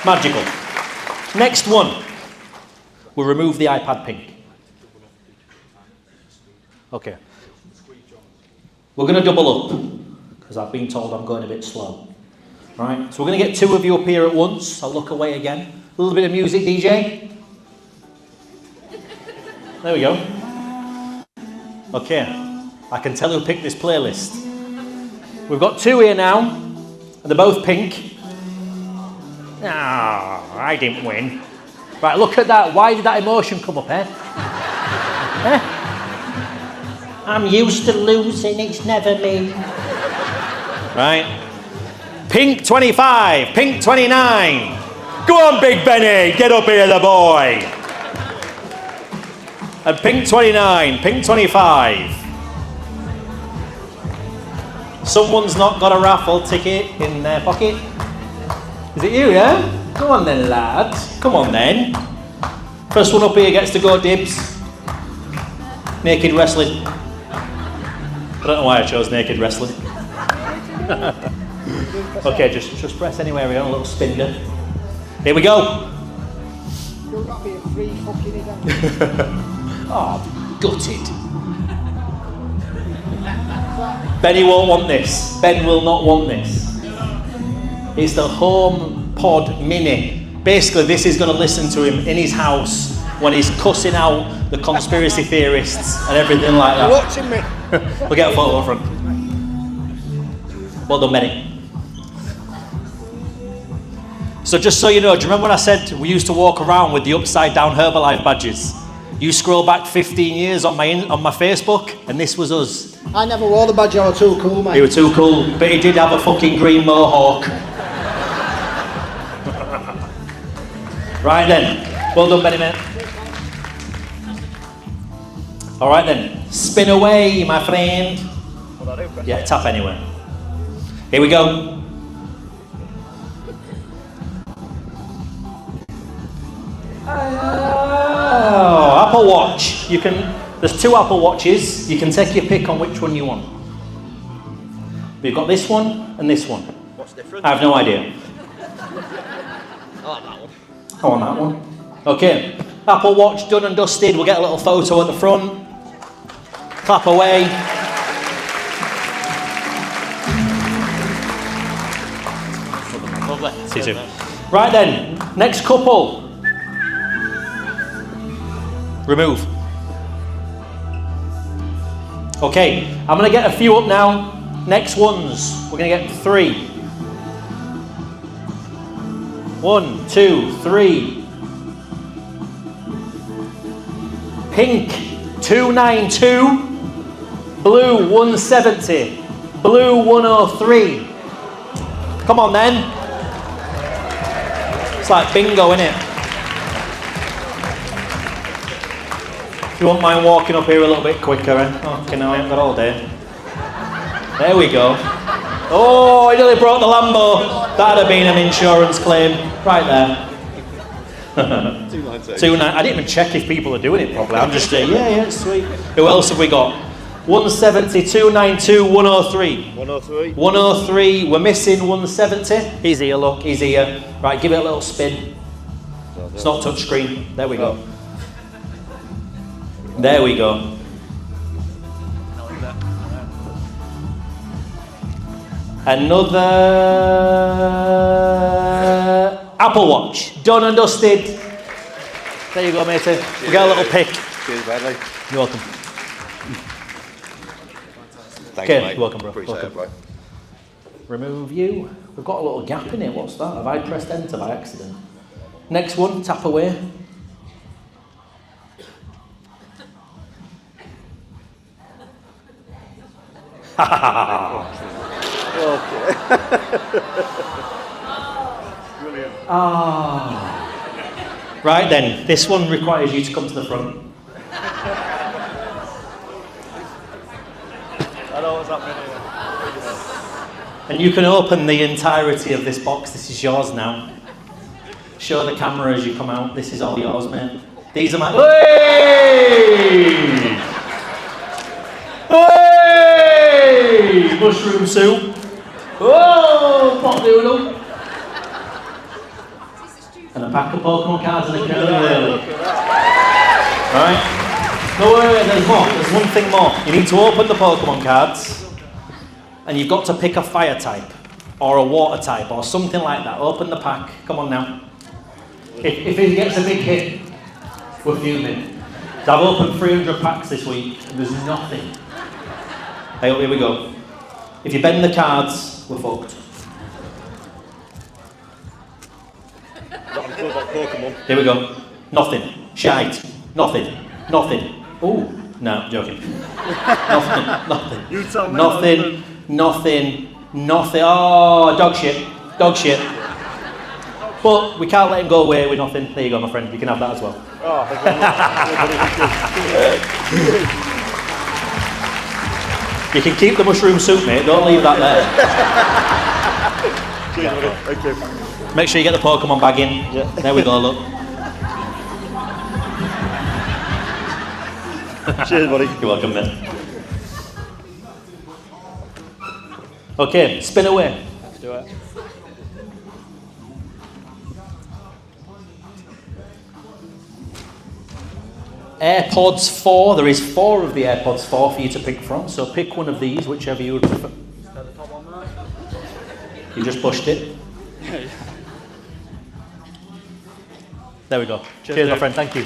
Magical. Next one. We'll remove the iPad pink. Okay. We're going to double up, because I've been told I'm going a bit slow. All right, so we're going to get 2 of you up here at once. I'll look away again. A little bit of music, DJ. There we go. Okay, I can tell who picked this playlist. We've got 2 here now, and they're both pink. Ah, I didn't win. Right, look at that. Why did that emotion come up, eh? I'm used to losing, it's never me. Right. Pink 25, pink 29. Go on, Big Benny, get up here, the boy. And pink 29, pink 25. Someone's not got a raffle ticket in their pocket. Is it you, yeah? Go on then, lads. Come on then. First one up here gets to go dibs. Naked wrestling. I don't know why I chose naked wrestling. Okay, just press anywhere we're on, a little spinner. Here we go. Oh, gutted. Benny won't want this. Ben will not want this. It's the HomePod Mini. Basically, this is going to listen to him in his house when he's cussing out the conspiracy theorists and everything like that. Watching me. We'll get a photo up front. Well done, Benny. So just so you know, do you remember when I said we used to walk around with the upside down Herbalife badges? You scroll back 15 years on my Facebook, and this was us. I never wore the badge, I was too cool, mate. You were too cool, but he did have a fucking green mohawk. Right then, well done, Benny, mate. All right then, spin away, my friend. Yeah, tap anywhere. Here we go. Oh, Apple Watch. There's 2 Apple Watches. You can take your pick on which one you want. We've got this one and this one. What's different? I have no idea. I like that one. I want that one. Okay, Apple Watch done and dusted. We'll get a little photo at the front. Clap away. Lovely. See you soon. Right then, next couple. Remove. Okay, I'm going to get a few up now. Next ones, we're going to get 3. 1, 2, 3. Pink 292, blue 170, blue 103. Come on then. It's like bingo, innit? If you won't mind walking up here a little bit quicker, eh? Okay, no, I haven't got all day. There we go. Oh, I nearly brought the Lambo. That'd have been an insurance claim. Right there. 292. I didn't even check if people are doing it properly. I'm just saying, yeah, sweet. Who else have we got? 170, 292, 103. 103. 103. We're missing 170. He's here, look. He's here. Right, give it a little spin. It's not touch screen. There we go. There we go. Another Apple Watch, done and dusted. There you go, matey. We got a little pick. Cheers, Bradley. You're welcome. Thank you, mate. You're welcome, bro. Appreciate it, bro. Remove you. We've got a little gap in it. What's that? Have I pressed enter by accident? Next one, tap away. Ha ha ha. Brilliant. Ah. Right then, this one requires you to come to the front. I know what's happening here. And you can open the entirety of this box. This is yours now. Show the camera as you come out. This is all yours, mate. These are my... Hey! Hey! Mushroom soup. Oh, pot noodle. And a pack of Pokemon cards and a kernel. Right? No, wait, there's more. There's one thing more. You need to open the Pokemon cards, and you've got to pick a fire type, or a water type, or something like that. Open the pack. Come on now. If it gets a big hit, we're fuming. So I've opened 300 packs this week, and there's nothing. Hey, here we go. If you bend the cards, we're fucked. Here we go. Nothing. Shite. Nothing. Nothing. Ooh. No, joking. Nothing. You tell me. Nothing. Oh, dog shit. Dog shit. But we can't let him go away with nothing. There you go, my friend. You can have that as well. Oh, thank you. You can keep the mushroom soup, mate. Don't leave that there. Cheers, buddy. Thank you. Make sure you get the Pokemon bag in. Yeah. There we go, look. Cheers, buddy. You're welcome, mate. Okay, spin away. Let's do it. AirPods 4. There is 4 of the AirPods 4 for you to pick from. So pick one of these, whichever you would prefer. At the top one there. You just pushed it. There we go. Cheers, my friend. Thank you.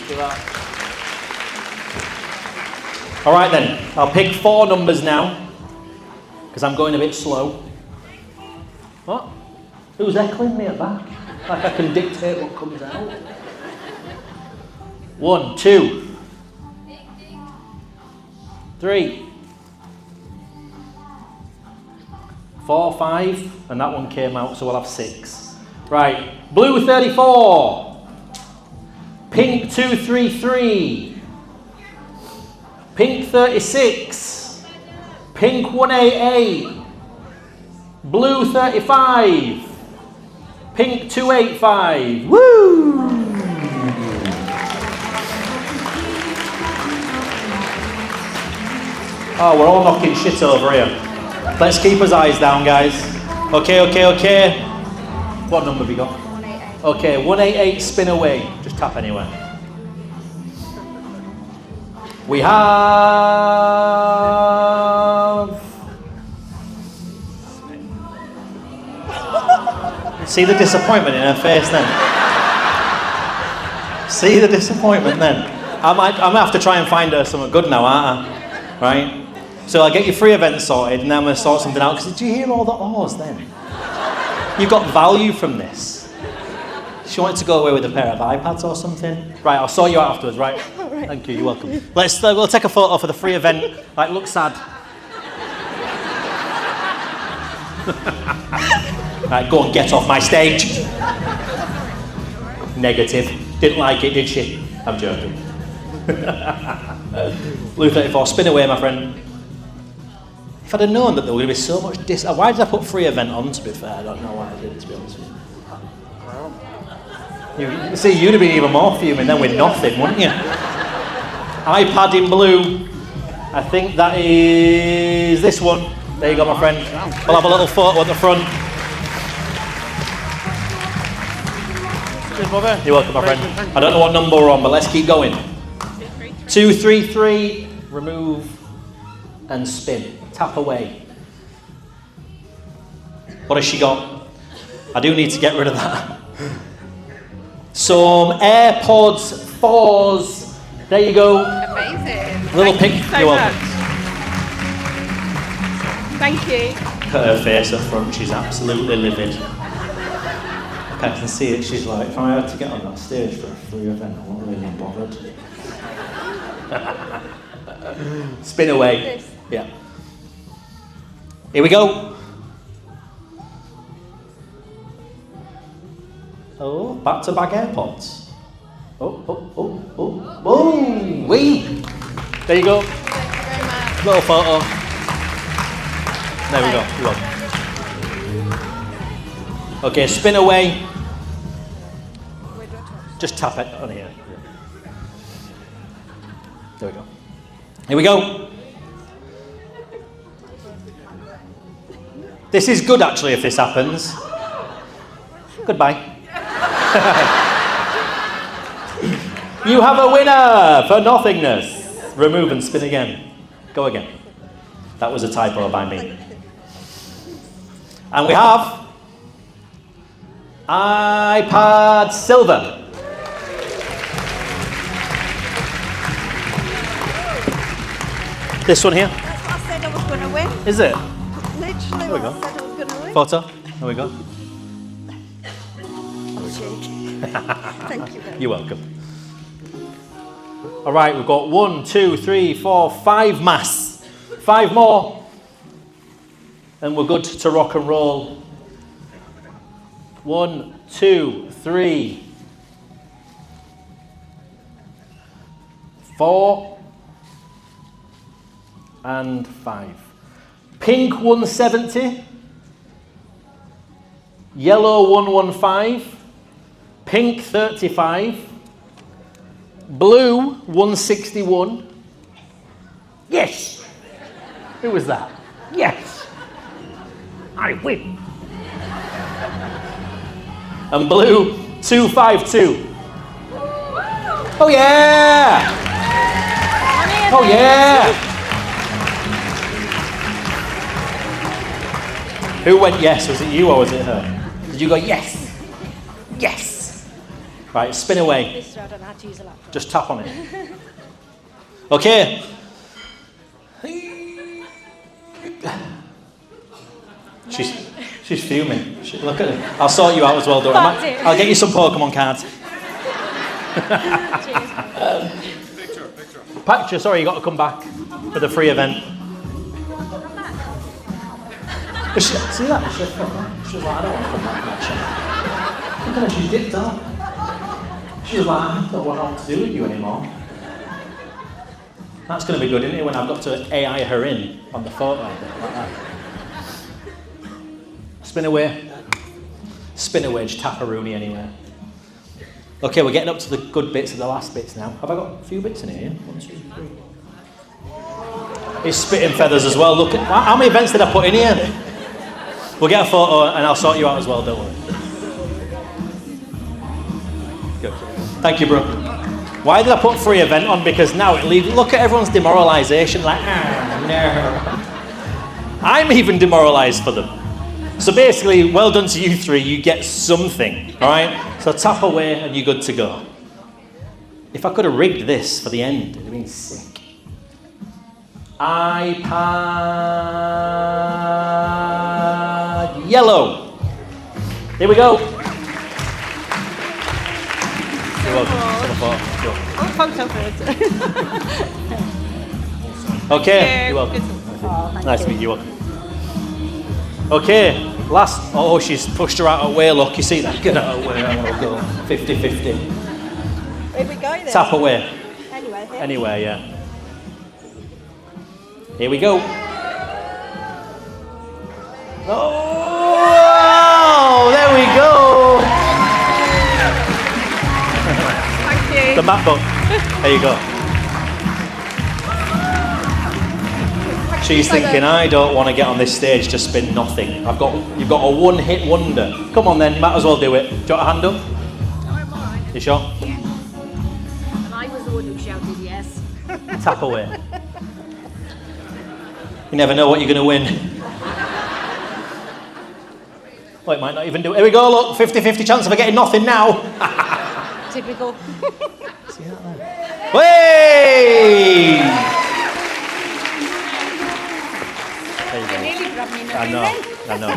All right then. I'll pick 4 numbers now because I'm going a bit slow. What? Who's heckling me at back? Like I can dictate what comes out. 1, 2, 3, 4, 5, and that one came out, so we'll have 6. Right, blue 34, pink 233, pink 36, pink 188, blue 35, pink 285. Woo! Oh, we're all knocking shit over here. Let's keep his eyes down, guys. Okay. What number have you got? 188. Okay, 188, spin away. Just tap anywhere. We have... See the disappointment in her face then? See the disappointment then? I'm going to have to try and find her something good now, aren't I? Right? So I'll get your free event sorted and then I'm going to sort something out. Because did you hear all the ahs then? You got value from this. She wanted to go away with a pair of iPads or something. Right, I'll sort you out afterwards, right? Thank you, you're welcome. We'll take a photo for the free event. Like, look sad. Right, go and get off my stage. Negative. Didn't like it, did she? I'm joking. Blue 34, spin away, my friend. If I'd have known that there were going to be so much why did I put free event on, to be fair? I don't know why I did, to be honest with you. See, you'd have been even more fuming then with nothing, wouldn't you? iPad in blue. I think that is this one. There you go, my friend. We'll have a little photo at the front. You're welcome, my friend. I don't know what number we're on, but let's keep going. 233, remove and spin. Tap away. What has she got? I do need to get rid of that. Some AirPods 4s. There you go. Amazing. Little pic. Thank you so You're welcome. much. Thank you. Her face up front, she's absolutely livid. I can see it, she's like, if I had to get on that stage for a free event, I won't really be bothered. Spin away. This. Yeah. Here we go. Oh, back-to-back AirPods. Oh, boom, wee. There you go. Thank you very much. Little photo. There we go. You're welcome. Okay, spin away. Just tap it on here. There we go. Here we go. This is good, actually, if this happens. Goodbye. You have a winner for nothingness. Remove and spin again. Go again. That was a typo by me. And we have iPad Silver. This one here. That's what I said I was going to win. Is it? Literally There we what go. I said I was going to win. Photo. There we go. Thank you very much. You're welcome. All right, we've got 1, 2, 3, 4, 5 masks. 5 more. And we're good to rock and roll. 1, 2, 3, 4, and 5. Pink 170. Yellow 115. Pink 35. Blue 161. Yes! Who was that? Yes! I win! And blue 252. Oh yeah! Oh yeah! Who went yes? Was it you or was it her? Did you go yes? Yes! Right, spin away. This I don't know how to use a laptop. Just tap on it. Okay. She's fuming. Look at it. I'll sort you out as well, don't I? I'll get you some Pokemon cards. Picture, sorry, you got to come back for the free event. See that? She was like, I don't want to come back for that shit. Look at her, she dipped out. She was like, I don't want to do with you anymore. That's going to be good, isn't it, when I've got to AI her in on the photo like that. Spin away. Spin away, just tap a Rooney anywhere. Okay, we're getting up to the good bits of the last bits now. Have I got a few bits in here? 1, 2, 3. It's spitting feathers as well. Look at how many events did I put in here? We'll get a photo and I'll sort you out as well, don't worry. Good. Thank you, bro. Why did I put free event on? Because now it leaves. Look at everyone's demoralisation. Like, no. I'm even demoralised for them. So basically, well done to you 3. You get something, all right? So tap away and you're good to go. If I could have rigged this for the end, it'd have been sick. iPad yellow. Here we go. You're welcome. Oh, photo first. Okay, you're welcome. Nice to meet you. Okay, last. Oh, she's pushed her out of the way. Look, you see that? Get out of the way. I'm gonna go 50-50. Here we go then. Tap away. Anyway, here. Anyway, yeah. Here we go. Oh, there we go. Thank you. The map book. There you go. She's thinking, I don't want to get on this stage to spin nothing. You've got a one-hit wonder. Come on then, might as well do it. Do you want a hand up? Oh, I'm all right. You sure? Yeah. And I was the one who shouted yes. Tap away. You never know what you're going to win. Well, it might not even do it. Here we go, look, 50-50 chance of getting nothing now. Typical. See that there? Way! There you go. Nearly grabbed me in the I know.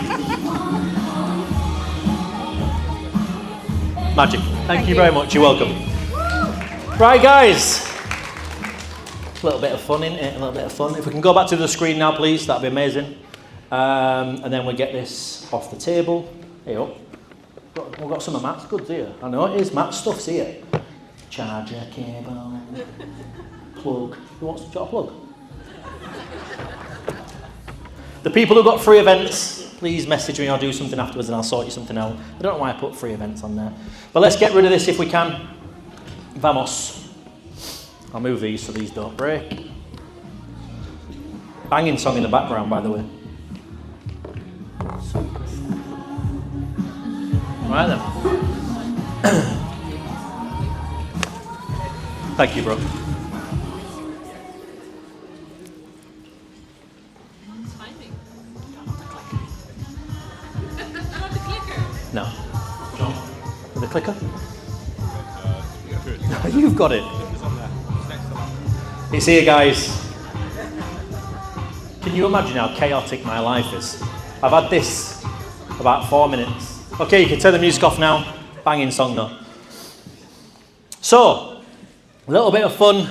Magic. Thank you very much. You're welcome. Right, guys. A little bit of fun in it. A little bit of fun. If we can go back to the screen now, please, that'd be amazing. And then we'll get this off the table. Here you go. We've got some of Matt's goods here. I know it is. Matt's stuff's here. Charger, cable, plug. Who wants to plug? The people who got free events, please message me or do something afterwards and I'll sort you something out. I don't know why I put free events on there. But let's get rid of this if we can. Vamos. I'll move these so these don't break. Banging song in the background, by the way. Right then. Thank you, bro. No. John? With the clicker? You've got it. It's here, guys. Can you imagine how chaotic my life is? I've had this about 4 minutes. Okay, you can turn the music off now. Banging song though. So, a little bit of fun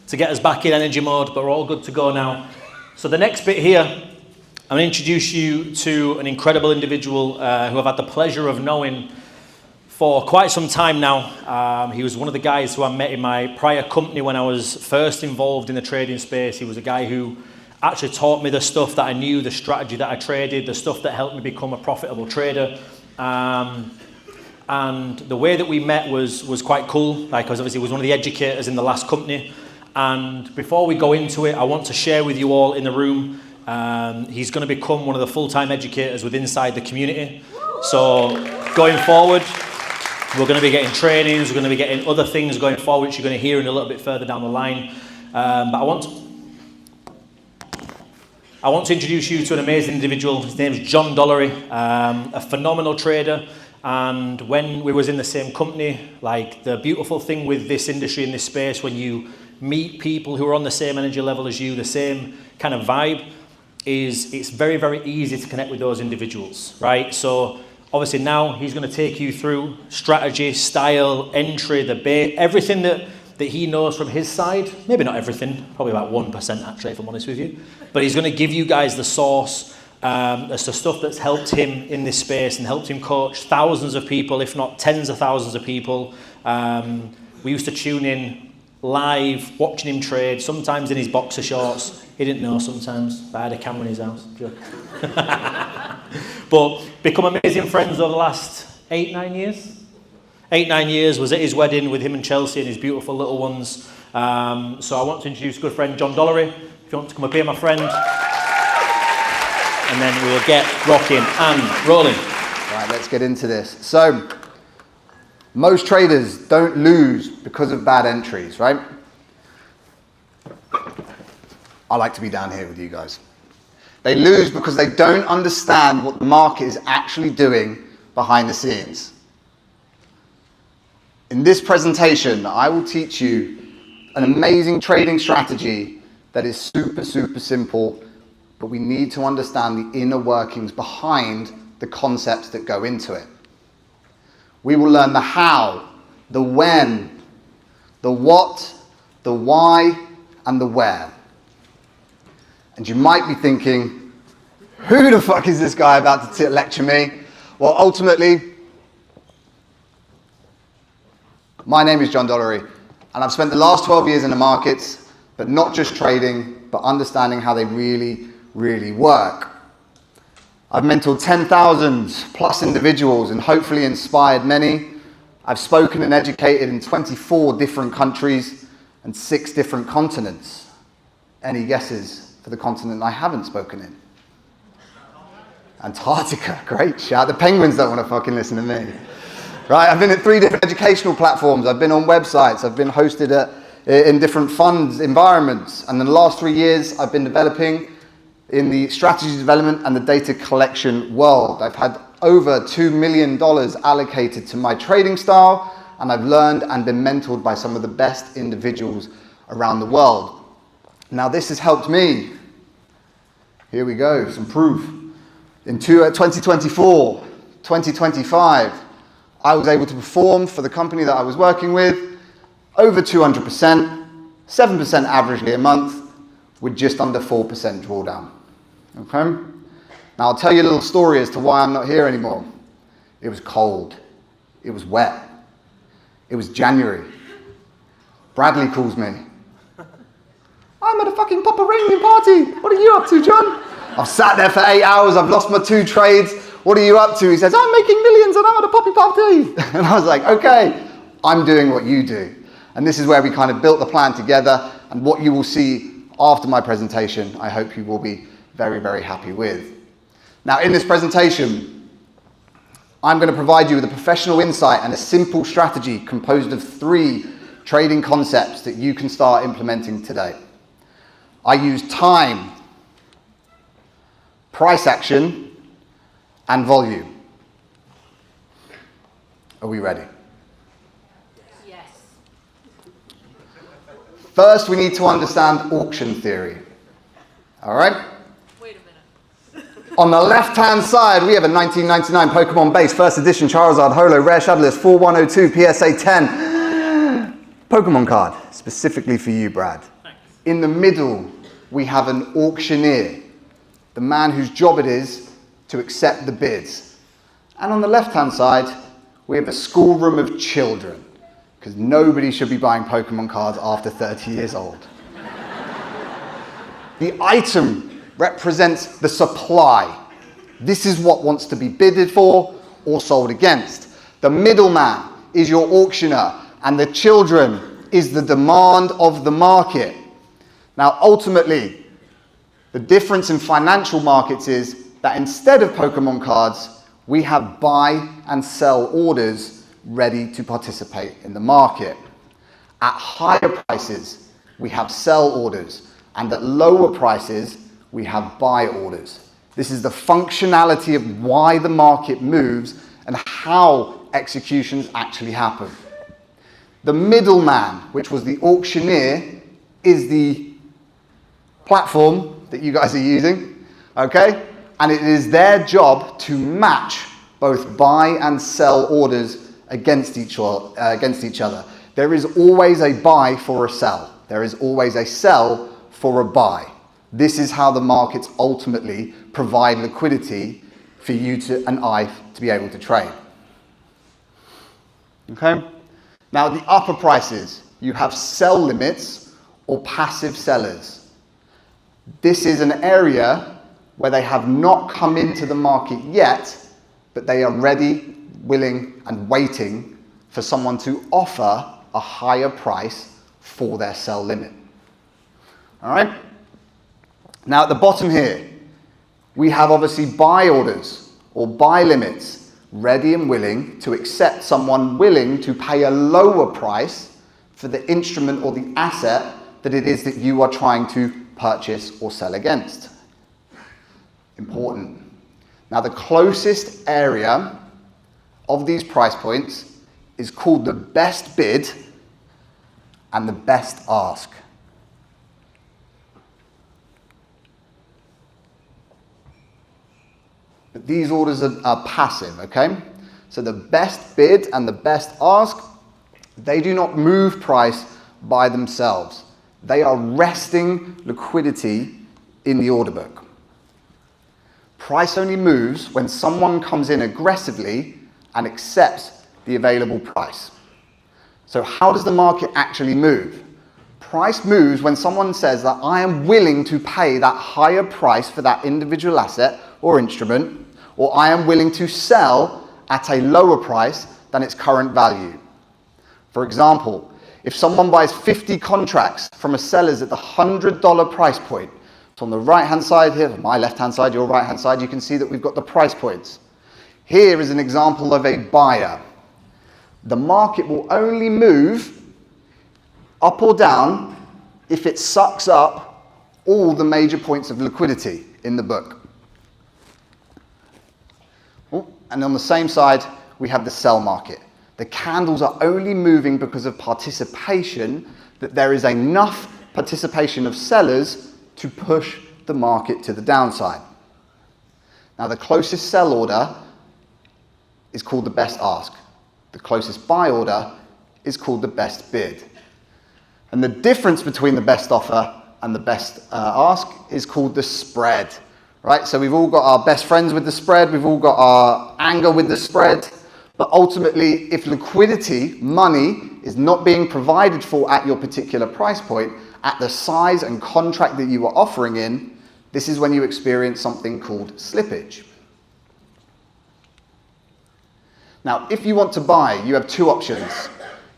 to get us back in energy mode, but we're all good to go now. So the next bit here, I'm going to introduce you to an incredible individual who I've had the pleasure of knowing for quite some time now. He was one of the guys who I met in my prior company when I was first involved in the trading space. He was a guy who actually taught me the stuff that I knew, the strategy that I traded, the stuff that helped me become a profitable trader. And the way that we met was quite cool, because obviously he was one of the educators in the last company. And before we go into it, I want to share with you all in the room, he's going to become one of the full-time educators within inside the community. So going forward, we're going to be getting trainings, we're going to be getting other things going forward, which you're going to hear in a little bit further down the line. But I want to introduce you to an amazing individual. His name is John Dollery, a phenomenal trader. And when we was in the same company, like the beautiful thing with this industry in this space, when you meet people who are on the same energy level as you, the same kind of vibe, is it's very, very easy to connect with those individuals, right? So obviously now he's going to take you through strategy, style, entry, the bait, everything that he knows from his side. Maybe not everything, probably about 1% actually, if I'm honest with you. But he's going to give you guys the source. That's the stuff that's helped him in this space and helped him coach thousands of people, if not tens of thousands of people. We used to tune in live, watching him trade, sometimes in his boxer shorts. He didn't know sometimes. I had a camera in his house. But become amazing friends over the last 8-9 years. 8-9 years, was at his wedding with him and Chelsea and his beautiful little ones. So I want to introduce good friend John Dollery. If you want to come up here, my friend. And then we will get rocking and rolling. Right, let's get into this. So, most traders don't lose because of bad entries, right? I like to be down here with you guys. They lose because they don't understand what the market is actually doing behind the scenes. In this presentation, I will teach you an amazing trading strategy that is super, super simple, but we need to understand the inner workings behind the concepts that go into it. We will learn the how the when, the what, the why, and the where. And you might be thinking, who the fuck is this guy about to lecture me? Well, ultimately, my name is John Dollery, and I've spent the last 12 years in the markets, but not just trading, but understanding how they really, really work. I've mentored 10,000 plus individuals and hopefully inspired many. I've spoken and educated in 24 different countries and 6 different continents. Any guesses for the continent I haven't spoken in? Antarctica, great shout. The penguins don't want to fucking listen to me. Right, I've been at 3 different educational platforms. I've been on websites. I've been hosted in different funds, environments. And in the last 3 years, I've been developing in the strategy development and the data collection world. I've had over $2 million allocated to my trading style, and I've learned and been mentored by some of the best individuals around the world. Now, this has helped me. Here we go, some proof. In 2024, 2025, I was able to perform for the company that I was working with over 200%, 7% averagely a month, with just under 4% drawdown. Okay? Now I'll tell you a little story as to why I'm not here anymore. It was cold. It was wet. It was January. Bradley calls me. I'm at a fucking Papa Ringing party. What are you up to, John? I've sat there for 8 hours. I've lost my 2 trades. What are you up to? He says, I'm making millions and I'm at a poppy party. And I was like, okay, I'm doing what you do. And this is where we kind of built the plan together, and what you will see after my presentation, I hope you will be very, very happy with. Now, in this presentation, I'm going to provide you with a professional insight and a simple strategy composed of 3 trading concepts that you can start implementing today. I use time, price action, and volume. Are we ready? Yes. First, we need to understand auction theory. All right? Wait a minute. On the left-hand side, we have a 1999 Pokemon base, first edition Charizard Holo, Rare Shadowless, 4102, PSA 10. Pokemon card, specifically for you, Brad. Thanks. In the middle, we have an auctioneer, the man whose job it is to accept the bids. And on the left-hand side, we have a schoolroom of children, because nobody should be buying Pokemon cards after 30 years old. The item represents the supply. This is what wants to be bidded for or sold against. The middleman is your auctioneer, and the children is the demand of the market. Now, ultimately, the difference in financial markets is that instead of Pokemon cards, we have buy and sell orders ready to participate in the market. At higher prices, we have sell orders, and at lower prices, we have buy orders. This is the functionality of why the market moves and how executions actually happen. The middleman, which was the auctioneer, is the platform that you guys are using, okay? And it is their job to match both buy and sell orders against each other. There is always a buy for a sell. There is always a sell for a buy. This is how the markets ultimately provide liquidity for you and I to be able to trade. Okay? Now, the upper prices, you have sell limits or passive sellers. This is an area where they have not come into the market yet, but they are ready, willing, and waiting for someone to offer a higher price for their sell limit. All right? Now, at the bottom here, we have obviously buy orders or buy limits, ready and willing to accept someone willing to pay a lower price for the instrument or the asset that it is that you are trying to purchase or sell against. Important. Now, the closest area of these price points is called the best bid and the best ask. But these orders are passive, okay? So the best bid and the best ask They do not move price by themselves. They are resting liquidity in the order book. Price only moves when someone comes in aggressively and accepts the available price. So how does the market actually move? Price moves when someone says that I am willing to pay that higher price for that individual asset or instrument, or I am willing to sell at a lower price than its current value. For example, if someone buys 50 contracts from a seller's at the $100 price point, so on the right-hand side here, my left-hand side, your right-hand side, you can see that we've got the price points. Here is an example of a buyer. The market will only move up or down if it sucks up all the major points of liquidity in the book. Oh, and on the same side, we have the sell market. The candles are only moving because of participation, that there is enough participation of sellers to push the market to the downside. Now, the closest sell order is called the best ask. The closest buy order is called the best bid. And the difference between the best offer and the best ask is called the spread, right? So we've all got our best friends with the spread, we've all got our anger with the spread, but ultimately, if liquidity, money, is not being provided for at your particular price point, at the size and contract that you are offering in, this is when you experience something called slippage. Now, if you want to buy, you have two options.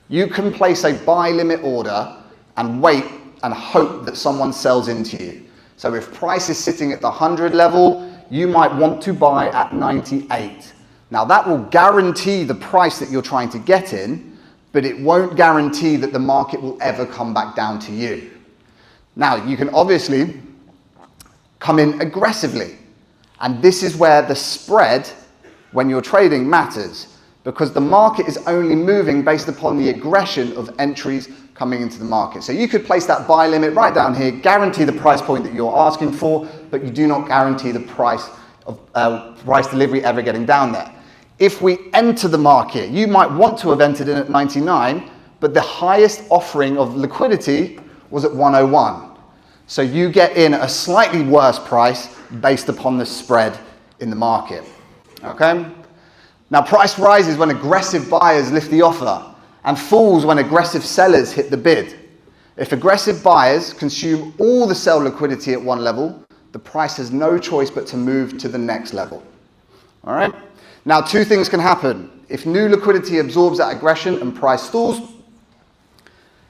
You can place a buy limit order and wait and hope that someone sells into you. So if price is sitting at the 100 level, you might want to buy at 98. Now that will guarantee the price that you're trying to get in, but it won't guarantee that the market will ever come back down to you. Now, you can obviously come in aggressively, and this is where the spread, when you're trading, matters, because the market is only moving based upon the aggression of entries coming into the market. So you could place that buy limit right down here, guarantee the price point that you're asking for, but you do not guarantee the price of price delivery ever getting down there. If we enter the market, you might want to have entered in at 99, but the highest offering of liquidity was at 101. So you get in at a slightly worse price based upon the spread in the market. Okay? Now, price rises when aggressive buyers lift the offer and falls when aggressive sellers hit the bid. If aggressive buyers consume all the sell liquidity at one level, the price has no choice but to move to the next level. All right? Now, two things can happen. If new liquidity absorbs that aggression and price stalls,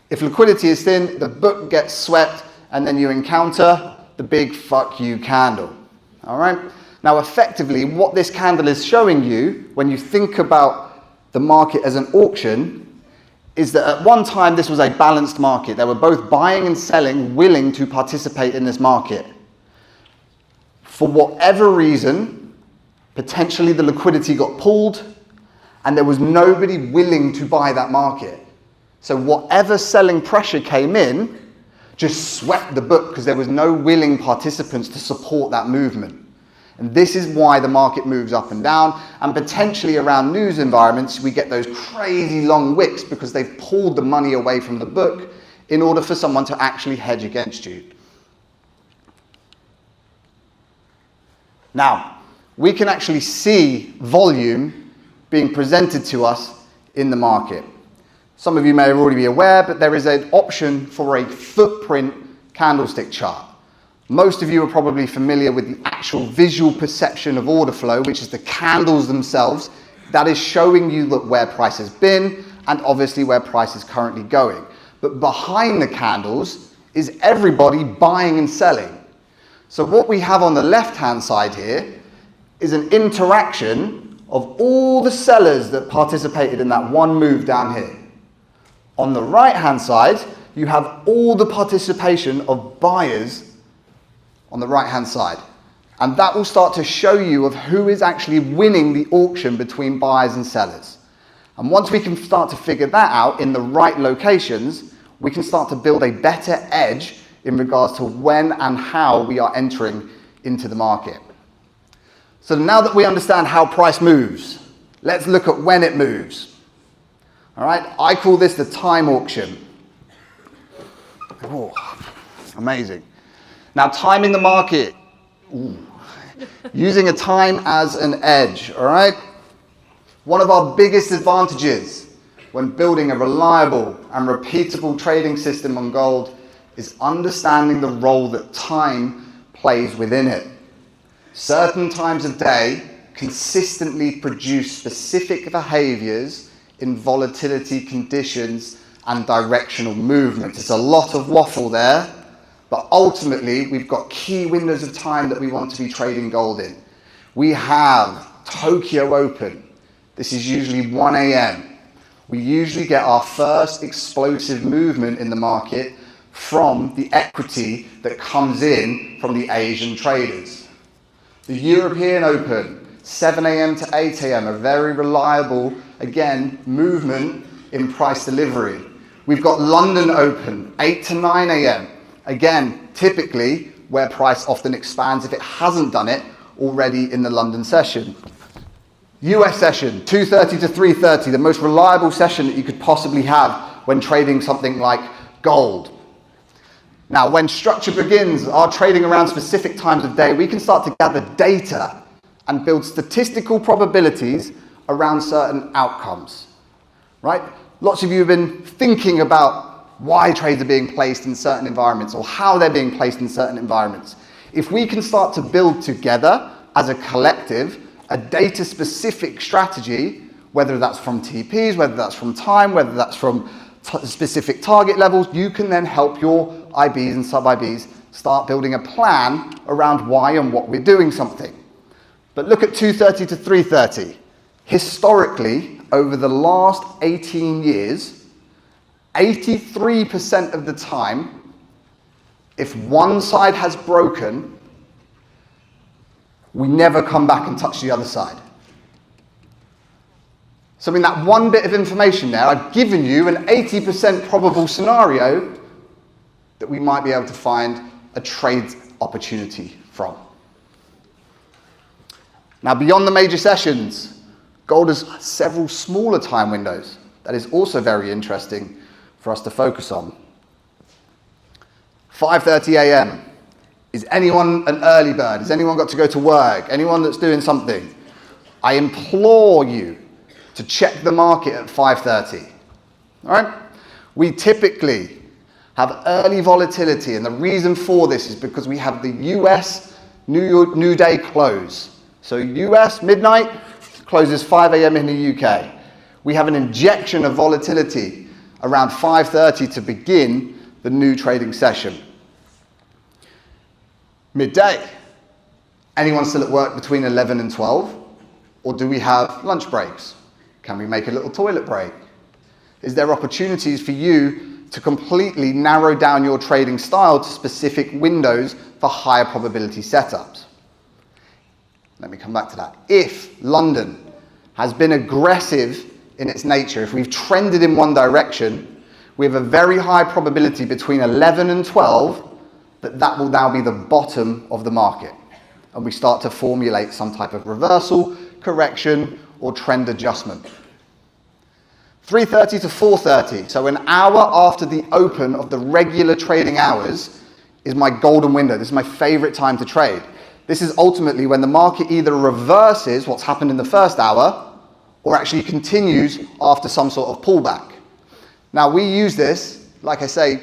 if liquidity is thin, the book gets swept, and then you encounter the big fuck you candle. All right? Now, effectively, what this candle is showing you, when you think about the market as an auction, is that at one time this was a balanced market. There were both buying and selling willing to participate in this market. For whatever reason, potentially the liquidity got pulled and there was nobody willing to buy that market. So whatever selling pressure came in just swept the book because there was no willing participants to support that movement. And this is why the market moves up and down, and potentially around news environments we get those crazy long wicks because they've pulled the money away from the book in order for someone to actually hedge against you. Now, we can actually see volume being presented to us in the market. Some of you may already be aware, but there is an option for a footprint candlestick chart. Most of you are probably familiar with the actual visual perception of order flow, which is the candles themselves. That is showing you that where price has been and obviously where price is currently going. But behind the candles is everybody buying and selling. So what we have on the left-hand side here is an interaction of all the sellers that participated in that one move down here. On the right-hand side, you have all the participation of buyers on the right-hand side. And that will start to show you of who is actually winning the auction between buyers and sellers. And once we can start to figure that out in the right locations, we can start to build a better edge in regards to when and how we are entering into the market. So now that we understand how price moves, let's look at when it moves. All right, I call this the time auction. Oh, amazing. Now, timing the market. Ooh. Using a time as an edge, all right? One of our biggest advantages when building a reliable and repeatable trading system on gold is understanding the role that time plays within it. Certain times of day consistently produce specific behaviors in volatility conditions and directional movements. It's a lot of waffle there, but ultimately we've got key windows of time that we want to be trading gold in. We have Tokyo Open. This is usually 1 a.m. We usually get our first explosive movement in the market from the equity that comes in from the Asian traders. The European Open, 7 a.m. to 8 a.m., a very reliable, again, movement in price delivery. We've got London Open, 8 to 9 a.m. Again, typically where price often expands if it hasn't done it already in the London session. US session, 2:30 to 3:30, the most reliable session that you could possibly have when trading something like gold. Now, when structure begins, our trading around specific times of day, we can start to gather data and build statistical probabilities around certain outcomes, right? Lots of you have been thinking about why trades are being placed in certain environments or how they're being placed in certain environments. If we can start to build together as a collective a data-specific strategy, whether that's from TPs, whether that's from time, whether that's from specific target levels, you can then help your IBs and sub-IBs start building a plan around why and what we're doing something. But look at 2:30 to 3:30. Historically, over the last 18 years, 83% of the time, if one side has broken, we never come back and touch the other side. So in that one bit of information there, I've given you an 80% probable scenario that we might be able to find a trade opportunity from. Now, beyond the major sessions, gold has several smaller time windows that is also very interesting for us to focus on. 5:30 a.m. Is anyone an early bird? Has anyone got to go to work? Anyone that's doing something? I implore you to check the market at 5:30. All right? We typically have early volatility, and the reason for this is because we have the US New Day close. So US midnight closes 5 a.m. in the UK. We have an injection of volatility around 5:30 to begin the new trading session. Midday. Anyone still at work between 11 and 12? Or do we have lunch breaks? Can we make a little toilet break? Is there opportunities for you to completely narrow down your trading style to specific windows for higher probability setups? Let me come back to that. If London has been aggressive in its nature, if we've trended in one direction, we have a very high probability between 11 and 12 that will now be the bottom of the market. And we start to formulate some type of reversal, correction, or trend adjustment. 3:30 to 4:30, so an hour after the open of the regular trading hours, is my golden window. This is my favorite time to trade. This is ultimately when the market either reverses what's happened in the first hour or actually continues after some sort of pullback. Now, we use this, like I say,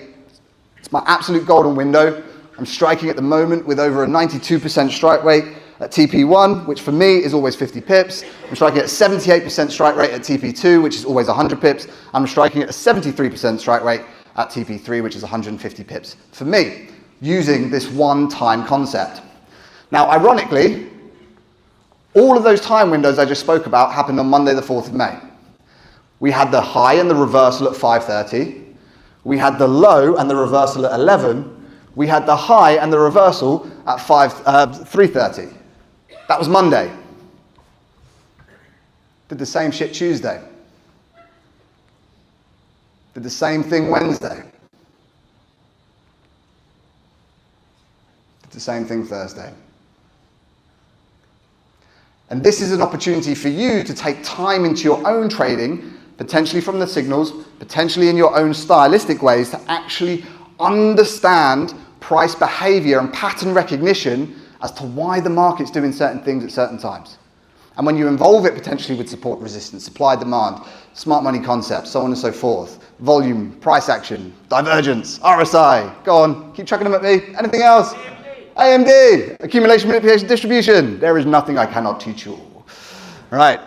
it's my absolute golden window. I'm striking at the moment with over a 92% strike rate at TP1, which for me is always 50 pips. I'm striking at 78% strike rate at TP2, which is always 100 pips. I'm striking at a 73% strike rate at TP3, which is 150 pips for me, using this one-time concept. Now, ironically, all of those time windows I just spoke about happened on Monday, the 4th of May. We had the high and the reversal at 5:30. We had the low and the reversal at 11. We had the high and the reversal at 3:30. That was Monday. Did the same shit Tuesday. Did the same thing Wednesday. Did the same thing Thursday. And this is an opportunity for you to take time into your own trading potentially from the signals, potentially in your own stylistic ways, to actually understand price behavior and pattern recognition as to why the market's doing certain things at certain times. And when you involve it potentially with support, resistance, supply, demand, smart money concepts, so on and so forth, volume, price action, divergence, RSI, go on, keep chucking them at me. Anything else? AMD, accumulation, manipulation, distribution. There is nothing I cannot teach you. Right.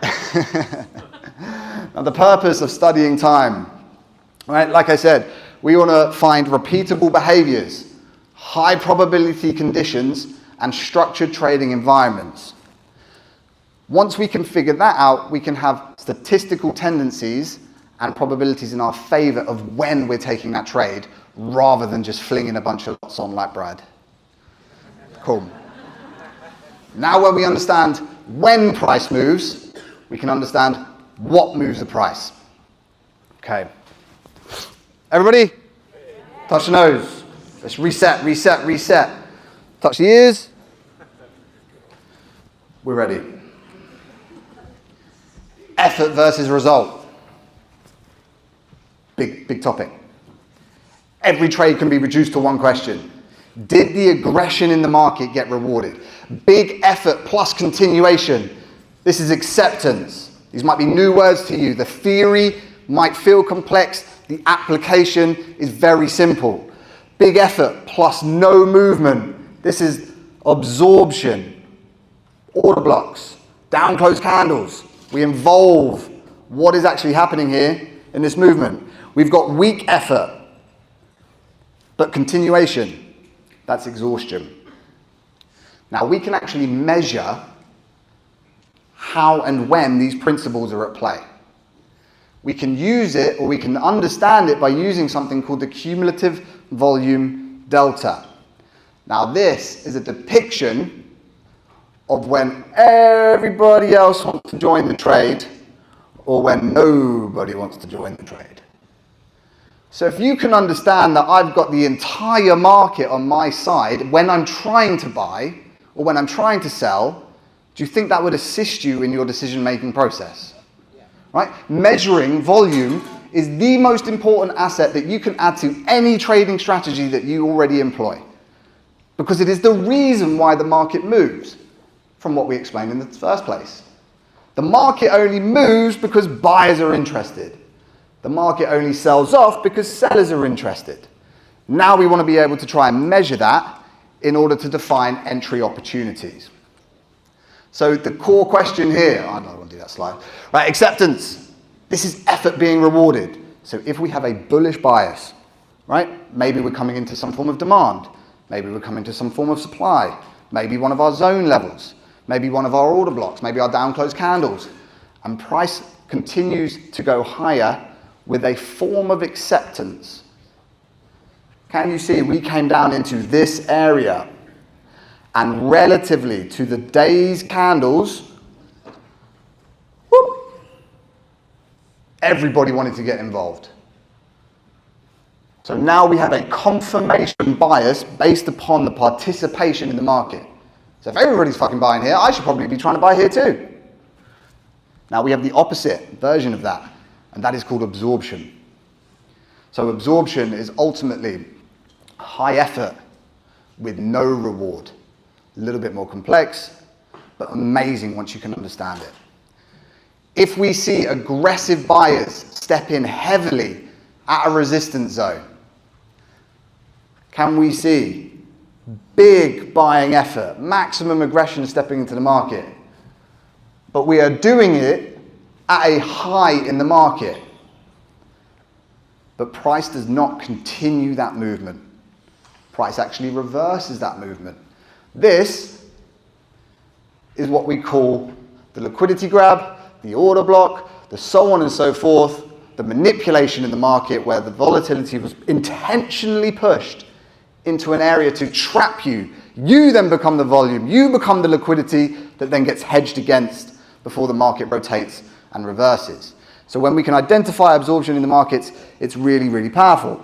Now the purpose of studying time, right? Like I said, we want to find repeatable behaviors, high probability conditions, and structured trading environments. Once we can figure that out, we can have statistical tendencies and probabilities in our favor of when we're taking that trade, rather than just flinging a bunch of lots on like Brad. Cool. Now when we understand when price moves, we can understand what moves the price. Okay. Everybody? Touch the nose. Let's reset, reset, reset. Touch the ears. We're ready. Effort versus result. Big topic. Every trade can be reduced to one question. Did the aggression in the market get rewarded? Big effort plus continuation. This is acceptance. These might be new words to you. The theory might feel complex. The application is very simple. Big effort plus no movement. This is absorption. Order blocks. Down close candles. We involve what is actually happening here in this movement. We've got weak effort, but continuation. That's exhaustion. Now we can actually measure how and when these principles are at play. We can use it, or we can understand it by using something called the cumulative volume delta. Now this is a depiction of when everybody else wants to join the trade, or when nobody wants to join the trade. So if you can understand that I've got the entire market on my side when I'm trying to buy, or when I'm trying to sell, do you think that would assist you in your decision-making process? Right? Measuring volume is the most important asset that you can add to any trading strategy that you already employ. Because it is the reason why the market moves, from what we explained in the first place. The market only moves because buyers are interested. The market only sells off because sellers are interested. Now we want to be able to try and measure that in order to define entry opportunities. So the core question here, I don't want to do that slide. Right, acceptance. This is effort being rewarded. So if we have a bullish bias, right, maybe we're coming into some form of demand. Maybe we're coming to some form of supply. Maybe one of our zone levels. Maybe one of our order blocks. Maybe our down close candles. And price continues to go higher with a form of acceptance. Can you see we came down into this area, and relatively to the day's candles, whoop, everybody wanted to get involved. So now we have a confirmation bias based upon the participation in the market. So if everybody's fucking buying here, I should probably be trying to buy here too. Now we have the opposite version of that, and that is called absorption. So absorption is ultimately high effort with no reward. A little bit more complex, but amazing once you can understand it. If we see aggressive buyers step in heavily at a resistance zone, can we see big buying effort, maximum aggression stepping into the market? But we are doing it at a high in the market. But price does not continue that movement. Price actually reverses that movement. This is what we call the liquidity grab, the order block, the so on and so forth, the manipulation in the market where the volatility was intentionally pushed into an area to trap you. You then become the volume, you become the liquidity that then gets hedged against before the market rotates and reverses. So when we can identify absorption in the markets, it's really, really powerful.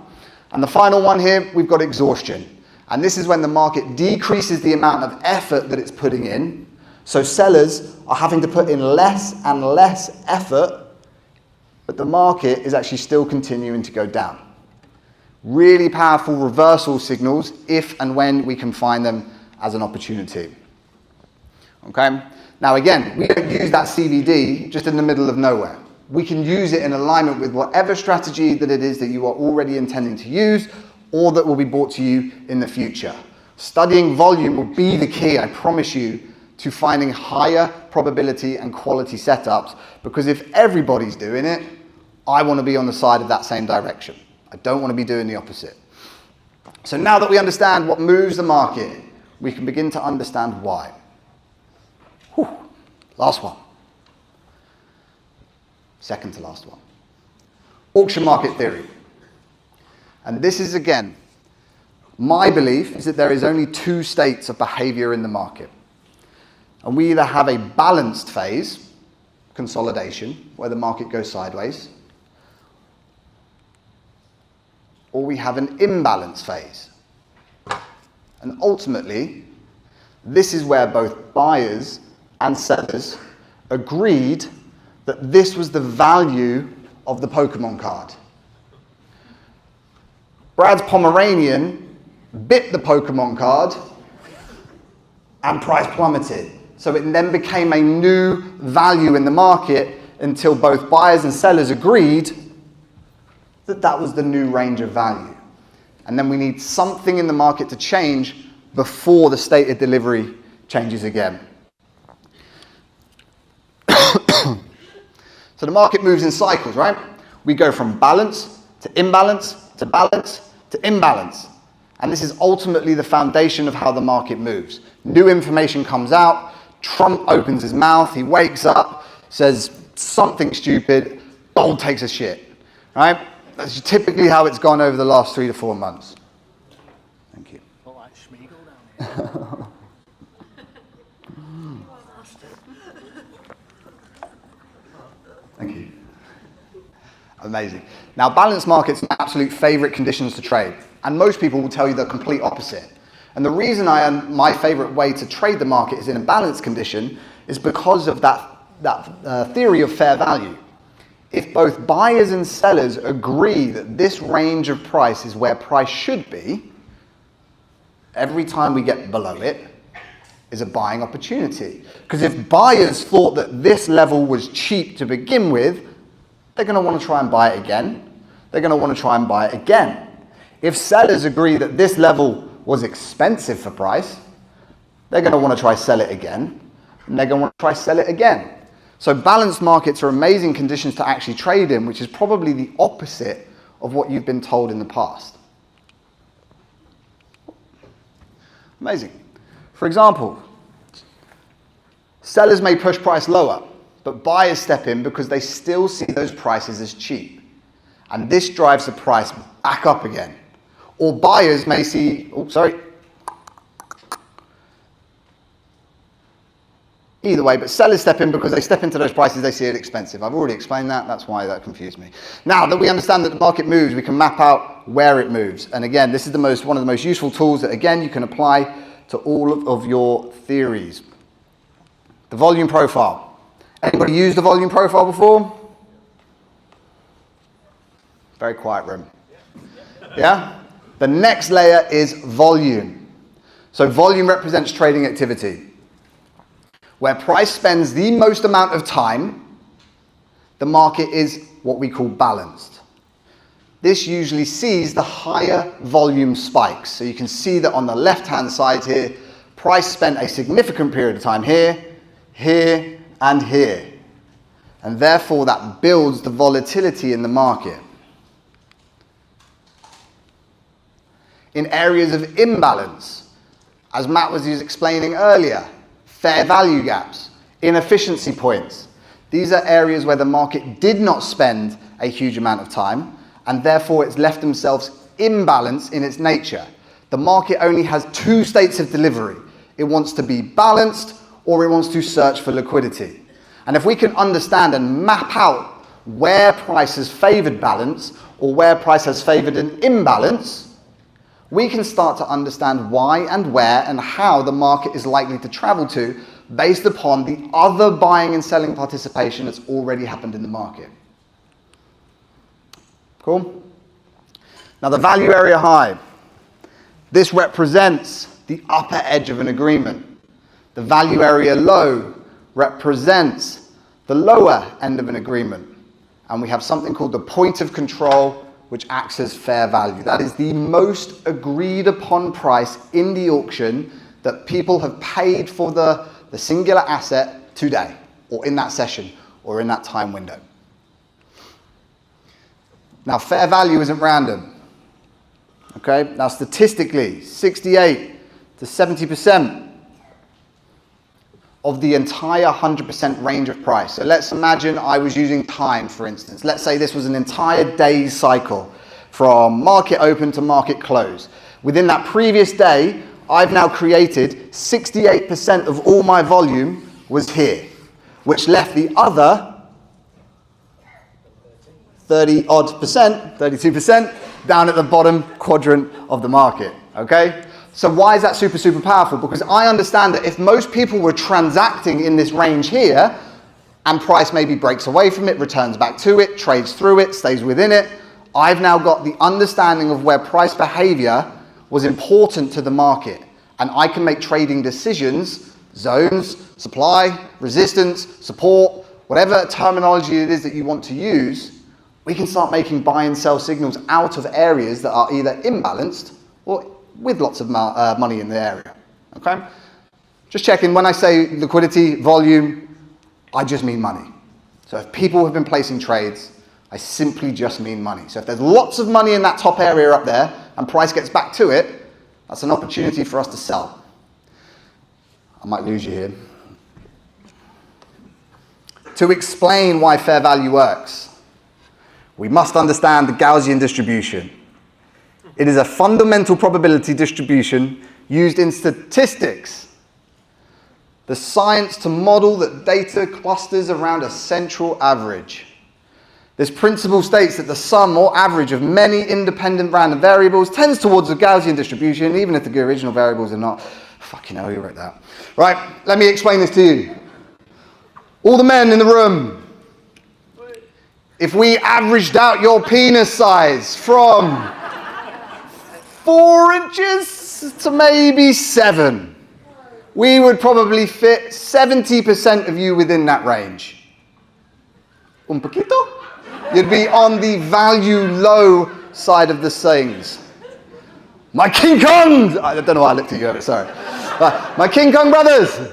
And the final one here, we've got exhaustion. And this is when the market decreases the amount of effort that it's putting in. So sellers are having to put in less and less effort but the market is actually still continuing to go down. Really powerful reversal signals if and when we can find them as an opportunity. Okay? Now again, we don't use that CVD just in the middle of nowhere. We can use it in alignment with whatever strategy that it is that you are already intending to use or that will be brought to you in the future. Studying volume will be the key, I promise you, to finding higher probability and quality setups, because if everybody's doing it, I want to be on the side of that same direction. I don't want to be doing the opposite. So now that we understand what moves the market, we can begin to understand why. Whew. Last one. Second to last one. Auction market theory. And this is, again, my belief is that there is only two states of behavior in the market. And we either have a balanced phase, consolidation, where the market goes sideways, or we have an imbalance phase. And ultimately, this is where both buyers and sellers agreed that this was the value of the Pokemon card. Brad's Pomeranian bit the Pokemon card and price plummeted. So it then became a new value in the market until both buyers and sellers agreed that that was the new range of value. And then we need something in the market to change before the state of delivery changes again. So the market moves in cycles, right? We go from balance to imbalance to balance to imbalance. And this is ultimately the foundation of how the market moves. New information comes out, Trump opens his mouth, he wakes up, says something stupid, gold takes a shit, right? That's typically how it's gone over the last 3 to 4 months. Thank you. Not like Schmeagol down here. Thank you. Amazing. Now, balanced markets are my absolute favorite conditions to trade. And most people will tell you the complete opposite. And the reason my favorite way to trade the market is in a balanced condition is because of that theory of fair value. If both buyers and sellers agree that this range of price is where price should be, every time we get below it is a buying opportunity. Because if buyers thought that this level was cheap to begin with, they're going to want to try and buy it again. They're going to want to try and buy it again. If sellers agree that this level was expensive for price, they're going to want to try sell it again, and they're going to want to try sell it again. So balanced markets are amazing conditions to actually trade in, which is probably the opposite of what you've been told in the past. Amazing. For example, sellers may push price lower, but buyers step in because they still see those prices as cheap. And this drives the price back up again. Or buyers may see, either way, but sellers step in because they step into those prices, they see it expensive. I've already explained that, that's why that confused me. Now that we understand that the market moves, we can map out where it moves. And again, this is one of the most useful tools that, again, you can apply to all of your theories. The volume profile. Anybody used the volume profile before? Very quiet room. Yeah? The next layer is volume. So volume represents trading activity. Where price spends the most amount of time, the market is what we call balanced. This usually sees the higher volume spikes. So you can see that on the left-hand side here, price spent a significant period of time here, here, and here. And therefore that builds the volatility in the market. In areas of imbalance, as Matt was explaining earlier, fair value gaps, inefficiency points. These are areas where the market did not spend a huge amount of time, and therefore it's left themselves imbalanced in its nature. The market only has two states of delivery. It wants to be balanced, or it wants to search for liquidity. And if we can understand and map out where price has favored balance, or where price has favored an imbalance, we can start to understand why and where and how the market is likely to travel to based upon the other buying and selling participation that's already happened in the market. Cool? Now the value area high. This represents the upper edge of an agreement. The value area low represents the lower end of an agreement. And we have something called the point of control, which acts as fair value. That is the most agreed upon price in the auction that people have paid for the singular asset today, or in that session, or in that time window. Now, fair value isn't random. Okay, now statistically, 68 to 70% of the entire 100% range of price. So let's imagine I was using time, for instance. Let's say this was an entire day's cycle from market open to market close. Within that previous day, I've now created 68% of all my volume was here, which left the other 32% down at the bottom quadrant of the market, okay? So why is that super, super powerful? Because I understand that if most people were transacting in this range here, and price maybe breaks away from it, returns back to it, trades through it, stays within it, I've now got the understanding of where price behavior was important to the market. And I can make trading decisions, zones, supply, resistance, support, whatever terminology it is that you want to use, we can start making buy and sell signals out of areas that are either imbalanced or with lots of money in the area, okay? Just checking, when I say liquidity, volume, I just mean money. So if people have been placing trades, I simply just mean money. So if there's lots of money in that top area up there and price gets back to it, that's an opportunity for us to sell. I might lose you here. To explain why fair value works, we must understand the Gaussian distribution. It is a fundamental probability distribution used in statistics, the science to model that data clusters around a central average. This principle states that the sum or average of many independent random variables tends towards a Gaussian distribution, even if the original variables are not. Fucking hell, you wrote that. Right, let me explain this to you. All the men in the room, if we averaged out your penis size from 4 inches to maybe 7, we would probably fit 70% of you within that range. Un poquito? You'd be on the value low side of the things. My King Kong! I don't know why I looked at you, sorry. My King Kong brothers,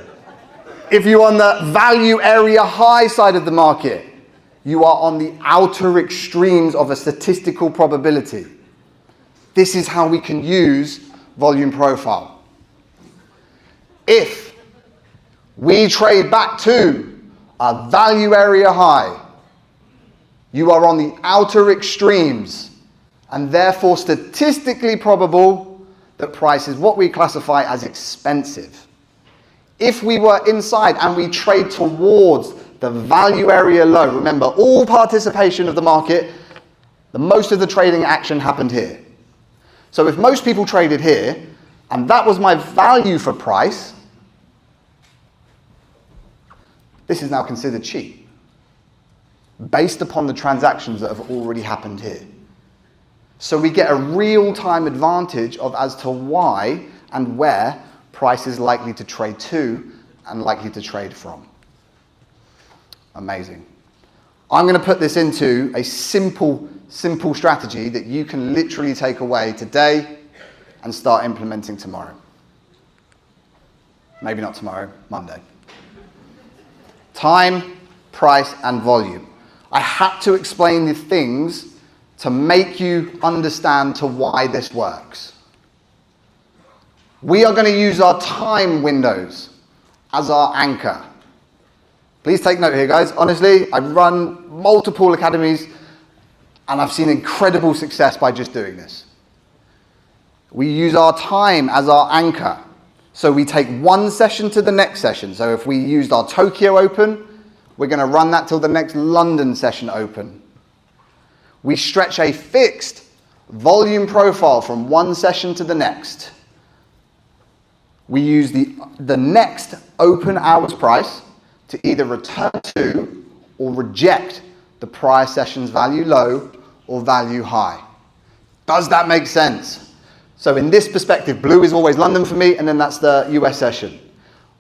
if you're on the value area high side of the market, you are on the outer extremes of a statistical probability. This is how we can use volume profile. If we trade back to a value area high, you are on the outer extremes and therefore statistically probable that price is what we classify as expensive. If we were inside and we trade towards the value area low, remember all participation of the market, the most of the trading action happened here. So if most people traded here, and that was my value for price, this is now considered cheap, based upon the transactions that have already happened here. So we get a real-time advantage of as to why and where price is likely to trade to and likely to trade from. Amazing. I'm going to put this into a simple strategy that you can literally take away today and start implementing tomorrow. Maybe not tomorrow, Monday. Time, price, and volume. I had to explain the things to make you understand to why this works. We are going to use our time windows as our anchor. Please take note here, guys. Honestly, I've run multiple academies and I've seen incredible success by just doing this. We use our time as our anchor. So we take one session to the next session. So if we used our Tokyo Open, we're going to run that till the next London session open. We stretch a fixed volume profile from one session to the next. We use the next open hours price to either return to or reject the prior session's value low or value high. Does that make sense? So in this perspective, blue is always London for me, and then that's the US session.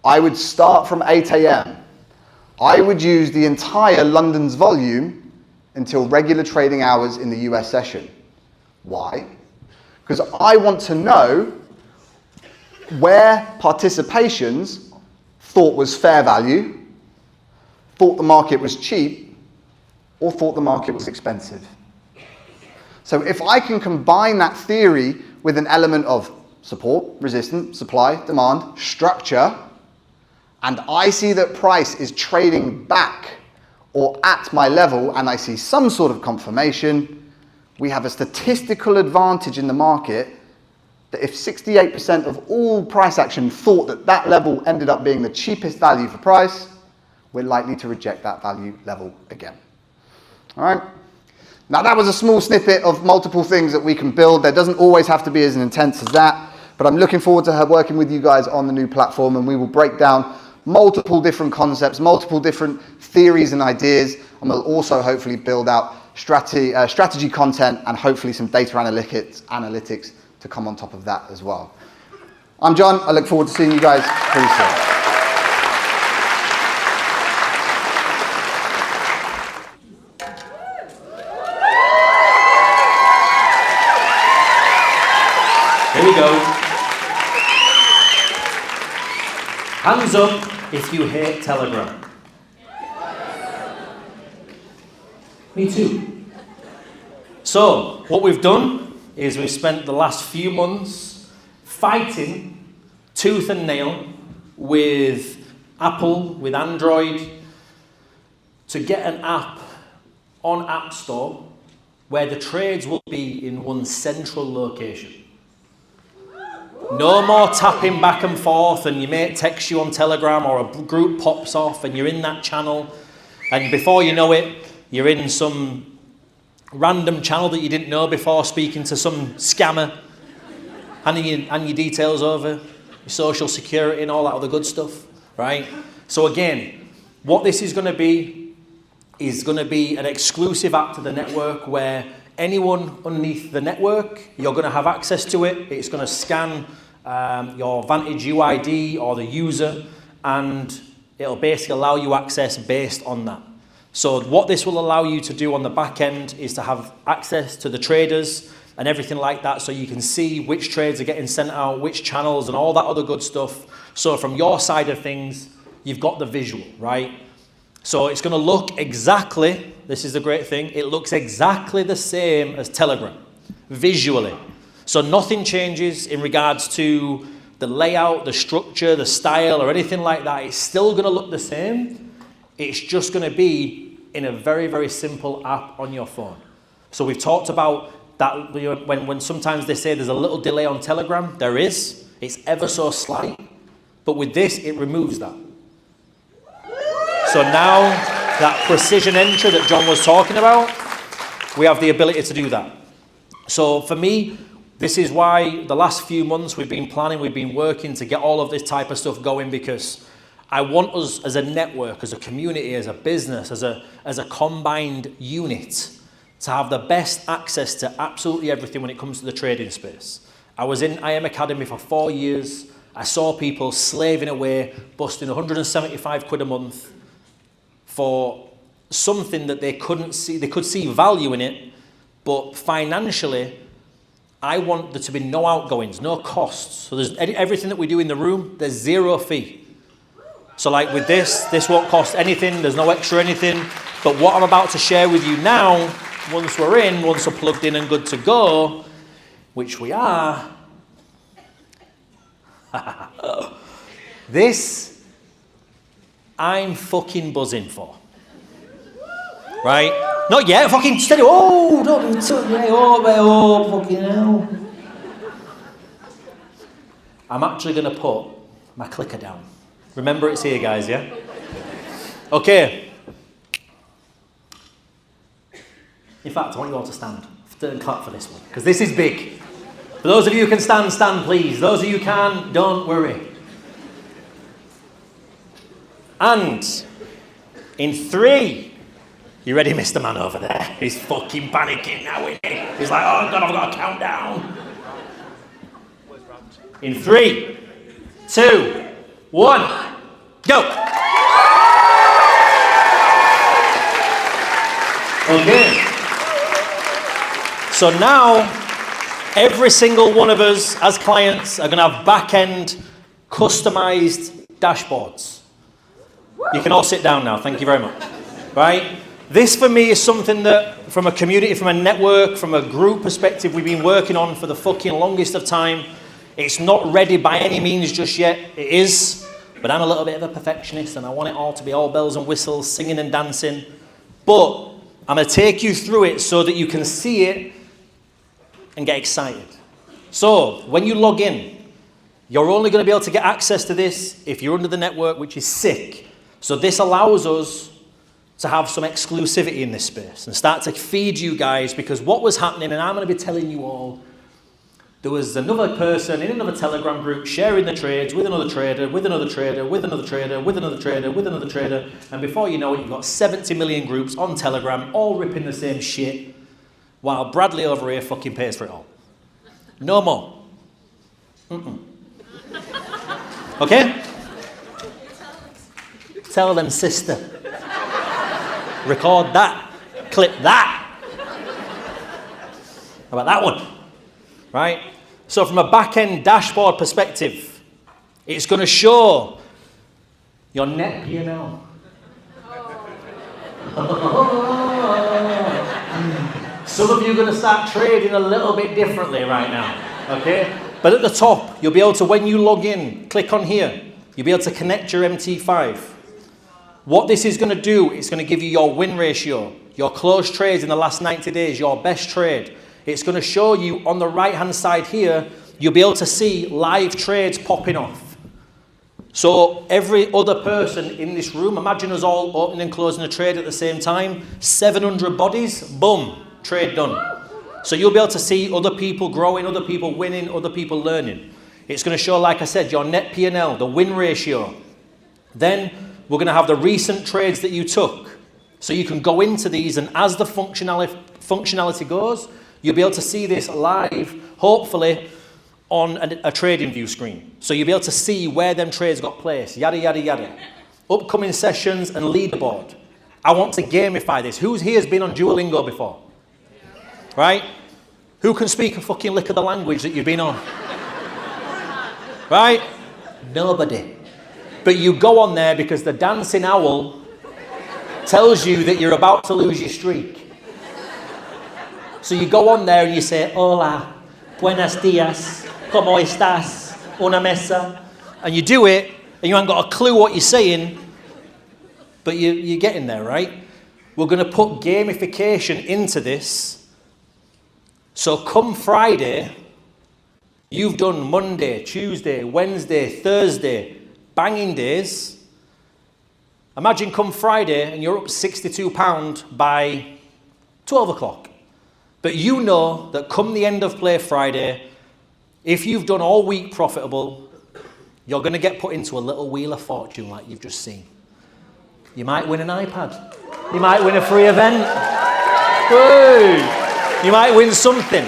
I would start from 8 a.m. I would use the entire London's volume until regular trading hours in the US session. Why? Because I want to know where participations thought was fair value, thought the market was cheap, or thought the market was expensive. So if I can combine that theory with an element of support, resistance, supply, demand, structure, and I see that price is trading back or at my level, and I see some sort of confirmation, we have a statistical advantage in the market that if 68% of all price action thought that that level ended up being the cheapest value for price, we're likely to reject that value level again. All right? Now that was a small snippet of multiple things that we can build. There doesn't always have to be as intense as that, but I'm looking forward to working with you guys on the new platform, and we will break down multiple different concepts, multiple different theories and ideas, and we'll also hopefully build out strategy content and hopefully some data analytics to come on top of that as well. I'm John. I look forward to seeing you guys pretty soon. Here we go. Hands up if you hate Telegram. Me too. So, what we've done is we've spent the last few months fighting tooth and nail with Apple, with Android, to get an app on App Store where the trades will be in one central location. No more tapping back and forth and your mate texts you on Telegram or a group pops off and you're in that channel and before you know it, you're in some random channel that you didn't know before, speaking to some scammer, handing your details over, your social security and all that other good stuff, right? So again, what this is going to be an exclusive app to the network where anyone underneath the network, you're going to have access to it. It's going to scan your Vantage UID or the user, and it'll basically allow you access based on that. So what this will allow you to do on the back end is to have access to the traders and everything like that, so you can see which trades are getting sent out, which channels and all that other good stuff. So from your side of things, you've got the visual, right? So it's going to look exactly, this is the great thing, it looks exactly the same as Telegram, visually. So nothing changes in regards to the layout, the structure, the style, or anything like that. It's still going to look the same. It's just going to be in a very, very simple app on your phone. So we've talked about that when sometimes they say there's a little delay on Telegram, there is. It's ever so slight. But with this, it removes that. So now, that precision entry that John was talking about, we have the ability to do that. So for me, this is why the last few months we've been planning, we've been working to get all of this type of stuff going, because I want us as a network, as a community, as a business, as a combined unit to have the best access to absolutely everything when it comes to the trading space. I was in IM Academy for 4 years. I saw people slaving away, busting 175 quid a month for something that they couldn't see. They could see value in it, but financially, I want there to be no outgoings, no costs. So there's everything that we do in the room, there's zero fee. So like with this won't cost anything, there's no extra anything. But what I'm about to share with you now, once we're plugged in and good to go, which we are, this I'm fucking buzzing for. Right? Not yet, fucking steady. Oh, don't be fucking hell. I'm actually going to put my clicker down. Remember, it's here, guys, yeah? Okay. In fact, I want you all to stand and clap for this one, because this is big. For those of you who can stand, stand, please. Those of you who can't, don't worry. And in 3, You ready, Mr. Man over there? He's fucking panicking now, isn't he? He's like, oh God, I've got to count down. In 3, 2, 1, go. Okay. So now, every single one of us as clients are going to have back-end customized dashboards. You can all sit down now. Thank you very much. Right? This for me is something that from a community, from a network, from a group perspective, we've been working on for the fucking longest of time. It's not ready by any means just yet. It is. But I'm a little bit of a perfectionist and I want it all to be all bells and whistles, singing and dancing. But I'm going to take you through it so that you can see it and get excited. So when you log in, you're only going to be able to get access to this if you're under the network, which is sick. So this allows us to have some exclusivity in this space and start to feed you guys, because what was happening, and I'm going to be telling you all, there was another person in another Telegram group sharing the trades with another trader, with another trader, with another trader, with another trader, with another trader, and before you know it, you've got 70 million groups on Telegram, all ripping the same shit, while Bradley over here fucking pays for it all. No more. Okay? Tell them, sister. Record that. Clip that. How about that one? Right? So from a back-end dashboard perspective, it's going to show your net P&L. Some of you are going to start trading a little bit differently right now, okay? But at the top, you'll be able to, when you log in, click on here, you'll be able to connect your MT5. What this is going to do, it's going to give you your win ratio, your closed trades in the last 90 days, your best trade. It's going to show you on the right-hand side here, you'll be able to see live trades popping off. So every other person in this room, imagine us all opening and closing a trade at the same time, 700 bodies, boom, trade done. So you'll be able to see other people growing, other people winning, other people learning. It's going to show, like I said, your net P&L, the win ratio. Then we're going to have the recent trades that you took. So you can go into these, and as the functionality goes, you'll be able to see this live, hopefully, on a trading view screen. So you'll be able to see where them trades got placed, yada, yada, yada. Upcoming sessions and leaderboard. I want to gamify this. Who's here has been on Duolingo before? Right? Who can speak a fucking lick of the language that you've been on? Right? Nobody. But you go on there because the dancing owl tells you that you're about to lose your streak. So you go on there and you say, hola, buenos dias, ¿cómo estás? Una mesa. And you do it, and you haven't got a clue what you're saying, but you're getting there, right? We're going to put gamification into this. So come Friday, you've done Monday, Tuesday, Wednesday, Thursday, banging days. Imagine come Friday and you're up £62 by 12 o'clock. But you know that come the end of play Friday, if you've done all week profitable, you're going to get put into a little wheel of fortune like you've just seen. You might win an iPad. You might win a free event. Woo! You might win something.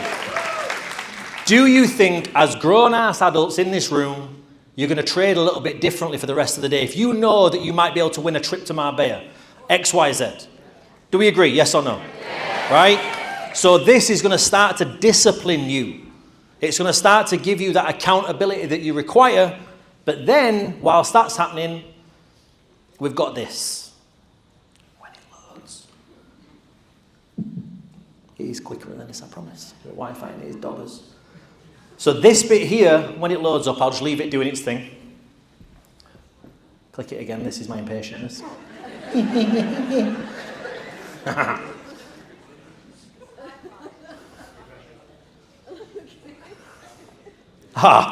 Do you think, as grown-ass adults in this room, you're going to trade a little bit differently for the rest of the day? If you know that you might be able to win a trip to Marbella, X, Y, Z. Do we agree? Yes or no? Yes. Right? So this is going to start to discipline you. It's going to start to give you that accountability that you require. But then, whilst that's happening, we've got this. When it loads. It is quicker than this, I promise. Wi-Fi and it is dollars. So this bit here, when it loads up, I'll just leave it doing its thing. Click it again. This is my impatience.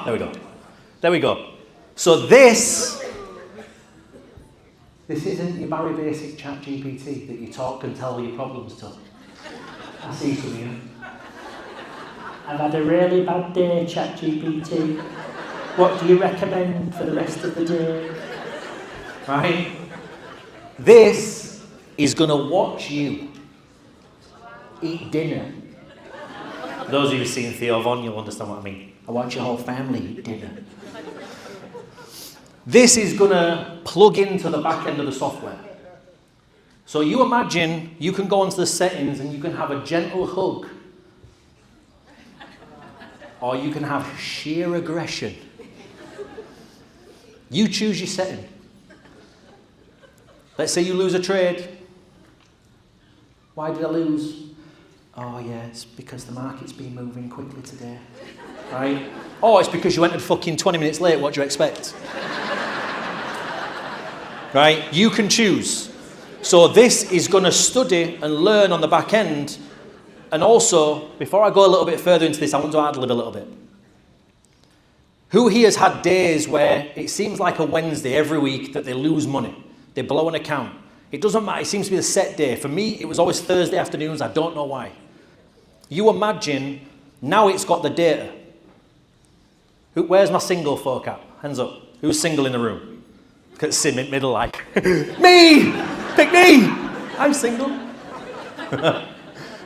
There we go. There we go. So this isn't your Barry Basic chat GPT that you talk and tell your problems to. I see some of you. I've had a really bad day, chat GPT. What do you recommend for the rest of the day? Right? This is going to watch you eat dinner. Those of you who've seen Theo Von, you'll understand what I mean. I watch your whole family eat dinner. This is going to plug into the back end of the software. So you imagine you can go into the settings and you can have a gentle hug. Or you can have sheer aggression. You choose your setting. Let's say you lose a trade. Why did I lose? Oh yeah, it's because the market's been moving quickly today. Right? Oh, it's because you entered fucking 20 minutes late. What do you expect? Right? You can choose. So this is going to study and learn on the back end. And also, before I go a little bit further into this, I want to ad-lib a little bit. Who here has had days where it seems like a Wednesday every week that they lose money? They blow an account. It doesn't matter. It seems to be a set day. For me, it was always Thursday afternoons. I don't know why. You imagine, now it's got the data. Where's my single folk at? Hands up. Who's single in the room? Look at Sim in middle like, me! Pick me! I'm single.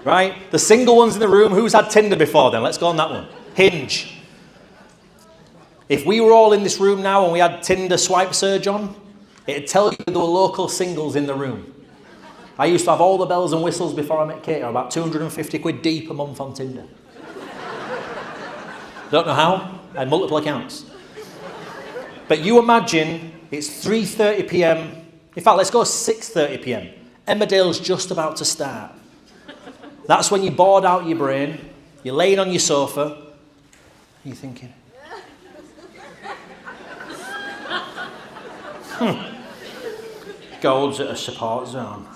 Right? The single ones in the room, who's had Tinder before then? Let's go on that one. Hinge. If we were all in this room now and we had Tinder swipe surge on, it'd tell you there were local singles in the room. I used to have all the bells and whistles before I met Katie. I'm about 250 quid deep a month on Tinder. Don't know how. I had multiple accounts. But you imagine it's 3:30 p.m. In fact, let's go 6:30 p.m. Emmerdale's just about to start. That's when you bored out your brain. You're laying on your sofa. You're thinking, Gold's at a support zone.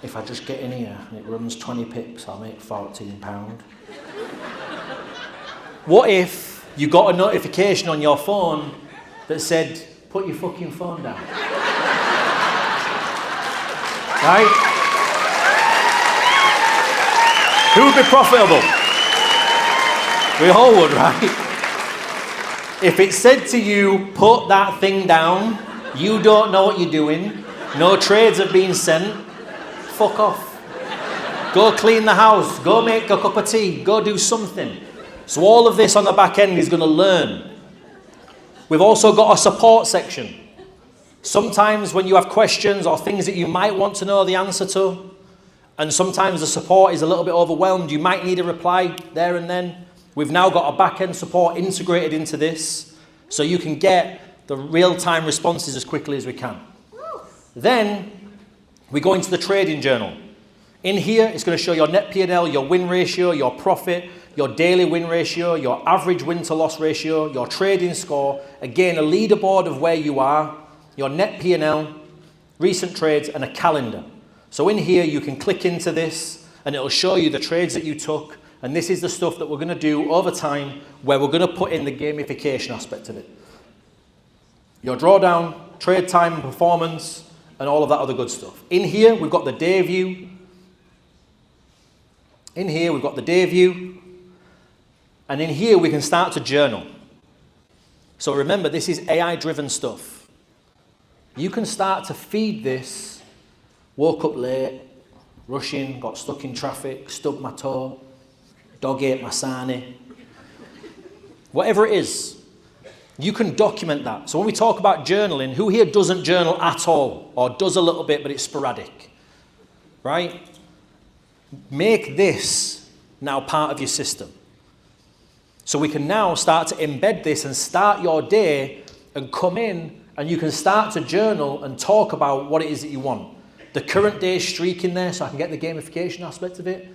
If I just get in here and it runs 20 pips, I'll make £14. What if you got a notification on your phone that said, put your fucking phone down? Right? Who would be profitable? We all would, right? If it said to you, put that thing down, you don't know what you're doing, no trades have been sent, fuck off. Go clean the house, go make a cup of tea, go do something. So all of this on the back end is going to learn. We've also got a support section. Sometimes when you have questions or things that you might want to know the answer to, and sometimes the support is a little bit overwhelmed, you might need a reply there and then. We've now got a back-end support integrated into this, so you can get the real-time responses as quickly as we can. Then we go into the trading journal. In here, it's going to show your net P&L, your win ratio, your profit, your daily win ratio, your average win to loss ratio, your trading score. Again, a leaderboard of where you are, your net P&L, recent trades, and a calendar. So in here, you can click into this, and it'll show you the trades that you took. And this is the stuff that we're going to do over time, where we're going to put in the gamification aspect of it. Your drawdown, trade time and performance, and all of that other good stuff. In here, we've got the day view. In here, we've got the day view. And in here, we can start to journal. So remember, this is AI-driven stuff. You can start to feed this. Woke up late, rushing, got stuck in traffic, stubbed my toe, dog ate my sarnie. Whatever it is, you can document that. So when we talk about journaling, who here doesn't journal at all, or does a little bit, but it's sporadic, right? Make this now part of your system. So we can now start to embed this and start your day and come in and you can start to journal and talk about what it is that you want. The current day streak in there so I can get the gamification aspect of it.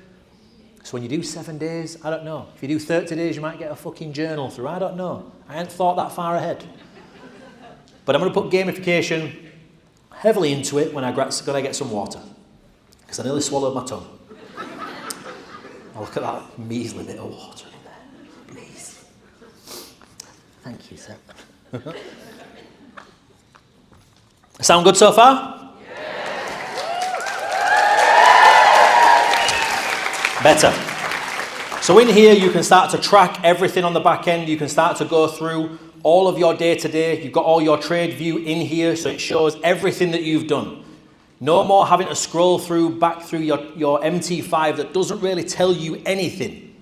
So when you do 7 days, I don't know. If you do 30 days, you might get a fucking journal through. I don't know. I hadn't thought that far ahead. But I'm going to put gamification heavily into it when I get some water. Because I nearly swallowed my tongue. Oh, look at that measly bit of water in there. Please. Thank you, sir. Sound good so far? Better. So in here, you can start to track everything on the back end. You can start to go through all of your day-to-day. You've got all your trade view in here, so it shows everything that you've done. No more having to scroll back through your MT5 that doesn't really tell you anything.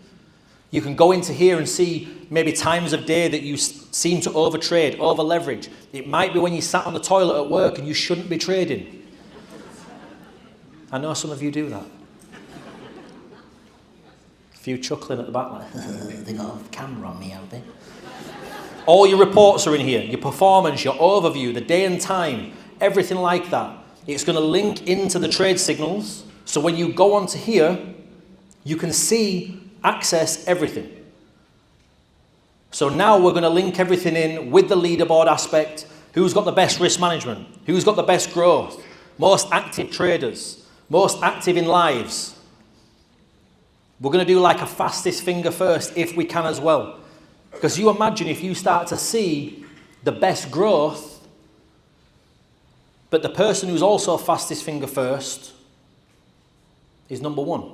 You can go into here and see maybe times of day that you seem to overtrade, over leverage. It might be when you sat on the toilet at work and you shouldn't be trading. I know some of you do that. A few chuckling at the back like, they got a camera on me, have they? All your reports are in here, your performance, your overview, the day and time, everything like that. It's going to link into the trade signals. So when you go onto here, you can access everything. So now we're going to link everything in with the leaderboard aspect. Who's got the best risk management? Who's got the best growth? Most active traders? Most active in lives? We're going to do like a fastest finger first if we can as well. Because you imagine if you start to see the best growth, but the person who's also fastest finger first is number one.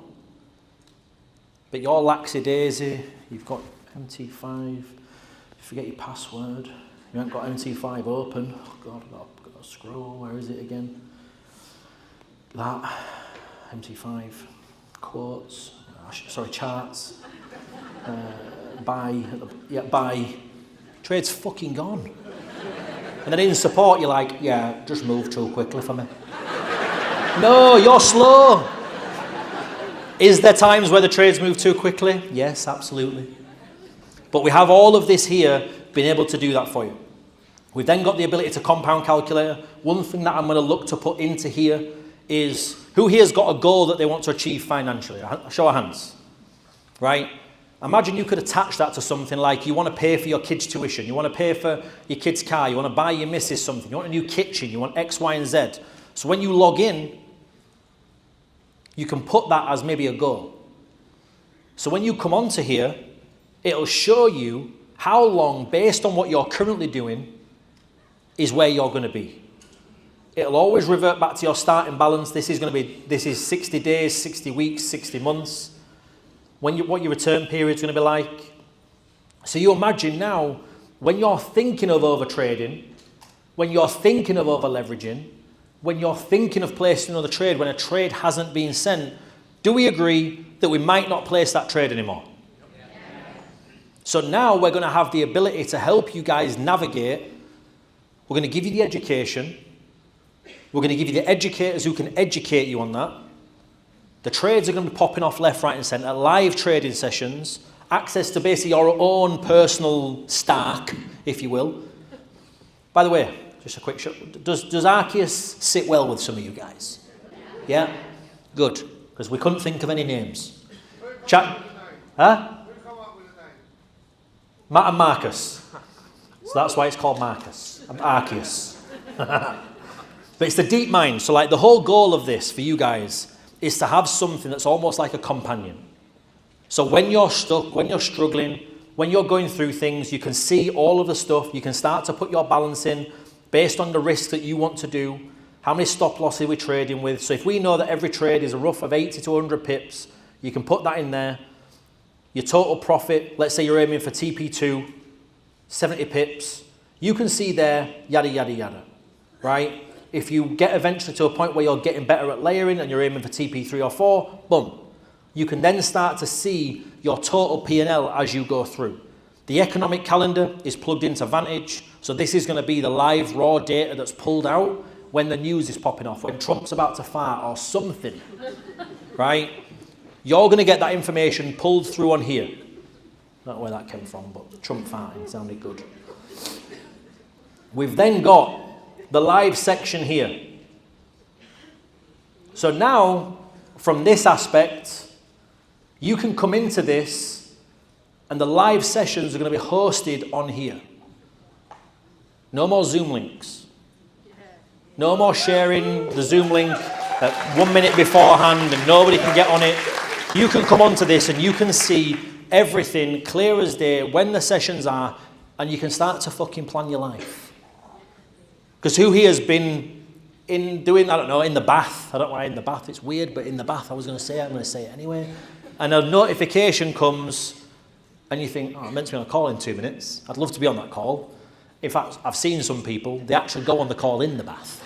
But you're laxy-daisy, you've got MT5, you forget your password, you haven't got MT5 open. Oh God, I've got to scroll, where is it again? That, MT5, quotes, charts, buy, trade's fucking gone. And then in support, you're like, yeah, just move too quickly for me. No, you're slow. Is there times where the trades move too quickly? Yes, absolutely. But we have all of this here, being able to do that for you. We've then got the ability to compound calculator. One thing that I'm going to look to put into here is, who here's got a goal that they want to achieve financially? Show of hands. Right? Imagine you could attach that to something like you want to pay for your kids' tuition, you want to pay for your kids' car, you want to buy your missus something, you want a new kitchen, you want X, Y, and Z. So when you log in, you can put that as maybe a goal. So when you come onto here, it'll show you how long, based on what you're currently doing, is where you're going to be. It'll always revert back to your starting balance. This is 60 days, 60 weeks, 60 months. What your return period is going to be like. So you imagine now, when you're thinking of overtrading, when you're thinking of over-leveraging, when you're thinking of placing another trade, when a trade hasn't been sent, do we agree that we might not place that trade anymore? Yeah. So now we're going to have the ability to help you guys navigate. We're going to give you the education. We're going to give you the educators who can educate you on that. The trades are going to be popping off left, right, and centre. Live trading sessions, access to basically your own personal stack, if you will. By the way, just a quick shot. Does Arceus sit well with some of you guys? Yeah? Good. Because we couldn't think of any names. Chat. Huh? Matt and Marcus. So that's why it's called Marcus. Arceus. But it's the deep mind. So like the whole goal of this for you guys is to have something that's almost like a companion. So when you're stuck, when you're struggling, when you're going through things, you can see all of the stuff. You can start to put your balance in based on the risk that you want to do. How many stop losses are we trading with? So if we know that every trade is a rough of 80 to 100 pips, you can put that in there. Your total profit, let's say you're aiming for TP2, 70 pips. You can see there, yada, yada, yada, right? If you get eventually to a point where you're getting better at layering and you're aiming for TP3 or 4, boom. You can then start to see your total P&L as you go through. The economic calendar is plugged into Vantage. So this is going to be the live raw data that's pulled out when the news is popping off, when Trump's about to fart or something, right? You're going to get that information pulled through on here. I don't know where that came from, but Trump farting sounded good. We've then got the live section here. So now, from this aspect, you can come into this and the live sessions are going to be hosted on here. No more Zoom links. No more sharing the Zoom link at 1 minute beforehand and nobody can get on it. You can come onto this and you can see everything clear as day, when the sessions are, and you can start to fucking plan your life. Because who here has been in doing, I don't know, in the bath? I don't know why in the bath, it's weird, but in the bath, I'm going to say it anyway. And a notification comes, and you think, oh, I'm meant to be on a call in 2 minutes. I'd love to be on that call. In fact, I've seen some people, they actually go on the call in the bath.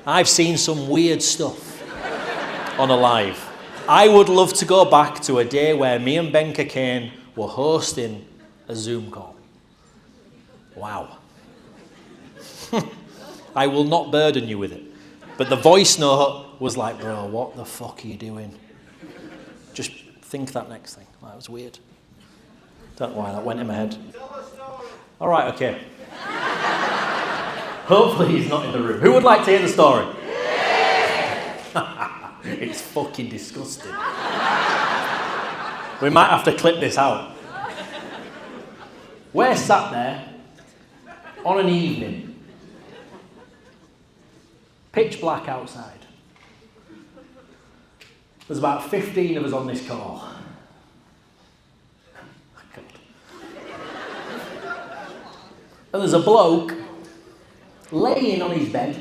I've seen some weird stuff on a live. I would love to go back to a day where me and Benka Kane were hosting a Zoom call. Wow. I will not burden you with it. But the voice note was like, bro, what the fuck are you doing? Just think that next thing. That was weird. Don't know why that went in my head. All right, okay. Hopefully he's not in the room. Who would like to hear the story? It's fucking disgusting. We might have to clip this out. We're sat there on an evening, pitch black outside. There's about 15 of us on this call. And there's a bloke laying on his bed.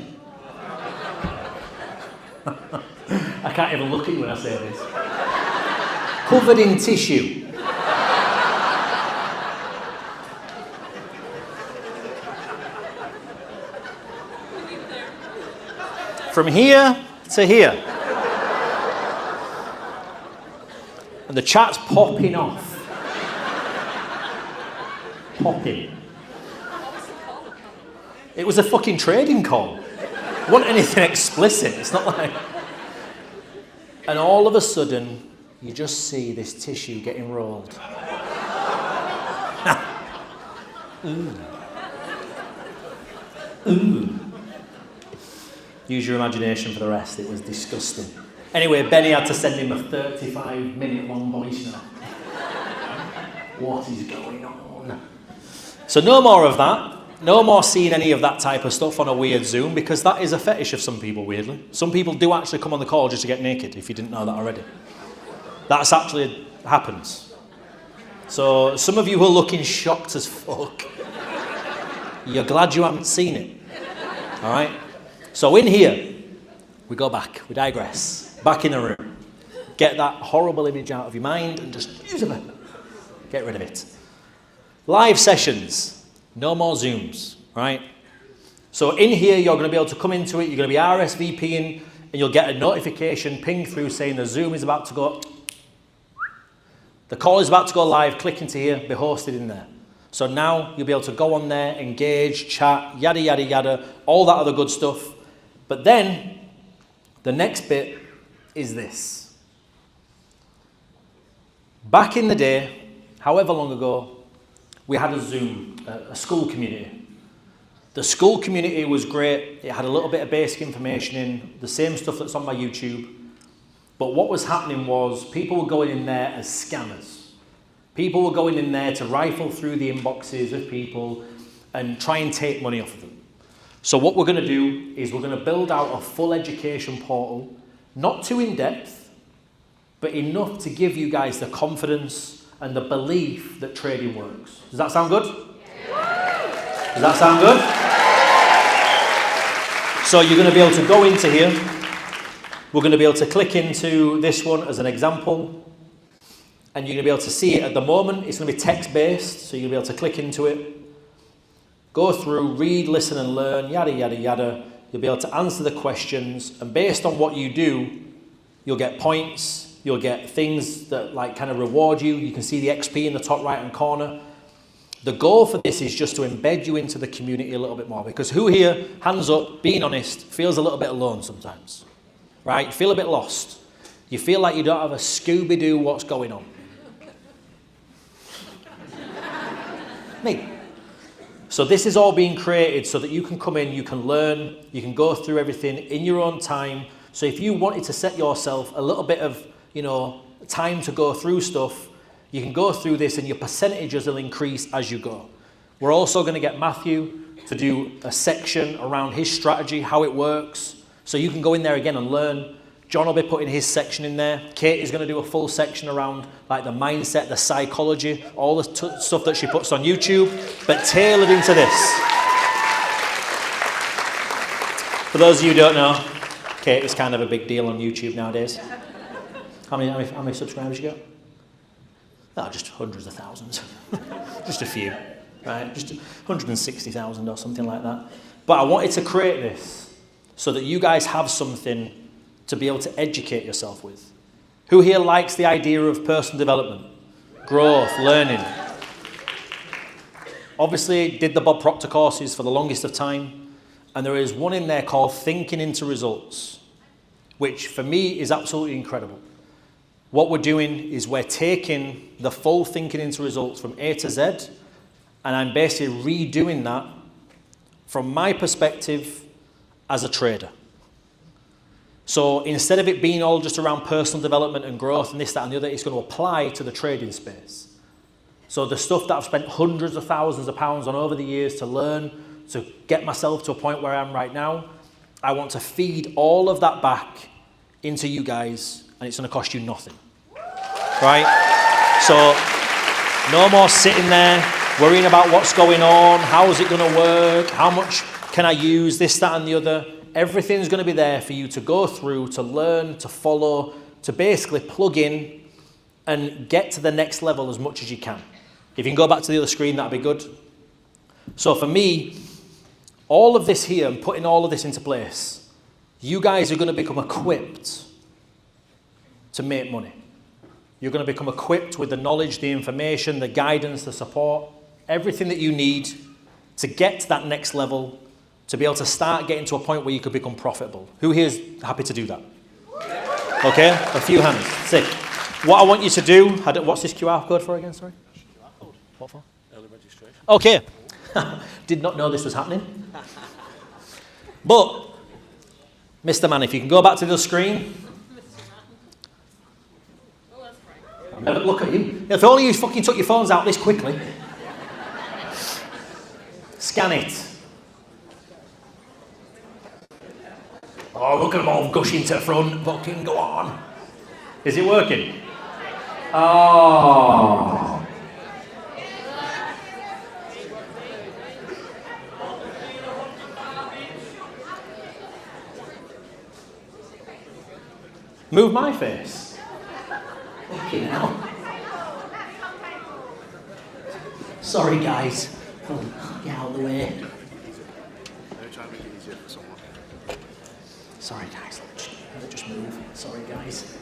I can't even look at you when I say this. Covered in tissue. From here to here. And the chat's popping off. Popping. It was a fucking trading call. It wasn't anything explicit. It's not like... And all of a sudden, you just see this tissue getting rolled. Ooh. Ooh. Use your imagination for the rest. It was disgusting. Anyway, Benny had to send him a 35-minute long voice note. What is going on? So no more of that. No more seeing any of that type of stuff on a weird Zoom, because that is a fetish of some people, weirdly. Some people do actually come on the call just to get naked, if you didn't know that already. That's actually happens. So some of you who are looking shocked as fuck, you're glad you haven't seen it. All right? So in here, we go back, we digress. Back in the room. Get that horrible image out of your mind and just use it. Get rid of it. Live sessions. No more Zooms, right? So in here, you're going to be able to come into it, you're going to be RSVPing, and you'll get a notification ping through saying the Zoom is about to go. The call is about to go live, click into here, be hosted in there. So now you'll be able to go on there, engage, chat, yada, yada, yada, all that other good stuff. But then, the next bit is this. Back in the day, however long ago, we had a Zoom, a school community. The school community was great. It had a little bit of basic information in, the same stuff that's on my YouTube. But what was happening was people were going in there as scammers. People were going in there to rifle through the inboxes of people and try and take money off of them. So what we're going to do is we're going to build out a full education portal, not too in-depth, but enough to give you guys the confidence and the belief that trading works. Does that sound good? Does that sound good? So you're going to be able to go into here. We're going to be able to click into this one as an example. And you're going to be able to see it at the moment. It's going to be text-based, so you'll be able to click into it. Go through, read, listen and learn, yada, yada, yada. You'll be able to answer the questions. And based on what you do, you'll get points. You'll get things that like kind of reward you. You can see the XP in the top right-hand corner. The goal for this is just to embed you into the community a little bit more, because who here, hands up, being honest, feels a little bit alone sometimes, right? You feel a bit lost. You feel like you don't have a Scooby-Doo what's going on. Me. So this is all being created so that you can come in, you can learn, you can go through everything in your own time. So if you wanted to set yourself a little bit of, time to go through stuff, you can go through this and your percentages will increase as you go. We're also going to get Matthew to do a section around his strategy, how it works. So you can go in there again and learn. John will be putting his section in there. Kate is going to do a full section around like the mindset, the psychology, all the stuff that she puts on YouTube, but tailored into this. For those of you who don't know, Kate is kind of a big deal on YouTube nowadays. How many subscribers you got? No, just hundreds of thousands. Just a few, right? Just 160,000 or something like that. But I wanted to create this so that you guys have something to be able to educate yourself with. Who here likes the idea of personal development, growth, learning? Obviously, did the Bob Proctor courses for the longest of time, and there is one in there called Thinking into Results, which for me is absolutely incredible. What we're doing is we're taking the full Thinking into Results from A to Z, and I'm basically redoing that from my perspective as a trader. So instead of it being all just around personal development and growth and this, that, and the other, it's going to apply to the trading space. So the stuff that I've spent hundreds of thousands of pounds on over the years to learn, to get myself to a point where I am right now, I want to feed all of that back into you guys, and it's going to cost you nothing. Right? So no more sitting there worrying about what's going on, how is it going to work, how much can I use, this, that, and the other. Everything's going to be there for you to go through, to learn, to follow, to basically plug in and get to the next level as much as you can. If you can go back to the other screen, that'd be good. So for me, all of this here and putting all of this into place, you guys are going to become equipped to make money. You're going to become equipped with the knowledge, the information, the guidance, the support, everything that you need to get to that next level, to be able to start getting to a point where you could become profitable. Who here is happy to do that? Okay, a few hands. Sick. What I want you to do, what's this QR code for again, sorry? What for? Early registration. Okay. Did not know this was happening. But, Mr. Man, if you can go back to the screen. Look at you. If only you fucking took your phones out this quickly. Scan it. Oh, look at them all gushing to the front. Fucking go on. Is it working? Oh. Move my face. Fucking hell. Sorry, guys. Get out of the way. Sorry, guys. Let it just move. Sorry, guys.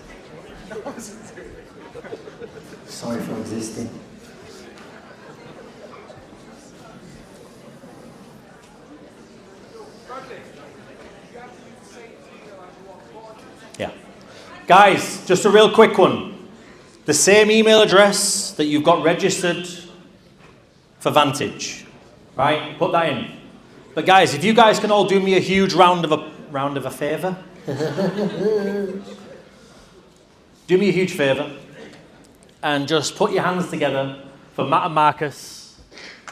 Sorry for existing. Yeah. Guys, just a real quick one. The same email address that you've got registered for Vantage, right? Put that in. But guys, if you guys can all do me a huge round of a favor. Do me a huge favor and just put your hands together for Matt and Marcus.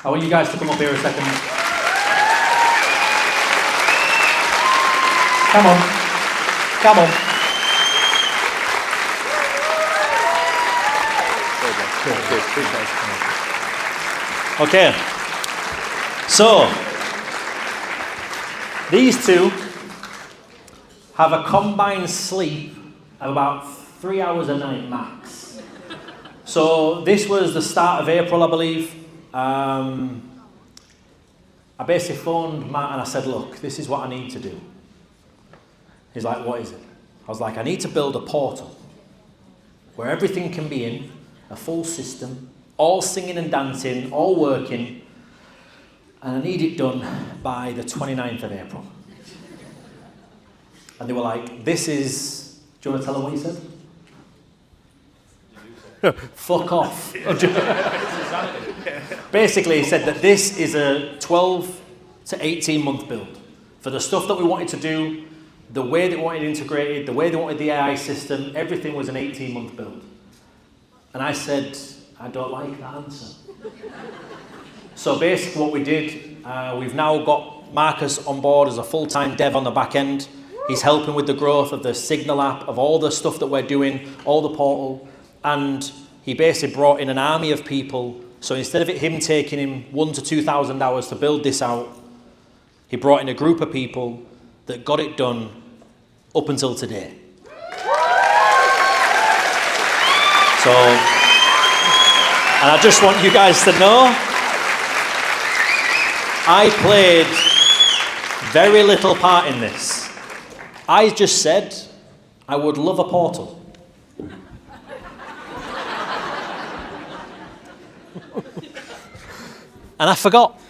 I want you guys to come up here a second. Come on. Come on. Okay. So, these two have a combined sleep of about 3 hours a night max. So this was the start of April, I believe. I basically phoned Matt and I said, look, this is what I need to do. He's like, what is it? I was like, I need to build a portal where everything can be in, a full system, all singing and dancing, all working, and I need it done by the 29th of April. And they were like, this is, do you want to tell them what you said? Fuck off. Basically, he said that this is a 12 to 18 month build. For the stuff that we wanted to do, the way they wanted it integrated, the way they wanted the AI system, everything was an 18-month build. And I said, I don't like that answer. So basically what we did, we've now got Marcus on board as a full-time dev on the back end. He's helping with the growth of the Signal app, of all the stuff that we're doing, all the portal. And he basically brought in an army of people. So instead of him taking him 1,000 to 2,000 hours to build this out, he brought in a group of people that got it done up until today. So, and I just want you guys to know, I played very little part in this. I just said I would love a portal. And I forgot.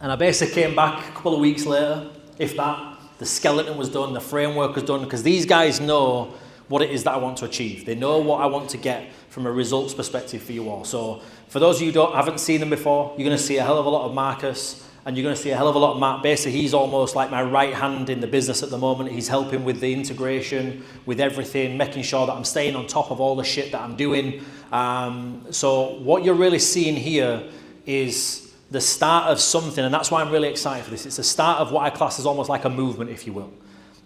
And I basically came back a couple of weeks later, if that. The skeleton was done, the framework was done, because these guys know what it is that I want to achieve. They know what I want to get from a results perspective for you all. So for those of you who haven't seen them before, you're going to see a hell of a lot of Marcus, and you're going to see a hell of a lot of Matt. Basically, he's almost like my right hand in the business at the moment. He's helping with the integration, with everything, making sure that I'm staying on top of all the shit that I'm doing. So what you're really seeing here is the start of something, and that's why I'm really excited for this. It's the start of what I class as almost like a movement, if you will.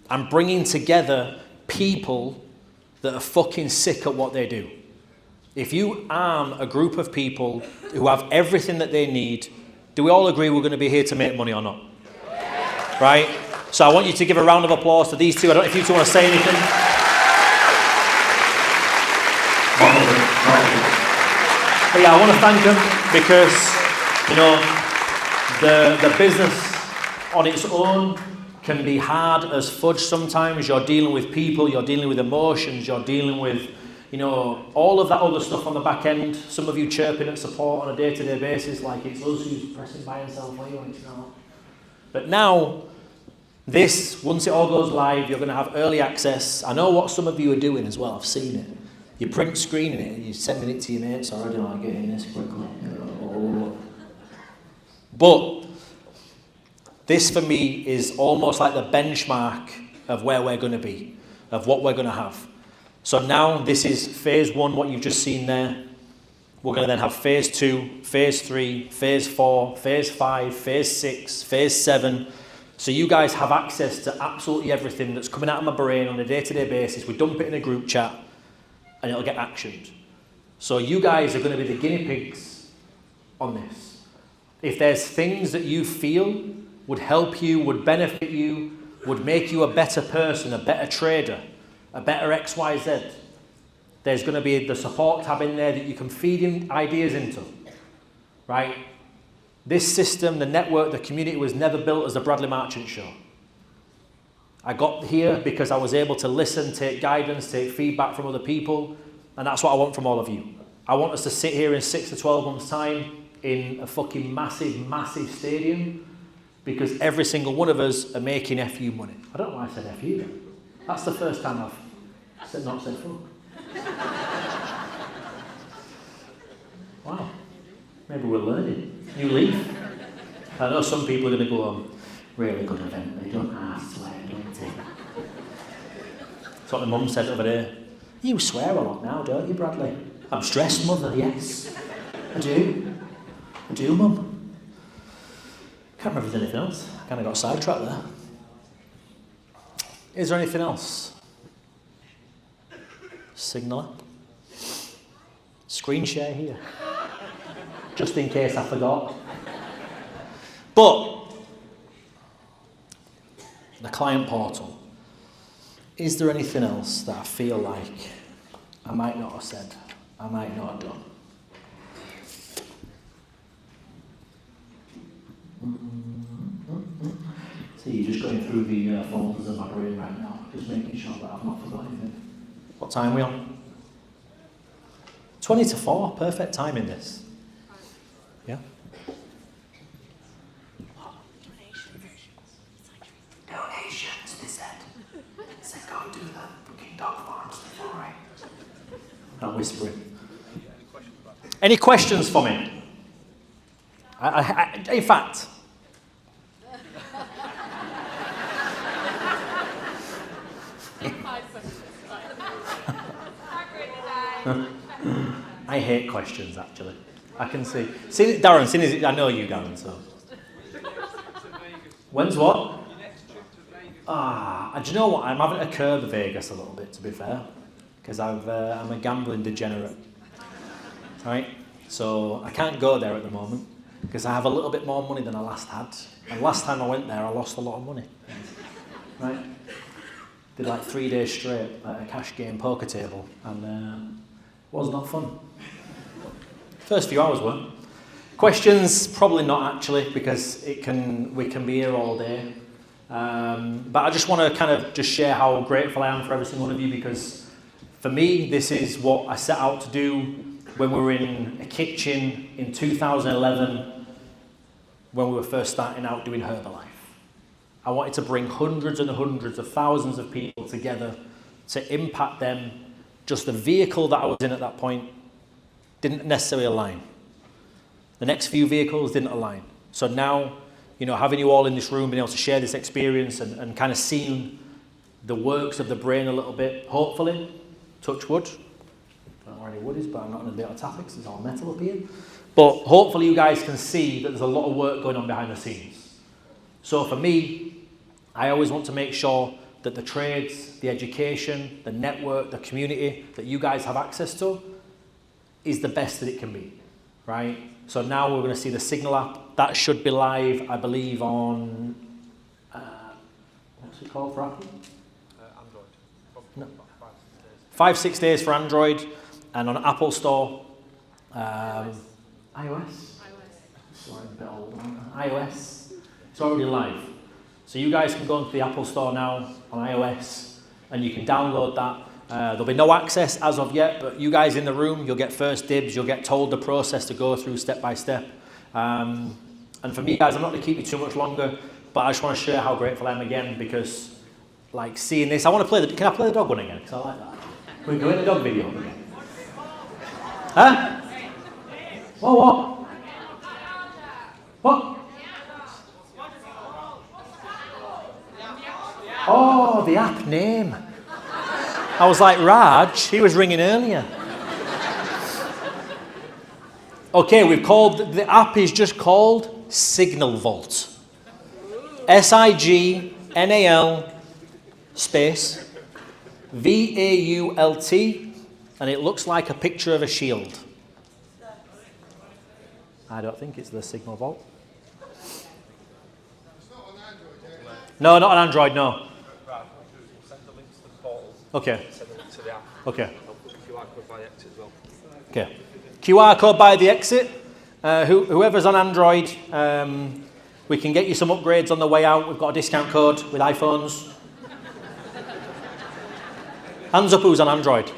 I'm bringing together people that are fucking sick at what they do. If you arm a group of people who have everything that they need, do we all agree we're going to be here to make money or not? Right? So I want you to give a round of applause to these two. I don't know if you two want to say anything. But yeah, I want to thank them because, you know, the business on its own can be hard as fudge sometimes. You're dealing with people, you're dealing with emotions, you're dealing with, you know, all of that other stuff on the back end. Some of you chirping at support on a day-to-day basis like it's us who's pressing by himself when it's not. But now, this, once it all goes live, you're going to have early access. I know what some of you are doing as well. I've seen it. You're print screening it, you're sending it to your mates already, like getting this quickly. But this for me is almost like the benchmark of where we're going to be, of what we're going to have. So now this is phase 1, what you've just seen there. We're going to then have phase 2, phase 3, phase 4, phase 5, phase 6, phase 7. So you guys have access to absolutely everything that's coming out of my brain on a day-to-day basis. We dump it in a group chat and it'll get actioned. So you guys are going to be the guinea pigs on this. If there's things that you feel would help you, would benefit you, would make you a better person, a better trader, a better XYZ, there's going to be the support tab in there that you can feed in ideas into, right? This system, the network, the community was never built as the Bradley Marchant show. I got here because I was able to listen, take guidance, take feedback from other people, and that's what I want from all of you. I want us to sit here in 6 to 12 months' time in a fucking massive, massive stadium because every single one of us are making FU money. I don't know why I said FU then. That's the first time I've not said fuck. Wow. Maybe we're learning. New leaf. I know some people are going to go, really good event. They don't swear, don't they? That's what my mum said over there. You swear a lot now, don't you, Bradley? I'm stressed, mother, yes. I do. I do, Mum. Can't remember if there's anything else. I kind of got sidetracked there. Is there anything else? Signaler. Screen share here. Just in case I forgot. But, the client portal. Is there anything else that I feel like I might not have said, I might not have done? See, you're just going through the folders of my brain right now, just making sure that I've not forgotten anything. What time are we on? 20 to 4, perfect time in this. Yeah? Donations, they said. They said, go and do that fucking dog farms before, right? I'm whispering. Any questions for me? In fact, I hate questions, actually. I can see. Darren, I know you, Darren, so. When's what? Do you know what? I'm having to curb Vegas a little bit, to be fair, because I'm a gambling degenerate. Right? So I can't go there at the moment, because I have a little bit more money than I last had. And last time I went there, I lost a lot of money. Right? Did like 3 days straight at a cash game poker table, and it was not fun. First few hours weren't. Questions? Probably not actually, because we can be here all day. But I just want to kind of just share how grateful I am for every single one of you, because for me, this is what I set out to do when we were in a kitchen in 2011, when we were first starting out doing Herbalife. I wanted to bring hundreds and hundreds of thousands of people together to impact them. Just the vehicle that I was in at that point didn't necessarily align. The next few vehicles didn't align. So now, you know, having you all in this room, being able to share this experience and kind of seeing the works of the brain a little bit, hopefully, touch wood. I don't know where any wood is, but I'm not going to be able to tap it because it's all metal up here. But hopefully you guys can see that there's a lot of work going on behind the scenes. So for me, I always want to make sure that the trades, the education, the network, the community that you guys have access to is the best that it can be, right? So now we're going to see the Signal app. That should be live, I believe, on, what's it called for Apple? Android. No. 5-6 days for Android, and on Apple Store. iOS? Sorry, a bit old. iOS. It's already live. So you guys can go into the Apple Store now on iOS, and you can download that. There'll be no access as of yet, but you guys in the room, you'll get first dibs, you'll get told the process to go through step by step. And for me, guys, I'm not going to keep you too much longer, but I just want to share how grateful I am again, because like seeing this, I want to play can I play the dog one again? Because I like that. Can we go in the dog video again? Huh? What? What? Oh, the app name. I was like, Raj, he was ringing earlier. Okay, the app is just called Signal Vault. SIGNAL space VAULT, and it looks like a picture of a shield. I don't think it's the Signal Vault. No, not on Android, no. Right, we'll send the links to the portal. Okay. Send the link to the app. Okay. I'll put the QR code by the exit as well. Okay. QR code by the exit. Whoever's on Android, we can get you some upgrades on the way out. We've got a discount code with iPhones. Hands up who's on Android.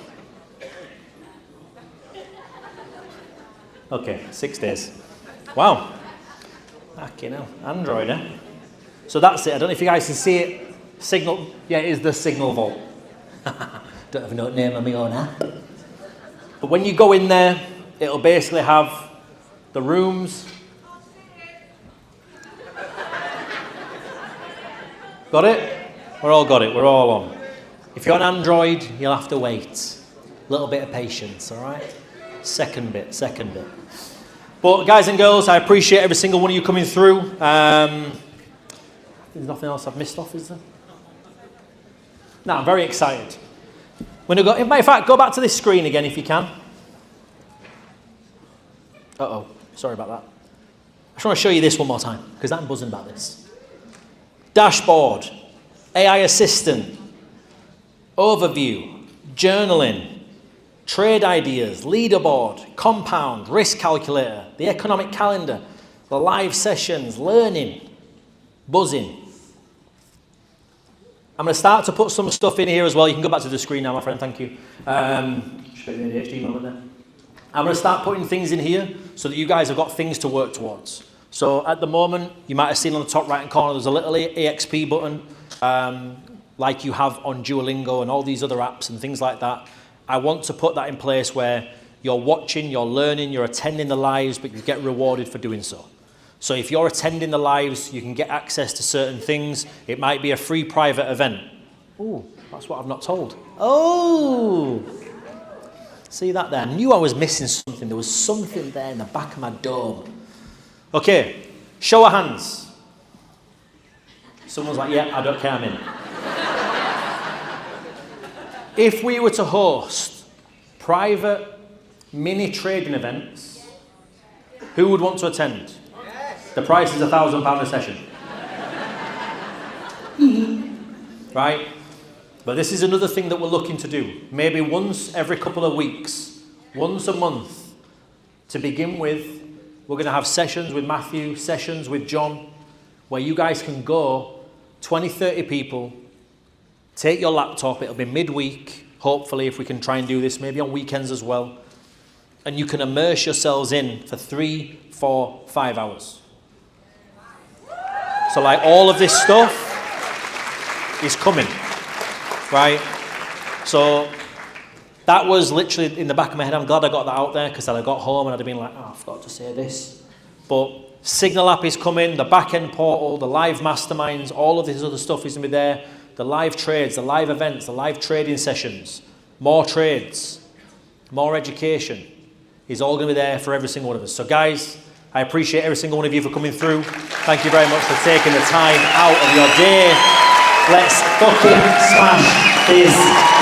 Okay, 6 days. Wow. Fucking hell. Android, eh? So that's it. I don't know if you guys can see it. Signal. Yeah, it is the Signal Vault. Don't have a name of my own, huh? But when you go in there, it'll basically have the rooms. Got it? We're all got it. We're all on. If you're on Android, you'll have to wait. A little bit of patience, all right? Second bit. But guys and girls, I appreciate every single one of you coming through. There's nothing else I've missed off, is there? No, I'm very excited. In fact, go back to this screen again if you can. Uh-oh, sorry about that. I just want to show you this one more time, because I'm buzzing about this. Dashboard, AI assistant, overview, journaling, trade ideas, leaderboard, compound, risk calculator, the economic calendar, the live sessions, learning, buzzing. I'm going to start to put some stuff in here as well. You can go back to the screen now, my friend. Thank you. Just put the ADHD moment there. I'm going to start putting things in here so that you guys have got things to work towards. So at the moment, you might have seen on the top right-hand corner, there's a little EXP button, like you have on Duolingo and all these other apps and things like that. I want to put that in place where you're watching, you're learning, you're attending the lives, but you get rewarded for doing so. So if you're attending the lives, you can get access to certain things. It might be a free private event. Oh, that's what I've not told. Oh, see that there? I knew I was missing something. There was something there in the back of my dome. Okay, show of hands. Someone's like, yeah, I don't care, I'm in. If we were to host private mini trading events, who would want to attend? The price is £1,000 a session. Right? But this is another thing that we're looking to do. Maybe once every couple of weeks, once a month, to begin with, we're going to have sessions with Matthew, sessions with John, where you guys can go 20, 30 people. Take your laptop. It'll be midweek, hopefully, if we can try and do this, maybe on weekends as well. And you can immerse yourselves in for 3, 4, 5 hours. So like all of this stuff is coming, right? So that was literally in the back of my head. I'm glad I got that out there, because I got home and I'd have been like, oh, I forgot to say this. But Signal app is coming, the back-end portal, the live masterminds, all of this other stuff is going to be there. The live trades, the live events, the live trading sessions, more trades, more education is all going to be there for every single one of us. So guys, I appreciate every single one of you for coming through. Thank you very much for taking the time out of your day. Let's fucking smash this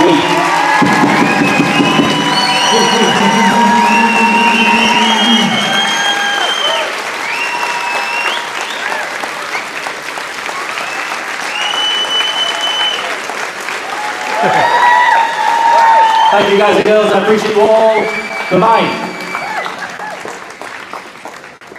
week. Thank you guys and girls, I appreciate you all. Goodbye.